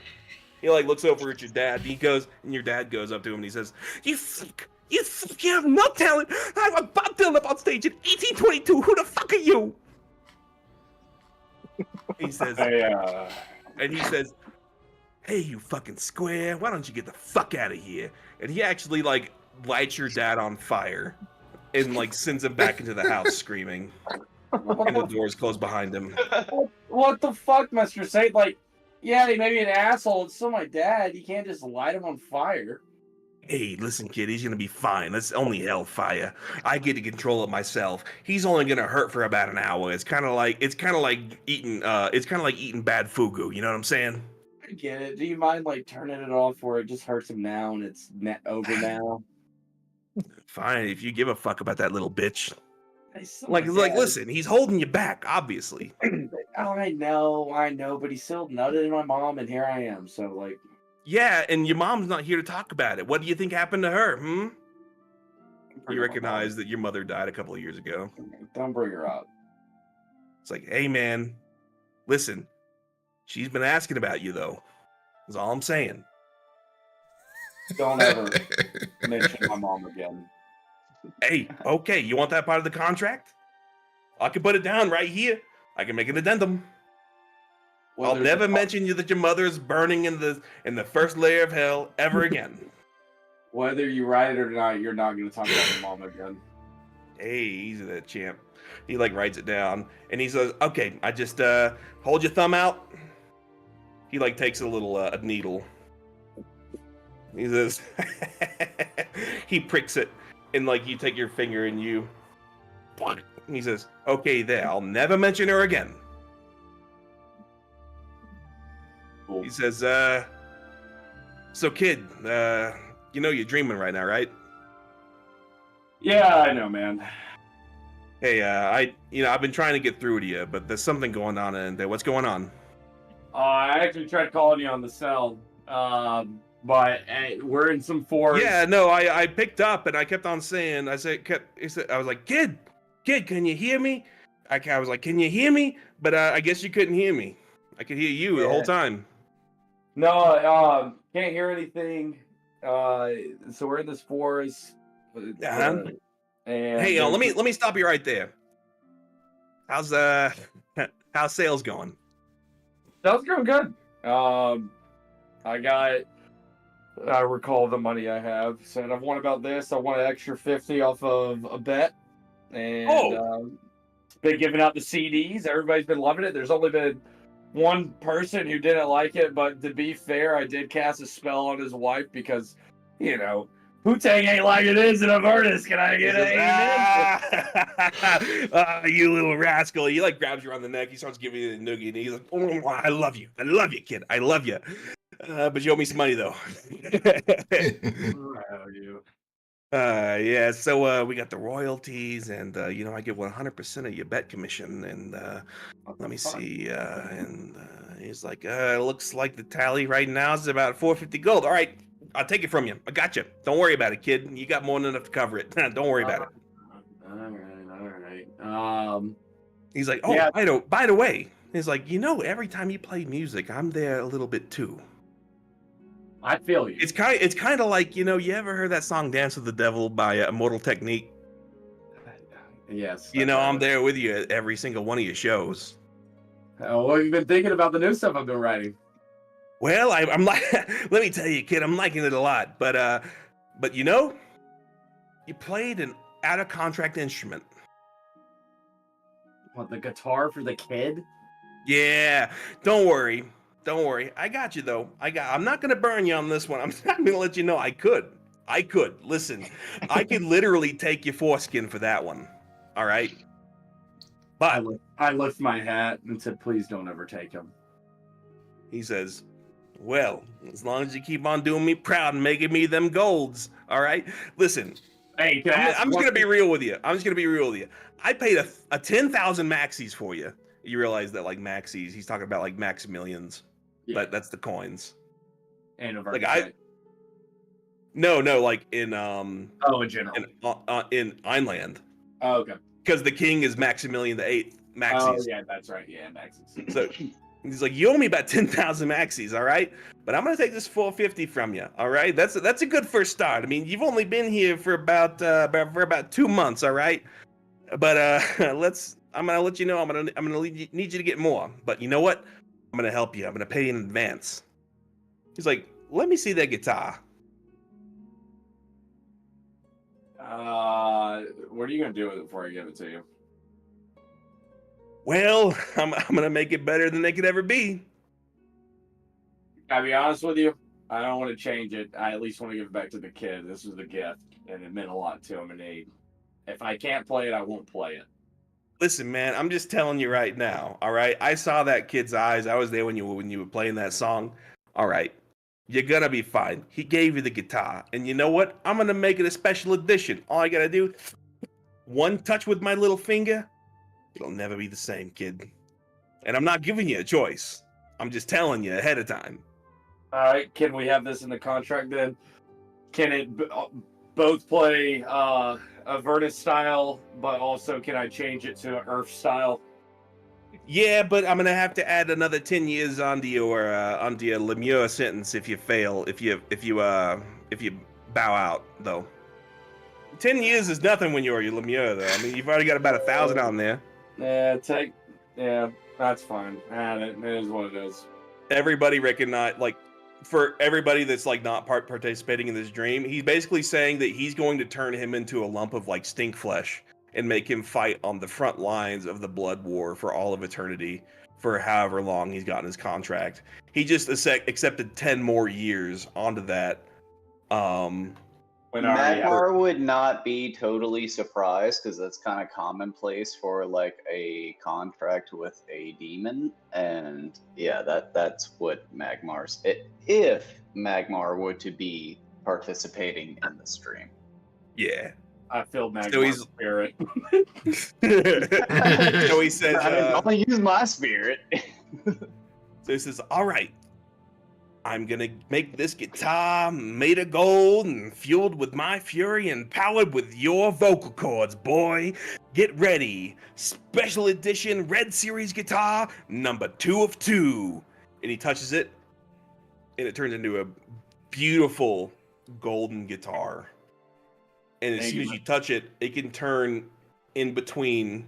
He like looks over at your dad. And your dad goes up to him and he says, "You suck. You suck. You have no talent. I have Bob Dylan up on stage in 1822. Who the fuck are you?" He says, and he says, "Hey, you fucking square. Why don't you get the fuck out of here?" And he actually like lights your dad on fire and like sends him back into the house screaming. And the doors close behind him. What the fuck, Mr. Satan? Like, yeah, he may be an asshole. It's still my dad. You can't just light him on fire. "Hey, listen, kid, he's gonna be fine. That's only hellfire. I get to control it myself. He's only gonna hurt for about an hour. It's kind of like eating bad fugu. You know what I'm saying?" I get it. Do you mind like turning it off where it just hurts him now and it's over now? Fine, if you give a fuck about that little bitch. Like, Listen, he's holding you back, obviously. I know, but he still nutted in my mom, and here I am. So, like, Yeah, and your mom's not here to talk about it. What do you think happened to her? You recognize that your mother died a couple of years ago. Don't bring her up. It's like, hey man, listen, she's been asking about you though. That's all I'm saying. Don't ever mention my mom again. Hey, okay, you want that part of the contract? I can put it down right here. I can make an addendum. I'll never mention you that your mother is burning in the first layer of hell ever again. Whether you write it or not, you're not going to talk about your mom again. Hey, easy there, champ. He like writes it down and he says, okay, I just hold your thumb out. He like takes a little a needle. He says, he pricks it and like you take your finger and you, he says, okay, there, I'll never mention her again. Cool. He says, so kid, you know you're dreaming right now, right? Yeah, I know, man. Hey, I've been trying to get through to you, but there's something going on in there. What's going on? I actually tried calling you on the cell, but we're in some forest. Yeah, no, I picked up and I kept on saying, I was like, kid, can you hear me? I was like, can you hear me? But I guess you couldn't hear me. I could hear you the whole time. No, can't hear anything. So we're in this forest. Uh-huh. And Hey, let me stop you right there. How's sales going? Sales going good. I recall the money I have. Said I've won about this. I won an extra 50 off of a bet, and been giving out the CDs. Everybody's been loving it. There's only been one person who didn't like it, but to be fair, I did cast a spell on his wife because, you know, Wu-Tang ain't like it is in Avernus. Can I get an you little rascal. He like grabs you around the neck. He starts giving you the noogie. And he's like, oh, I love you, kid. I love you. But you owe me some money, though. Yeah, so we got the royalties, and I get 100% of your bet commission. And let me see. And he's like, looks like the tally right now is about 450 gold. All right, I'll take it from you. I got you. Don't worry about it, kid. You got more than enough to cover it. Don't worry about it. All right. He's like, oh, yeah. By the way, he's like, every time you play music, I'm there a little bit too. I feel you. It's kind of like, you ever heard that song "Dance with the Devil" by Immortal Technique? Yes. I'm there with you at every single one of your shows. Oh, what have you been thinking about the new stuff I've been writing? Well, I'm like, let me tell you, kid, I'm liking it a lot. But you played an out of contract instrument. What, the guitar for the kid? Yeah, don't worry. I got you though. I'm not gonna burn you on this one. I'm not gonna let you know I could. Listen, I could literally take your foreskin for that one. All right. But I lift my hat and said, please don't ever take him. He says, well, as long as you keep on doing me proud and making me them golds, all right? Listen, hey, I'm just going to be real with you. I paid a 10,000 maxis for you. You realize that, like, maxis, he's talking about, like, Maximilians. Yeah. But that's the coins. And a like, No, like, in, in general. In Einland. Oh, okay. Because the king is Maximilian the 8th. Maxis. Oh, yeah, that's right. Yeah, maxis. So he's like, you owe me about 10,000 maxis, all right? But I'm gonna take this 450 from you, all right? That's a good first start. I mean, you've only been here for about 2 months, all right? But I'm gonna let you know I'm gonna need you to get more. But you know what? I'm gonna help you. I'm gonna pay in advance. He's like, let me see that guitar. What are you gonna do with it before I give it to you? Well, I'm gonna make it better than they could ever be. I'll be honest with you. I don't want to change it. I at least want to give it back to the kid. This was a gift, and it meant a lot to him. And if I can't play it, I won't play it. Listen, man, I'm just telling you right now. All right, I saw that kid's eyes. I was there when you were playing that song. All right, you're gonna be fine. He gave you the guitar, and you know what? I'm gonna make it a special edition. All I gotta do, one touch with my little finger, it'll never be the same, kid. And I'm not giving you a choice. I'm just telling you ahead of time. All right, can we have this in the contract then? Can it both play Avernus style, but also can I change it to Earth style? Yeah, but I'm gonna have to add another 10 years onto your Lemure sentence if you fail. If you bow out though. 10 years is nothing when you're Lemure though. I mean, you've already got about 1,000 on there. Yeah, that's fine. It is what it is. Everybody recognize, like, for everybody that's like not participating in this dream, he's basically saying that he's going to turn him into a lump of like stink flesh and make him fight on the front lines of the blood war for all of eternity for however long he's gotten his contract. He just accepted 10 more years onto that. When I already have- Magmar would not be totally surprised because that's kind of commonplace for like a contract with a demon, and yeah, that's what Magmar's. If Magmar were to be participating in the stream. Yeah. I feel Magmar's So he's- spirit. So he says, I'm gonna use my spirit. So he says, all right, I'm gonna make this guitar made of gold and fueled with my fury and powered with your vocal cords, boy. Get ready. Special edition Red Series guitar, number 2 of 2. And he touches it, and it turns into a beautiful golden guitar. And as soon as you touch it, it can turn in between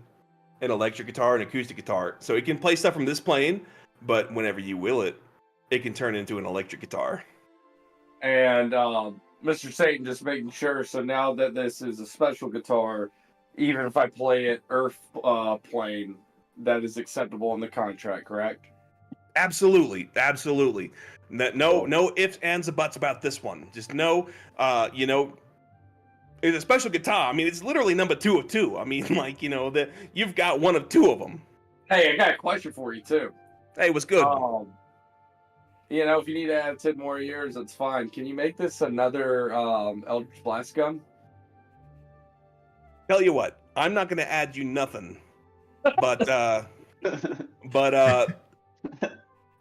an electric guitar and acoustic guitar. So it can play stuff from this plane, but whenever you will it, it can turn into an electric guitar. And Mr. Satan just making sure. So now that this is a special guitar, even if I play it Earth plane, that is acceptable in the contract, correct? Absolutely. No ifs, ands, or buts about this one. Just know, it's a special guitar. I mean, it's literally number 2 of 2. I mean, like, that you've got one of 2 of them. Hey, I got a question for you too. Hey, what's good? If you need to add 10 more years, that's fine. Can you make this another Eldritch Blast gun? Tell you what, I'm not gonna add you nothing. But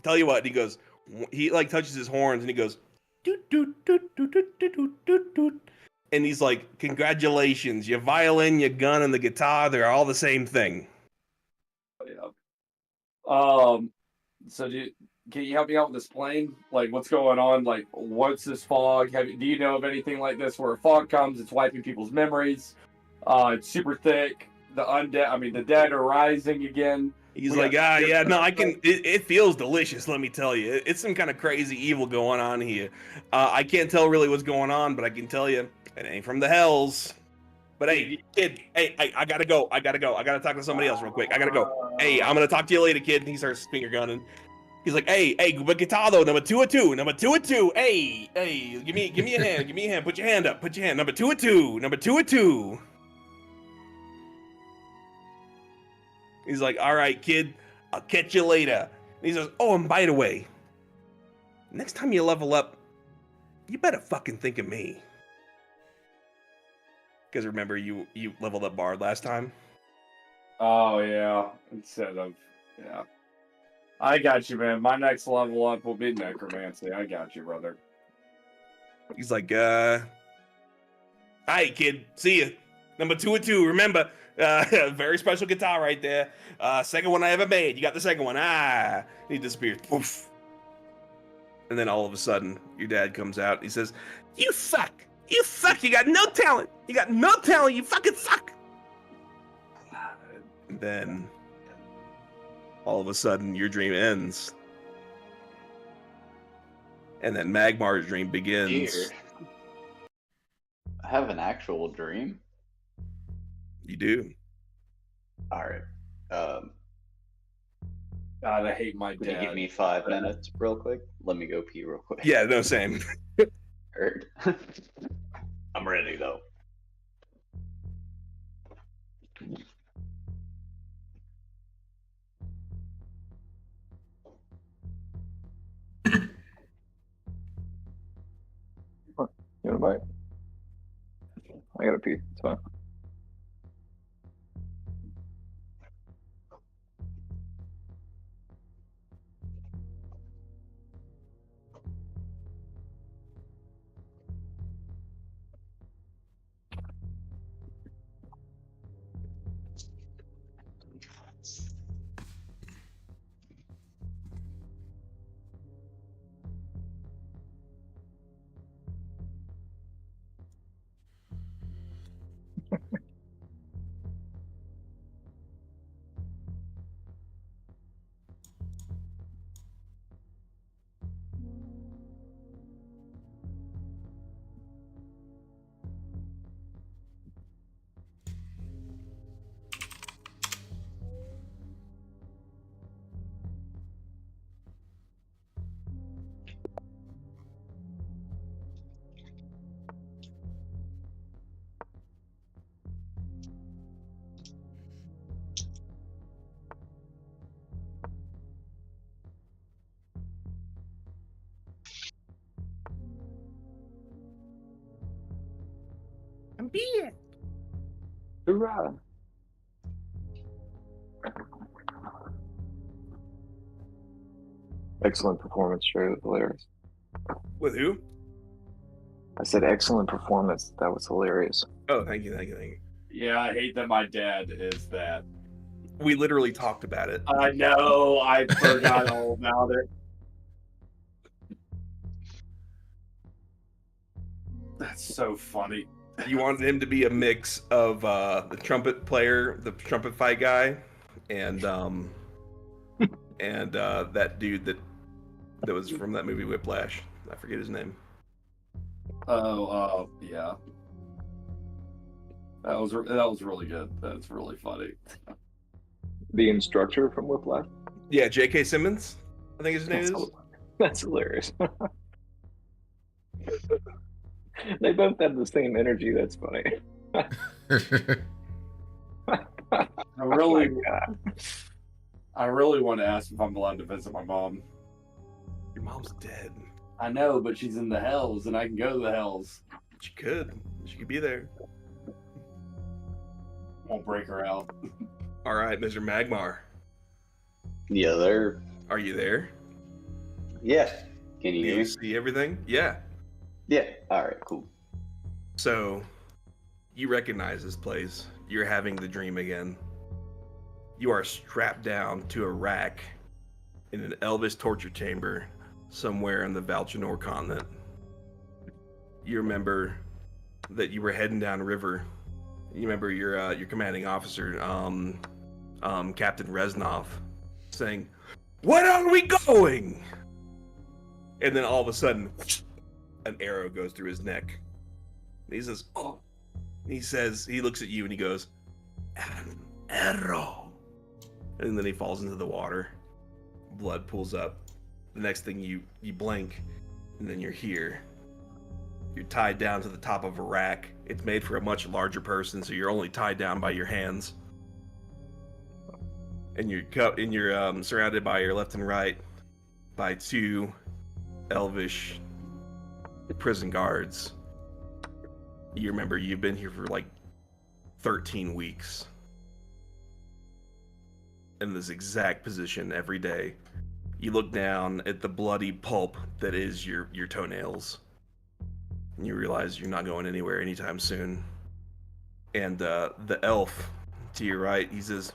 tell you what, he like touches his horns and he goes doot doot doot doot doot doot doot doot. And he's like, congratulations, your violin, your gun, and the guitar, they're all the same thing. Yeah. So can you help me out with this plane? Like, what's going on? Like, what's this fog? Do you know of anything like this where a fog comes, it's wiping people's memories? It's super thick. The dead are rising again. He's like, it feels delicious, let me tell you. It's some kind of crazy evil going on here. I can't tell really what's going on, but I can tell you, it ain't from the hells. But hey, kid, I gotta go. I gotta talk to somebody else real quick. I gotta go. Hey, I'm gonna talk to you later, kid. And he starts finger gunning. He's like, hey, but guitar though, number 2 of 2, number 2 of 2. Hey, give me a hand, give me a hand. Put your hand up, number 2 of 2, number 2 of 2. He's like, all right, kid, I'll catch you later. And he says, oh, and by the way, next time you level up, you better fucking think of me. Because remember, you leveled up Bard last time? Oh, yeah. Yeah. I got you, man. My next level up will be Necromancy. I got you, brother. He's like, all right, kid, see ya. Number 2 of 2, remember, very special guitar right there. Second one I ever made. You got the second one. He disappears. Poof. And then all of a sudden, your dad comes out. He says, you suck. You suck. You got no talent. You got no talent. You fucking suck. And then all of a sudden, your dream ends. And then Magmar's dream begins. Dear. I have an actual dream. You do. All right. God, I hate my Could you dad. give me 5 minutes real quick? Let me go pee real quick. Yeah, no, same. Heard. I'm ready though. You want a bite? I gotta pee. It's fine. beard. Hurrah! Excellent performance, Trey. That was hilarious. With who? I said excellent performance. That was hilarious. Oh, thank you, thank you, thank you. Yeah, I hate that my dad is that. We literally talked about it. I know. I forgot all about it. That's so funny. You wanted him to be a mix of the trumpet player, the trumpet fight guy, and that dude that was from that movie Whiplash. I forget his name. Oh, yeah. That was really good. That's really funny. The instructor from Whiplash? Yeah, J.K. Simmons, I think his name is. That's hilarious. They both have the same energy. That's funny. I really want to ask if I'm allowed to visit my mom. Your mom's dead. I know, but she's in the hells, and I can go to the hells. She could. She could be there. Won't break her out. All right, Mr. Magmar. Yeah, there. Are you there? Yeah. Can you Do hear you me? see everything? Yeah. Yeah. All right. Cool. So, you recognize this place. You're having the dream again. You are strapped down to a rack in an Elvis torture chamber somewhere in the Valchinor continent. You remember that you were heading down river. You remember your commanding officer, Captain Reznov, saying, "Where are we going?" And then all of a sudden, an arrow goes through his neck. And he says, "Oh." He looks at you and he goes, "An arrow." And then he falls into the water. Blood pools up. The next thing you blink, and then you're here. You're tied down to the top of a rack. It's made for a much larger person, so you're only tied down by your hands. And you're surrounded by your left and right by two elvish prison guards. You remember you've been here for like 13 weeks. In this exact position every day. You look down at the bloody pulp that is your toenails. And you realize you're not going anywhere anytime soon. And the elf to your right, he says,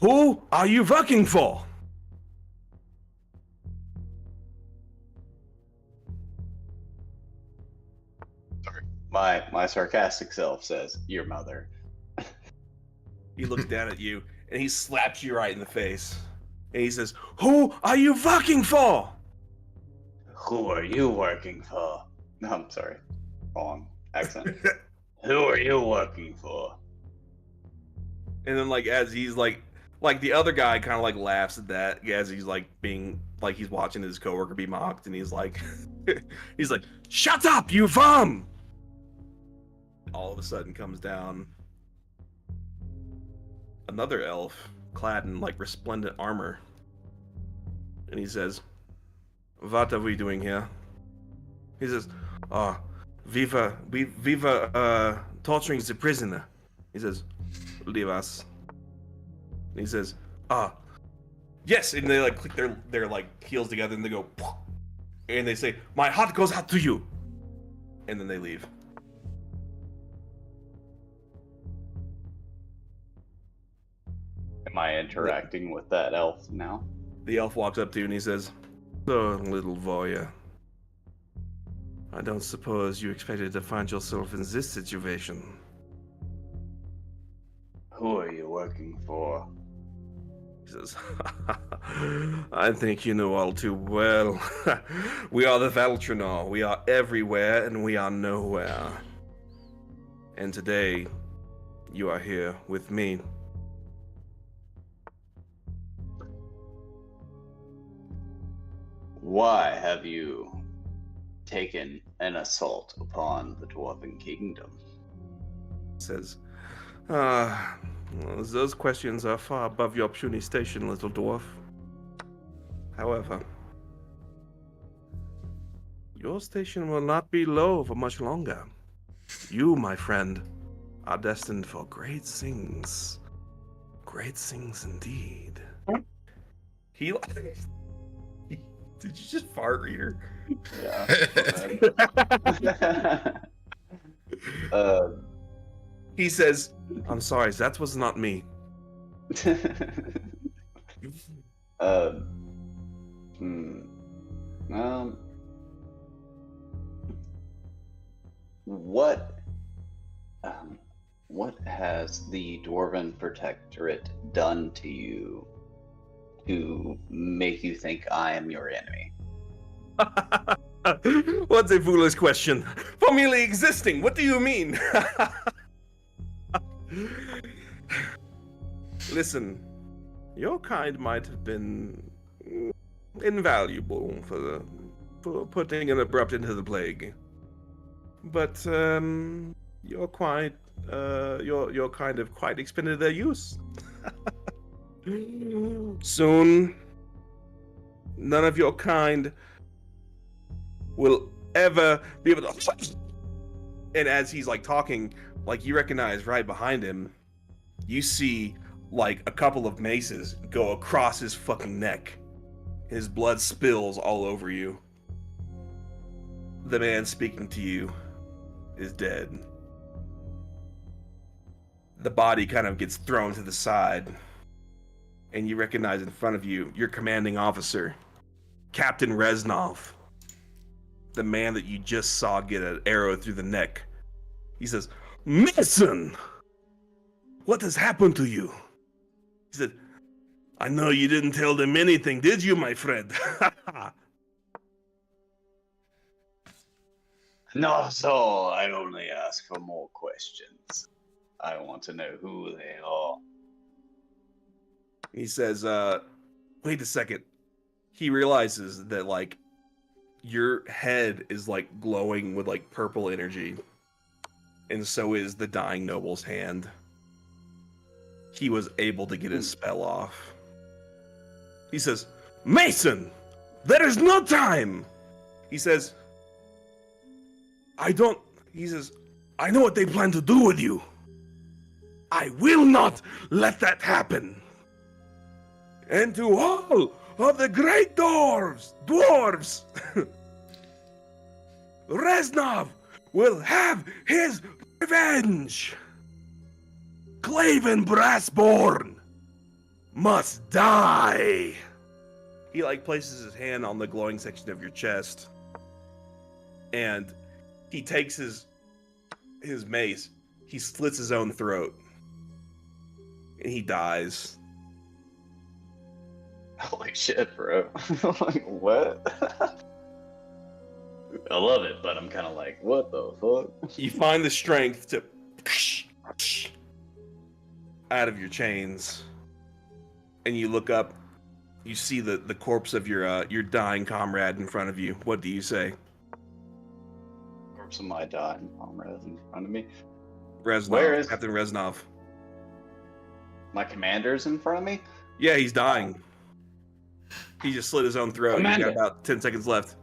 "Who are you working for?" Sorry. My sarcastic self says, "Your mother." He looks down at you and he slaps you right in the face. And he says, "Who are you working for?" Who are you working for? No, I'm sorry. Wrong accent. Who are you working for? And then as he's like the other guy kind of laughs at that as he's being he's watching his coworker be mocked, and he's like he's like, "Shut up, you bum!" All of a sudden comes down another elf clad in resplendent armor, and he says, "What are we doing here?" He says, "Oh, viva torturing the prisoner." He says, "Leave us." And he says, yes," and they click their heels together and they go, and they say, "My heart goes out to you," and then they leave. Am I interacting with that elf now? The elf walks up to you and he says, "So, little voyeur, I don't suppose you expected to find yourself in this situation." Who are you working for? He says, "I think you know all too well. We are the Valtrinor. We are everywhere and we are nowhere. And today, you are here with me." Why have you taken an assault upon the Dwarven Kingdom? Says, those questions are far above your puny station, little dwarf. However, your station will not be low for much longer. You, my friend, are destined for great things. Great things indeed. He. Did you just fart, Reader? Yeah. He says, I'm sorry, that was not me. What has the Dwarven Protectorate done to you to make you think I am your enemy? What a foolish question. For merely existing, what do you mean? Listen, your kind might have been invaluable for putting an abrupt end to the plague. But you're quite you're kind of quite expended their use. Soon, none of your kind will ever be able to. And as he's like talking, like you recognize right behind him, you see like a couple of maces go across his fucking neck. His blood spills all over you. The man speaking to you is dead. The body kind of gets thrown to the side, and you recognize in front of you your commanding officer, Captain Reznov, the man that you just saw get an arrow through the neck. He says, Mason! What has happened to you? He said, I know you didn't tell them anything, did you, my friend? No, so I only ask for more questions. I want to know who they are. He says, wait a second. He realizes that, like, your head is, like, glowing with, like, purple energy. And so is the dying noble's hand. He was able to get his spell off. He says, Mason! There is no time! He says, I know what they plan to do with you. I will not let that happen. And to all of the great dwarves, Reznov will have his revenge. Claven Brassborn must die. He like places his hand on the glowing section of your chest, and he takes his mace. He slits his own throat, and he dies. Holy shit, bro. Like, what? I love it, but I'm kind of like, what the fuck? You find the strength to out of your chains, and you look up. You see the corpse of your dying comrade in front of you. What do you say? Corpse of my dying comrade in front of me. Reznov, Where is Captain Reznov? my commander's in front of me? Yeah, he's dying. He just slit his own throat. Commander. He's got about 10 seconds left.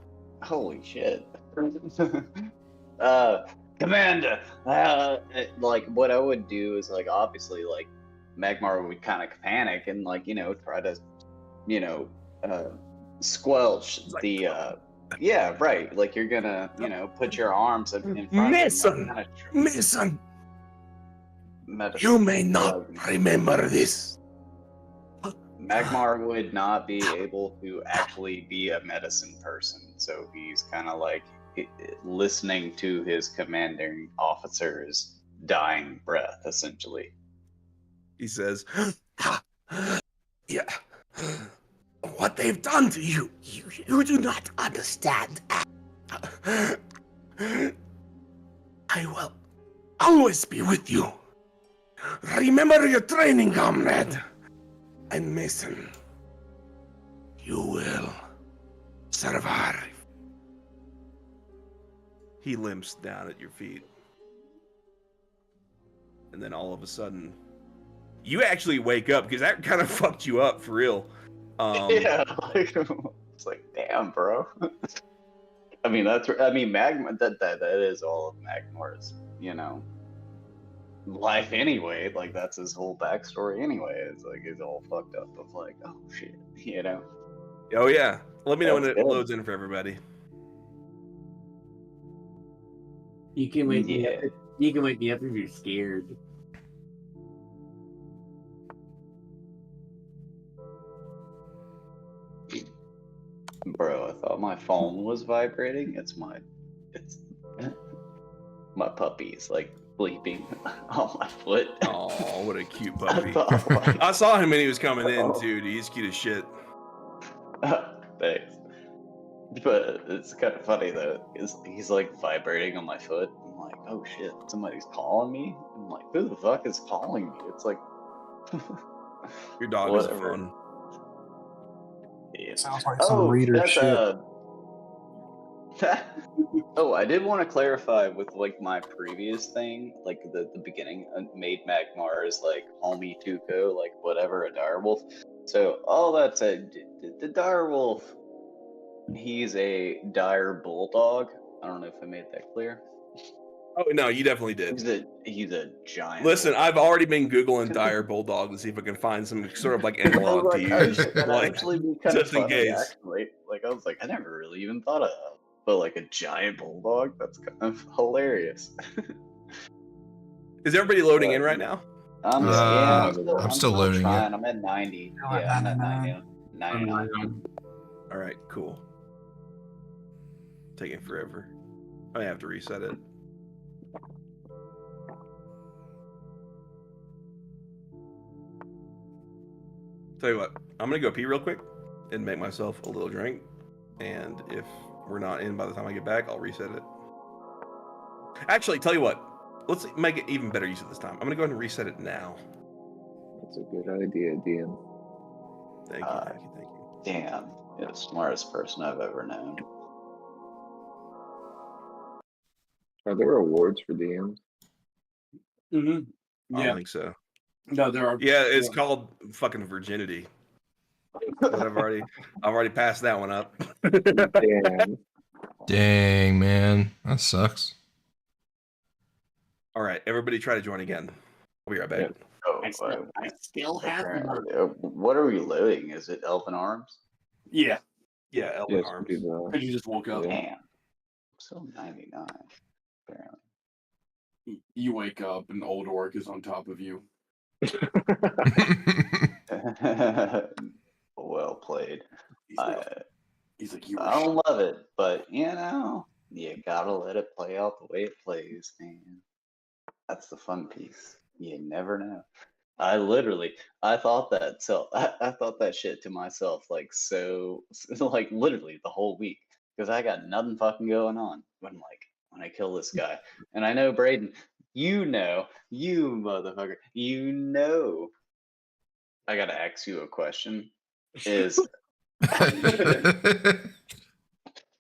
Holy shit. Commander, like, what I would do is, like, obviously, like, Magmar would kind of panic and, like, you know, try to, you know, squelch the, yeah, right. Like, you're gonna, you know, put your arms in front Mason! of him. Mason! You may not remember this. Magmar would not be able to actually be a medicine person, so he's kind of like listening to his commanding officer's dying breath, essentially. He says, yeah, what they've done to you, you do not understand. I will always be with you. Remember your training, comrade. And Mason, you will survive. He limps down at your feet. And then all of a sudden, you actually wake up, because that kind of fucked you up for real. Yeah, like, it's like, damn, bro. I mean, Magmar, that is all of Magmar's you know, life anyway. Like that's his whole backstory anyway. It's like he's all fucked up of like, oh shit, you know. Oh yeah. Let me know when That's it good. loads in for everybody. You can wake me Yeah. up. You can wake me up if you're scared. Bro, I thought my phone was vibrating. It's my puppy's like sleeping on my foot. Oh, what a cute I puppy. thought, like, I saw him when he was coming in too. Dude. He's cute as shit. thanks. But it's kind of funny though. He's like vibrating on my foot. I'm like, oh shit, somebody's calling me. I'm like, who the fuck is calling me? It's like, Your dog whatever. is fun. Yeah. Sounds like some reader that's shit. Oh, I did want to clarify with like my previous thing, like the beginning, made Magmar as like homie Tuco, like whatever, a direwolf. So all that said, the direwolf, he's a dire bulldog. I don't know if I made that clear. Oh no, you definitely did. He's a giant. Listen, bulldog. I've already been googling dire bulldog to see if I can find some sort of like analog like, to oh, use, shit, that'd like actually be kind of just in funny, case. actually. Like I was like, I never really even thought of that. But like a giant bulldog, that's kind of hilarious. Is everybody loading in right now? I'm still loading, yeah. trying. I'm at 90. Yeah, I'm at 90. 99. All right, cool. Taking forever. I have to reset it. Tell you what, I'm gonna go pee real quick and make myself a little drink. And if we're not in by the time I get back, I'll reset it. Actually, tell you what, let's make it even better use of this time. I'm gonna go ahead and reset it now. That's a good idea, DM. Thank you, thank you, thank you. Damn, you're the smartest person I've ever known. Are there awards for DMs? Mm-hmm. I Yeah. don't think so. No, there are. Yeah, it's called fucking virginity. But I've already passed that one up. Damn. Dang, man. That sucks. All right, everybody try to join again. I'll be right back. Yeah. Oh, I still have apparently. them. What are we loading? Is it Elven Arms? Yeah. Yeah, Elven Yes, Arms. we do Because you just woke up. Yeah. Damn. I'm still 99, apparently. You wake up and old orc is on top of you. Well played. He's like, you. I don't love it, but you know, you gotta let it play out the way it plays, man. That's the fun piece. You never know. I thought that. So I thought that shit to myself, like so, like literally the whole week, because I got nothing fucking going on when I kill this guy, and I know Braden, you motherfucker, I gotta ask you a question. Is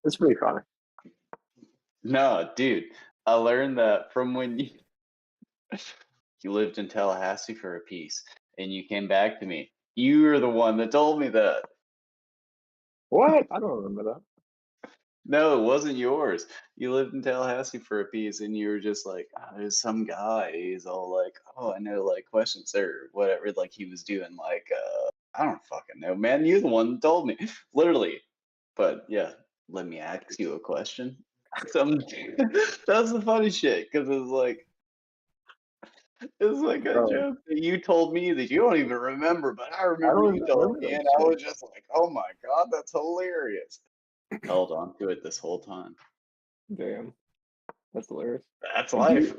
It's pretty funny. no, dude. I learned that from when you lived in Tallahassee for a piece, and you came back to me. You were the one that told me that. What? I don't remember that. No, it wasn't yours. You lived in Tallahassee for a piece, and you were just like, oh, there's some guy. He's all like, oh, I know, like questions or whatever. Like he was doing, like, I don't fucking know, man. You're the one that told me, literally. But yeah, let me ask you a question. That's the funny shit, because it's like a Bro. joke that you told me that you don't even remember, but I remember don't you even told remember me, that and I shit. was just like, oh my god, that's hilarious. Held on to it this whole time. Damn. That's hilarious. That's life.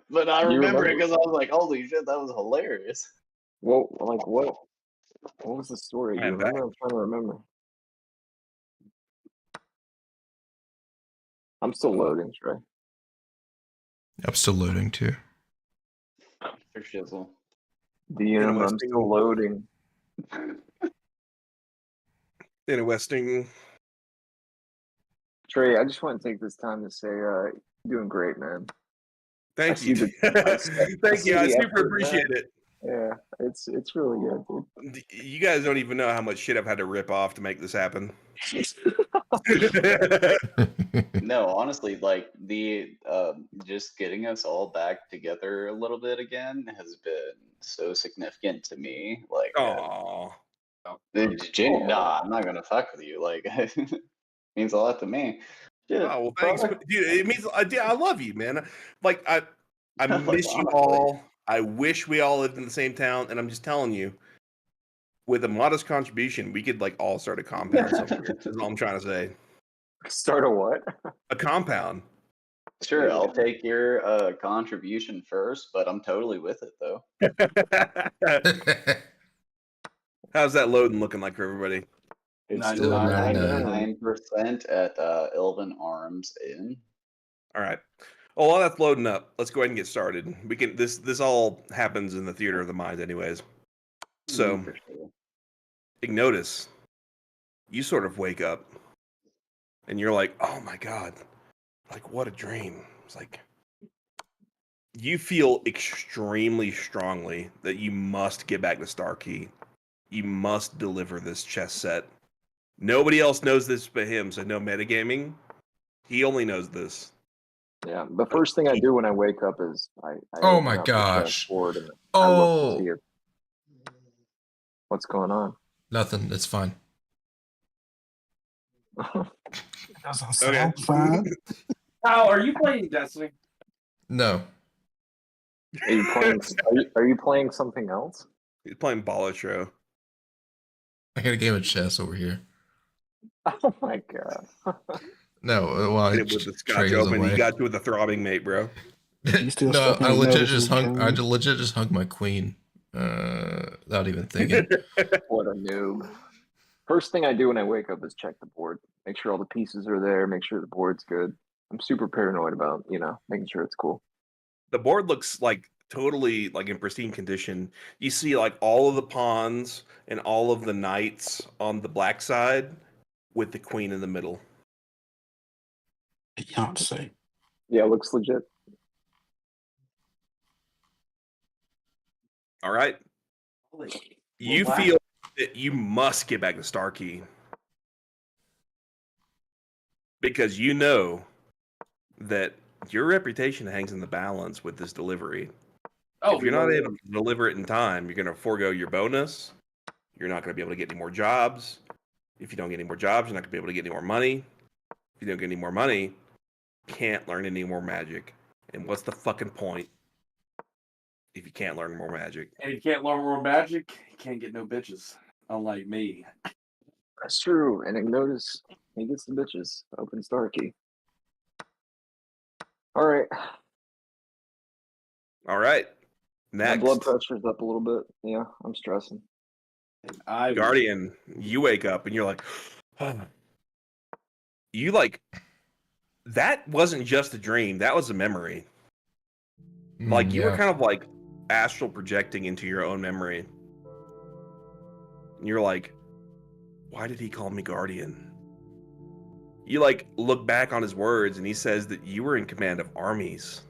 But I Do you remember it remember? because I was like, holy shit, that was hilarious. Well, like what was the story? Do you I'm back. remember? I'm trying to remember. I'm still loading, Trey. I'm still loading too. For shizzle. DM, I'm still loading. Interesting. Trey, I just want to take this time to say, you're doing great, man. Thank I you. see the- Thank you. I the super effort, appreciate man. it. Yeah, it's really good, dude. You guys don't even know how much shit I've had to rip off to make this happen. No, honestly, like the just getting us all back together a little bit again has been so significant to me. Like, Aww. nah, I'm not gonna fuck with you. Like, it means a lot to me. Shit, Oh well, thanks, brother. dude. It means I love you, man. Like I Like, miss you honestly. all. I wish we all lived in the same town, and I'm just telling you, with a modest contribution, we could like all start a compound somewhere. That's all I'm trying to say. Start a what? A compound. Sure, I'll take your contribution first, but I'm totally with it though. How's that loading looking like for everybody? It's Nine still to nine. 99% at Elven Arms Inn. All right. Well, while that's loading up, let's go ahead and get started. We can. This all happens in the theater of the mind, anyways. So, For sure. Ignotus, you sort of wake up, and you're like, "Oh my god, like what a dream!" It's like you feel extremely strongly that you must get back to Starkey. You must deliver this chess set. Nobody else knows this but him, so no metagaming. He only knows this. Yeah, the first thing I do when I wake up is I Oh open my up the gosh. chessboard and I look to see Oh, what's going on. nothing. It's fine. Doesn't sound fine. Kyle, are you playing Destiny? No. Are you playing? Are you playing something else? He's playing Balatro. I got a game of chess over here. Oh my god! No, well, I Hit it with the scotch Trey is open. He away. got you with the throbbing mate, bro. You still No, stuck in I legit Ignotus's just hung. I dream? legit just hung my queen, without even thinking. What a noob! First thing I do when I wake up is check the board, make sure all the pieces are there, make sure the board's good. I'm super paranoid about making sure it's cool. The board looks like totally like in pristine condition. You see like all of the pawns and all of the knights on the black side with the queen in the middle. Beyonce. Yeah, it looks legit. All right. You Well, feel that you must get back to Starkey because you know that your reputation hangs in the balance with this delivery. If you're not able to deliver it in time, you're going to forego your bonus. You're not going to be able to get any more jobs. If you don't get any more jobs, you're not going to be able to get any more money. If you don't get any more money, you can't learn any more magic. And what's the fucking point if you can't learn more magic? And you can't learn more magic, you can't get no bitches. Unlike me. That's true. And Ignotus, he gets the bitches. Open Starkey. All right. All right. My Next, blood pressure's up a little bit. Yeah, I'm stressing. I Guardian, you wake up and you're like, you like, that wasn't just a dream. That was a memory. Like you were Yeah. kind of like astral projecting into your own memory. And you're like, why did he call me Guardian? You like look back on his words and he says that you were in command of armies.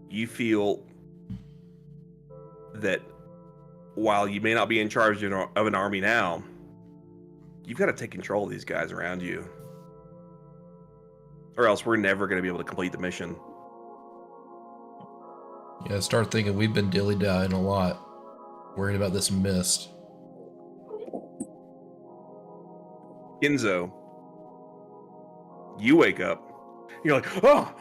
You feel that while you may not be in charge of an army now, you've got to take control of these guys around you. Or else we're never going to be able to complete the mission. Yeah, start thinking we've been dilly-dallying a lot. Worried about this mist. Ginzo, you wake up. You're like, oh.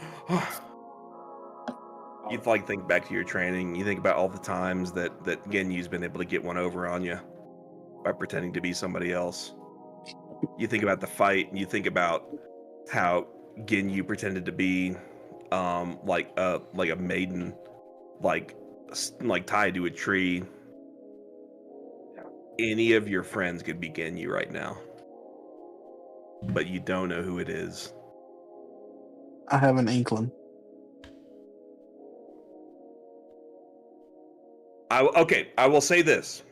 You like think back to your training. You think about all the times that Genyu's been able to get one over on you by pretending to be somebody else. You think about the fight, and you think about how Genyu pretended to be like a maiden, like tied to a tree. Any of your friends could be Genyu right now, but you don't know who it is. I have an inkling. I will say this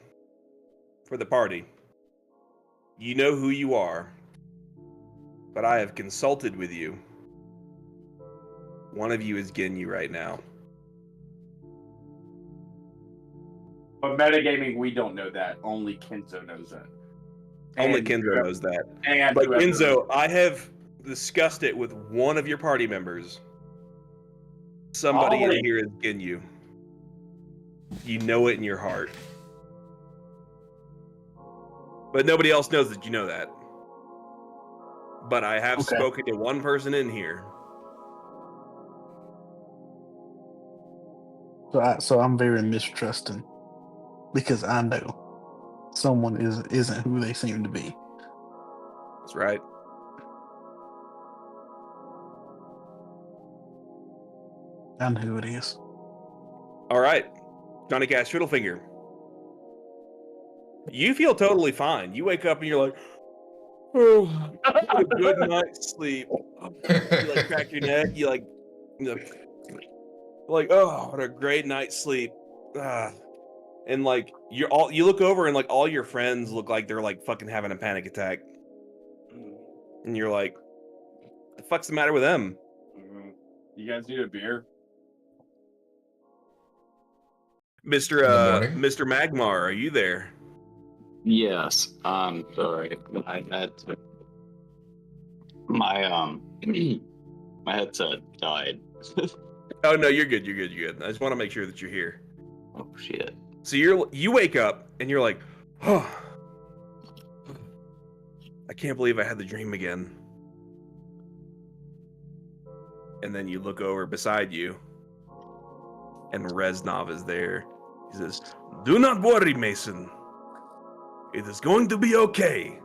for the party. You know who you are, but I have consulted with you. One of you is Genyu right now. But metagaming, we don't know that. Only Kenzo knows that. Only And Kenzo knows that. And But whoever- Kenzo, I have discussed it with one of your party members. Somebody Ollie. in here is getting you. You know it in your heart. But nobody else knows that you know that. But I have Okay. spoken to one person in here. So I'm very mistrusting because I know someone isn't who they seem to be. That's right. I know who it is. All right. Johnny Cash Fiddlefinger. You feel totally fine. You wake up and you're like, oh, what a good night's sleep. You like crack your neck. You like, oh, what a great night's sleep. And like you look over and like all your friends look like they're like fucking having a panic attack. And you're like, what the fuck's the matter with them? You guys need a beer? Mr. morning. Mr. Magmar, are you there? Yes, I'm sorry. I had to. My my headset died. Oh no, you're good. You're good. You're good. I just want to make sure that you're here. Oh shit. So you wake up and you're like, oh, I can't believe I had the dream again. And then you look over beside you, and Reznov is there. He says, "Do not worry, Mason. It is going to be okay."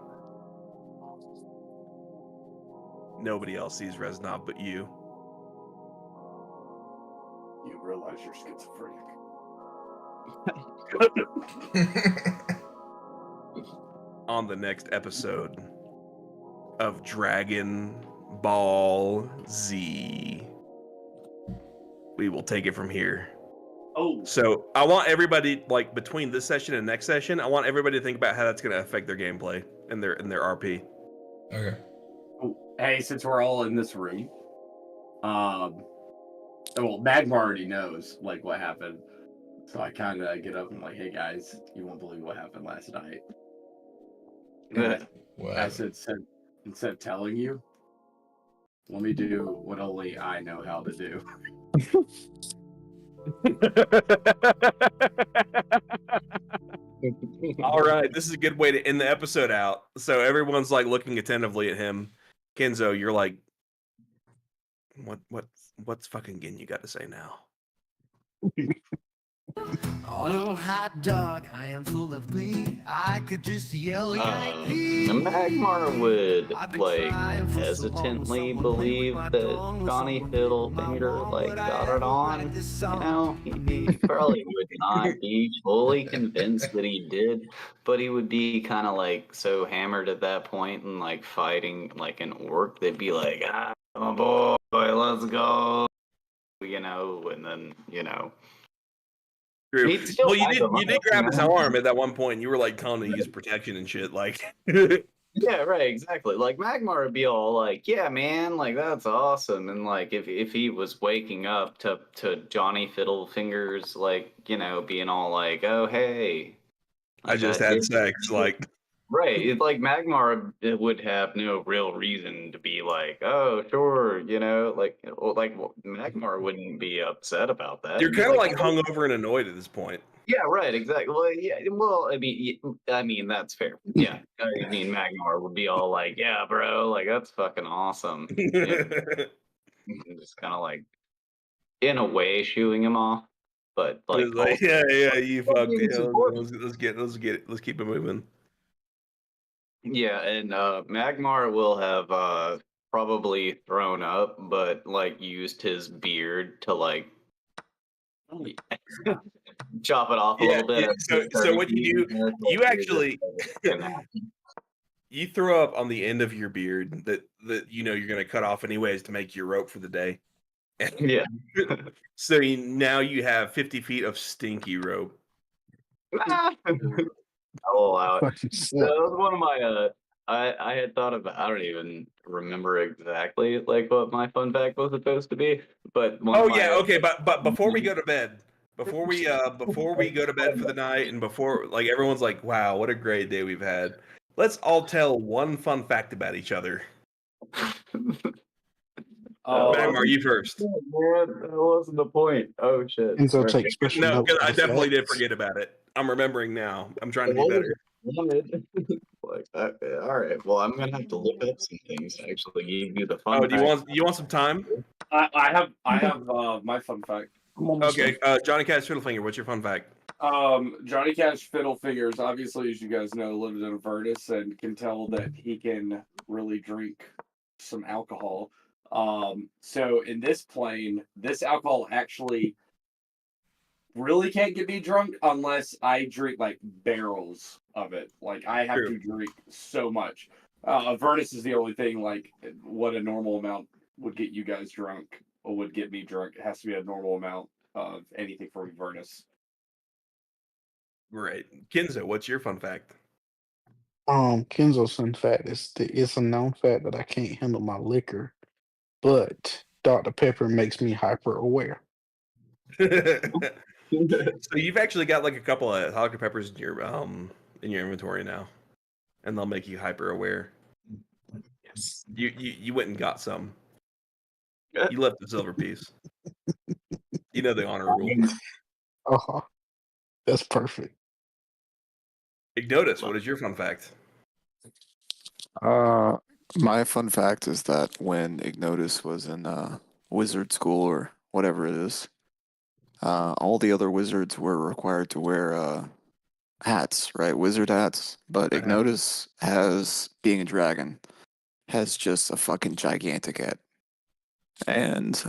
Nobody else sees Reznov but you. You realize you're schizophrenic. On the next episode of Dragon Ball Z, we will take it from here. Oh, So I want everybody, like between this session and next session, I want everybody to think about how that's going to affect their gameplay and their RP. Okay. hey, since we're all in this room, well, Magmar already knows like what happened, so I kind of get up and like, hey guys, you won't believe what happened last night. And What? I said, instead of telling you, let me do what only I know how to do. All right, this is a good way to end the episode out. So everyone's like looking attentively at him. Kenzo, you're like, what's fucking Gin you got to say now? Oh, little hot dog, I am full of glee. I could just yell Magmar would like hesitantly believe that Johnny Fiddlefinger like got it on. You know, he probably would not be fully convinced that he did, but he would be kind of like so hammered at that point and like fighting like an orc. They'd be like, "Ah, my boy, let's go," you know, and then you know. True. He'd still Well, you have did them you did up, grab you his know? arm at that one point. And you were like telling him to use protection and shit. Like, Yeah, right, exactly. Like Magmar would be all like, "Yeah, man, like that's awesome." And like if he was waking up to Johnny Fiddlefinger's like, you know, being all like, "Oh, hey, I like just that had did-" sex. Like, Right. It's like Magmar would have no real reason to be like, "Oh, sure," you know, Magmar wouldn't be upset about that. you're He'd be kind of like "Oh, hungover and annoyed at this point. yeah, right, exactly. Well, yeah, well, I mean, that's fair. Yeah, I mean, Magmar would be all like, "Yeah, bro, like that's fucking awesome." Yeah, just kind of like, in a way, shooing him off, but like, It's like, also yeah, you fucked being it. supportive. Let's get it. Let's keep it moving. Yeah, and Magmar will have probably thrown up, but like used his beard to like chop it off a Yeah, little bit. yeah, so what you do, you actually you throw up on the end of your beard that you know you're gonna cut off anyways to make your rope for the day. Yeah. So now you have 50 feet of stinky rope. I'll allow it. Fucking That suck. was one of my I had thought of, I don't even remember exactly like what my fun fact was supposed to be, but one Oh of my, yeah, okay, but before we go to bed, before we go to bed for the night, and before like everyone's like, "Wow, what a great day we've had." Let's all tell one fun fact about each other. Magmar, you first. That wasn't the point. Oh shit. Enzo Right. takes special No, note because of I the definitely did facts. forget about it. I'm remembering now. I'm trying to be better. Like, all right. Well, I'm gonna have to look up some things to actually give you the fun. Oh, do you want some time? I have my fun fact. Okay, Johnny Cash Fiddlefinger, what's your fun fact? Johnny Cash fiddle fingers, obviously, as you guys know, lives in Avernus and can tell that he can really drink some alcohol. So in this plane, this alcohol actually really can't get me drunk unless I drink like barrels of it. Like I have to drink so much. Avernus is the only thing like what a normal amount would get you guys drunk or would get me drunk. It has to be a normal amount of anything from Avernus. Right. Kenzo, what's your fun fact? Kenzo's fun fact is it's a known fact that I can't handle my liquor, but Dr. Pepper makes me hyper aware. So you've actually got like a couple of Dr. Peppers in your inventory now, and they'll make you hyper aware. Yes. You went and got some. You left the silver piece. You know the honor rule. Uh-huh. That's perfect. Ignotus, what is your fun fact? My fun fact is that when Ignotus was in wizard school or whatever it is, all the other wizards were required to wear hats, right? Wizard hats. But Ignotus has, being a dragon, has just a fucking gigantic head. And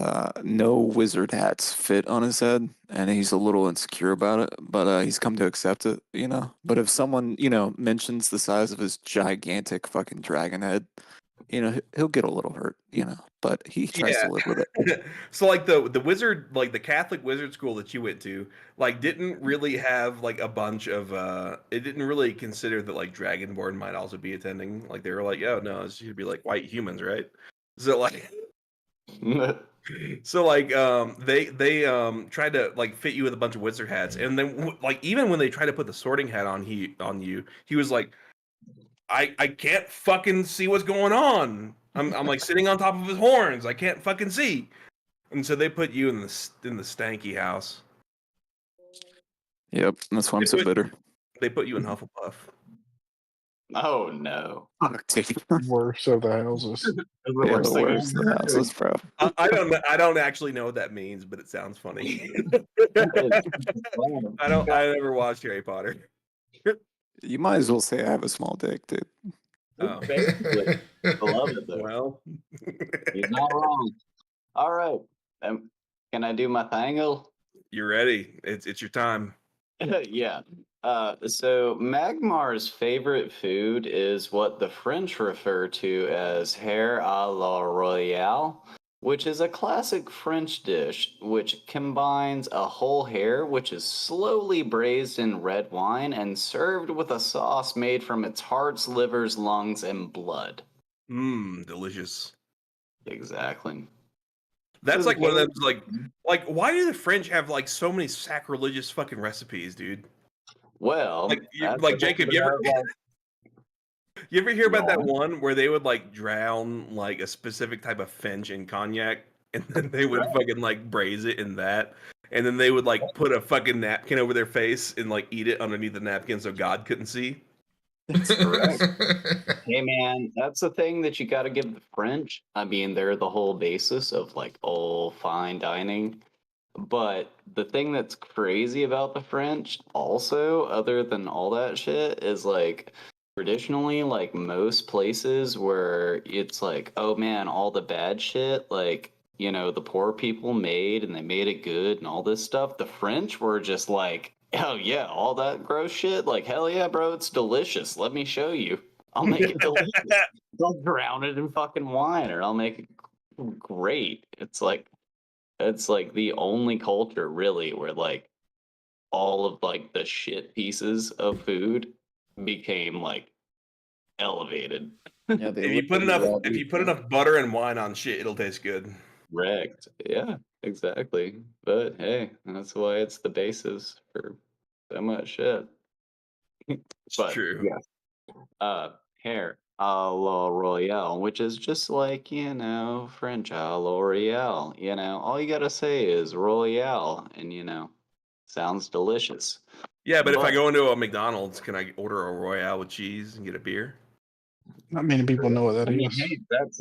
no wizard hats fit on his head, and he's a little insecure about it, but he's come to accept it, you know? But if someone, you know, mentions the size of his gigantic fucking dragon head, you know, he'll get a little hurt, you know, but he tries to live with it. So like the wizard, like the Catholic wizard school that you went to, like didn't really have like a bunch of it didn't really consider that like Dragonborn might also be attending. Like they were like, oh no, it should be like white humans, right? So like so like they tried to like fit you with a bunch of wizard hats, and then like even when they tried to put the sorting hat on you, he was like, I can't fucking see what's going on. I'm like sitting on top of his horns. I can't fucking see. And so they put you in the stanky house. Yep, that's why I'm so bitter. They put you in Hufflepuff. Oh no. Worst of the houses. Yeah, the worst of the houses, bro. I don't actually know what that means, but it sounds funny. I never watched Harry Potter. You might as well say I have a small dick, dude. Oh. Basically. I love it though. Well, You're not wrong. All right. Can I do my tangle? you're ready. It's your time. Yeah. So Magmar's favorite food is what the French refer to as hare à la royale, which is a classic French dish which combines a whole hare, which is slowly braised in red wine and served with a sauce made from its hearts, livers, lungs, and blood. Mmm, delicious. Exactly. That's like one of those like why do the French have like so many sacrilegious fucking recipes, dude? Well, like Jacob, you ever hear about that one where they would like drown like a specific type of finch in cognac, and then they would fucking like braise it in that, and then they would like put a fucking napkin over their face and like eat it underneath the napkin so God couldn't see? That's correct. Hey man, that's the thing that you got to give the French. I mean, they're the whole basis of like all fine dining. But the thing that's crazy about the French, also, other than all that shit, is like traditionally, like most places where it's like, oh man, all the bad shit, like, you know, the poor people made and they made it good and all this stuff. The French were just like, oh yeah, all that gross shit, like, hell yeah, bro, it's delicious. Let me show you. I'll make it delicious. I'll drown it in fucking wine, or I'll make it great. It's like the only culture really where like all of like the shit pieces of food became like elevated. Yeah, If you put enough butter and wine on shit, it'll taste good. Correct. Yeah, exactly. But hey, that's why it's the basis for so much shit. It's But true. yeah, hair a la Royale, which is just like, French a la Royale. All you gotta say is Royale, and sounds delicious. Yeah, but if I But go into a McDonald's, can I order a Royale with cheese and get a beer? Not many people know what that I mean, is. hey, that's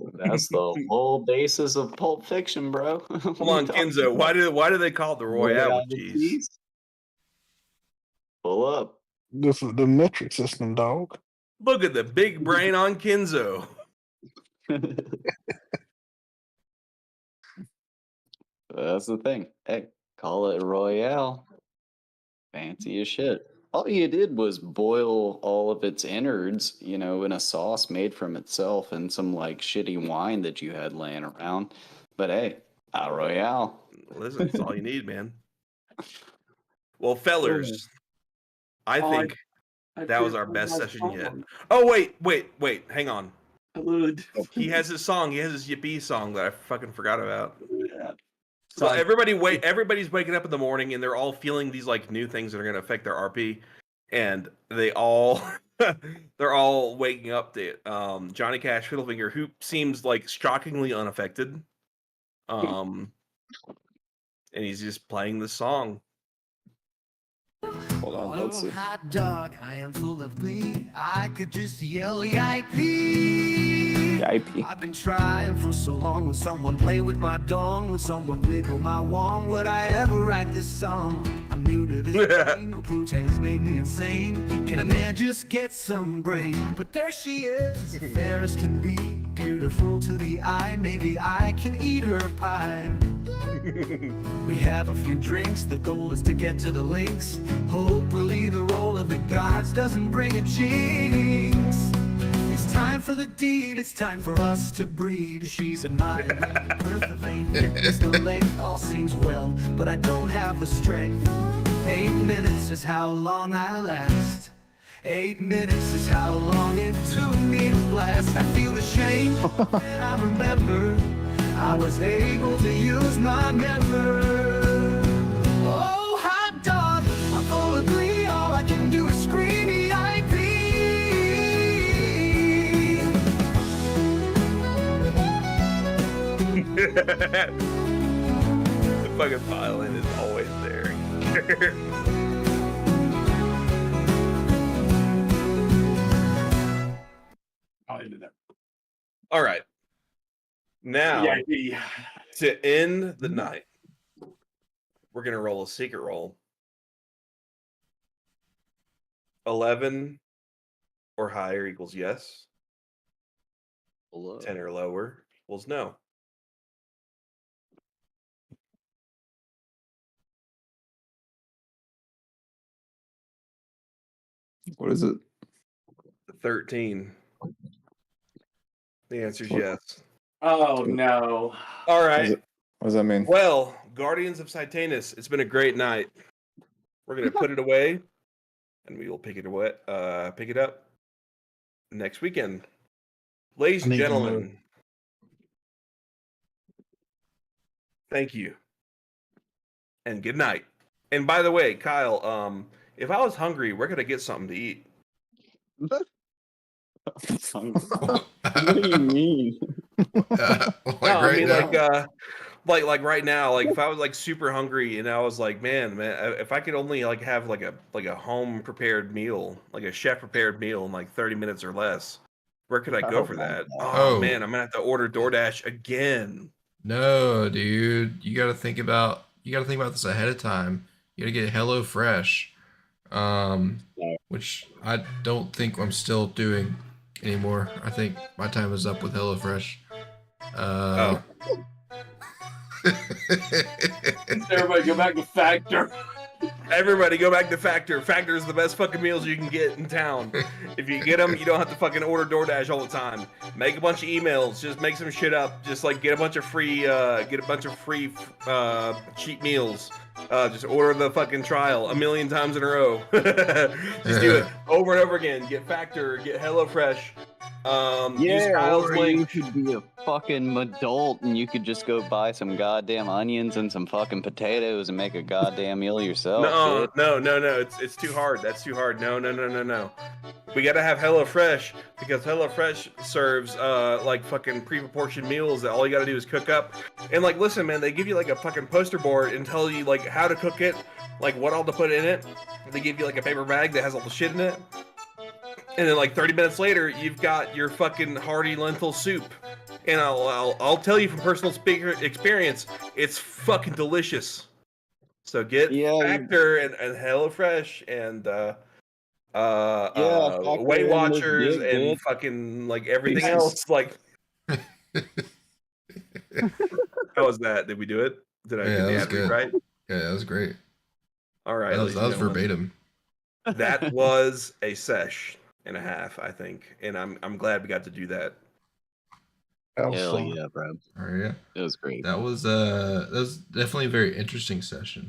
the whole basis of Pulp Fiction, bro. What Hold are you on, talking Kenzo. about? Why do they call it the Royale with with cheese? Pull up. This is the metric system, dog. Look at the big brain on Kenzo. That's the thing. Hey, call it Royale. Fancy as shit. All you did was boil all of its innards, in a sauce made from itself and some like shitty wine that you had laying around. But hey, a Royale. Listen, it's all you need, man. Well, fellers, I think that was our best session yet. Oh, wait, hang on. He has his song. He has his Yippee song that I fucking forgot about. Yeah. So everybody's waking up in the morning and they're all feeling these like new things that are going to affect their RP, and they're all waking up to Johnny Cash Fiddlefinger, who seems like shockingly unaffected, and he's just playing the song. Hold on, let's see. Hot dog, I am full of glee. I could just yell yippee. Yippee. I've been trying for so long. When someone play with my dong, when someone wiggle my wong, would I ever write this song? I'm new to this game. No pretense made me insane. Can a man just get some brain? But there she is, fair as can be, beautiful to the eye. Maybe I can eat her pie. We have a few drinks, the goal is to get to the links. Hopefully the roll of the gods doesn't bring a jinx. It's time for the deed, it's time for us to breed. She's a night, birth of it's the length, all seems well, but I don't have the strength. 8 minutes is how long I last. 8 minutes is how long it took me to blast. I feel ashamed, and I remember I was able to use my member. Oh, hot dog, I'm full of glee. All I can do is scream EIP. The fucking violin is always there. I'll end it. All right. Now, to end the night, we're going to roll a secret roll. 11 or higher equals yes. 10 or lower equals no. What is it? 13. The answer is yes. Oh no. All right. What does that mean? Well, Guardians of Titanus, it's been a great night. We're gonna put it away, and we will pick it up next weekend. Ladies and gentlemen, thank you, and good night. And by the way, Kyle, if I was hungry, where could I get something to eat? What do you mean? I mean, like right now, like if I was like super hungry and I was like, man, if I could only like have like a home prepared meal, like a chef prepared meal in like 30 minutes or less, where could I go for that? Oh man, I'm gonna have to order DoorDash again. No, dude, you gotta think about this ahead of time. You gotta get HelloFresh, which I don't think I'm still doing anymore. I think my time is up with HelloFresh. Everybody go back to Factor. Everybody go back to Factor. Factor is the best fucking meals you can get in town. If you get them, you don't have to fucking order DoorDash all the time. Make a bunch of emails. Just make some shit up. Just like get a bunch of free cheap meals. Just order the fucking trial 1,000,000 times in a row. Just do it over and over again. Get Factor. Get HelloFresh. Use Yeah, Kyle's or you link. could be a fucking adult and you could just go buy some goddamn onions and some fucking potatoes and make a goddamn meal yourself, kid. No. It's too hard. That's too hard. No. We gotta have HelloFresh because HelloFresh serves like fucking pre-proportioned meals that all you gotta do is cook up. And like, listen, man, they give you like a fucking poster board and tell you like how to cook it, like what all to put in it. They give you like a paper bag that has all the shit in it. And then like 30 minutes later, you've got your fucking hearty lentil soup. And I'll tell you from personal experience, it's fucking delicious. So get Factor and HelloFresh and Factor Weight in this Watchers gig, and bitch. fucking like everything Jesus. else. Like, how was that? Did we do it? Did I Yeah, get that the was ad read good. right? Yeah, that was great. All right, That was ladies and gentlemen. verbatim. That was a sesh and a half, I think, and I'm glad we got to do that. That was Hell fun. yeah, bro. All right, yeah. It was great. That was definitely a very interesting session.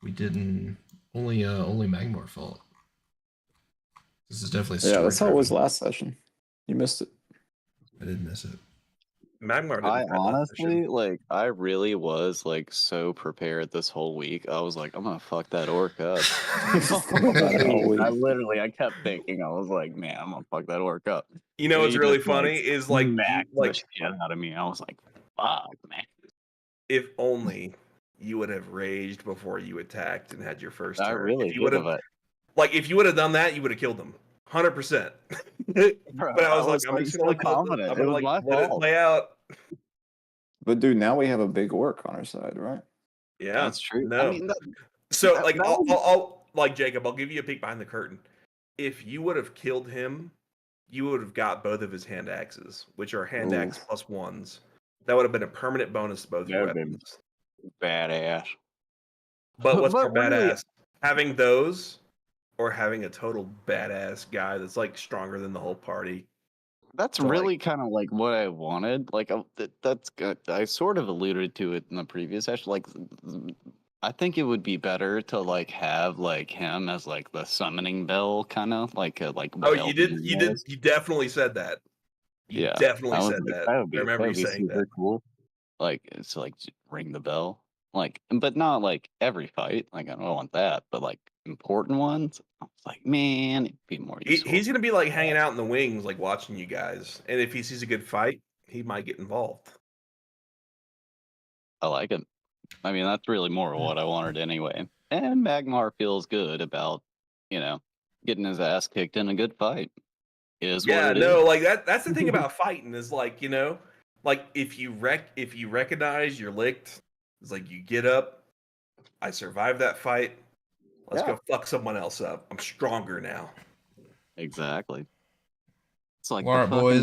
We didn't only Magmar fought. This is definitely Yeah, that's how it was story-driven. last session. You missed it. I did miss it. Magmar didn't I fight last honestly, session. like, I really was, like, so prepared this whole week. I was like, I'm gonna fuck that orc up. I literally, I kept thinking, I was like, man, I'm gonna fuck that orc up. You know And what's he really just, funny is like smacked the like shit out of me. I was like, fuck, man. if only you would have raged before you attacked and had your first I turn. really If you did would have, like, if you would have done that, you would have killed him, 100%. But I was like, I'm just gonna so let confident. I'm It gonna was like my let it fault. play out. But dude, now we have a big orc on our side, right? Yeah, That's true. No, I mean, so that- like that I'll, was- I'll like Jacob, I'll give you a peek behind the curtain. If you would have killed him, you would have got both of his hand axes, which are hand axe +1s. That would have been a permanent bonus to both your That'd been weapons. badass. But what's more But really- badass? Having those or having a total badass guy that's like stronger than the whole party. That's So, really kind of like what I wanted. Like, that's good. I sort of alluded to it in the previous session. Like, I think it would be better to like have like him as like the summoning bell, kind of like what Oh, you Elden did was. you definitely said that. You Yeah, definitely I was said like, that. that would be I remember you saying super that. cool. Like, it's like ring the bell, like, but not like every fight. Like, I don't want that, but like important ones. I was like, man, it'd be more useful. He's gonna be like hanging out in the wings, like watching you guys. And if he sees a good fight, he might get involved. I like it. I mean, that's really more of what I wanted anyway. And Magmar feels good about, getting his ass kicked in a good fight. Is Yeah, what it no, is. like that's the thing about fighting is like, like if you recognize you're licked, it's like you get up, I survived that fight. Let's Yeah. go fuck someone else up. I'm stronger now. Exactly. It's like All the right, fucking boys.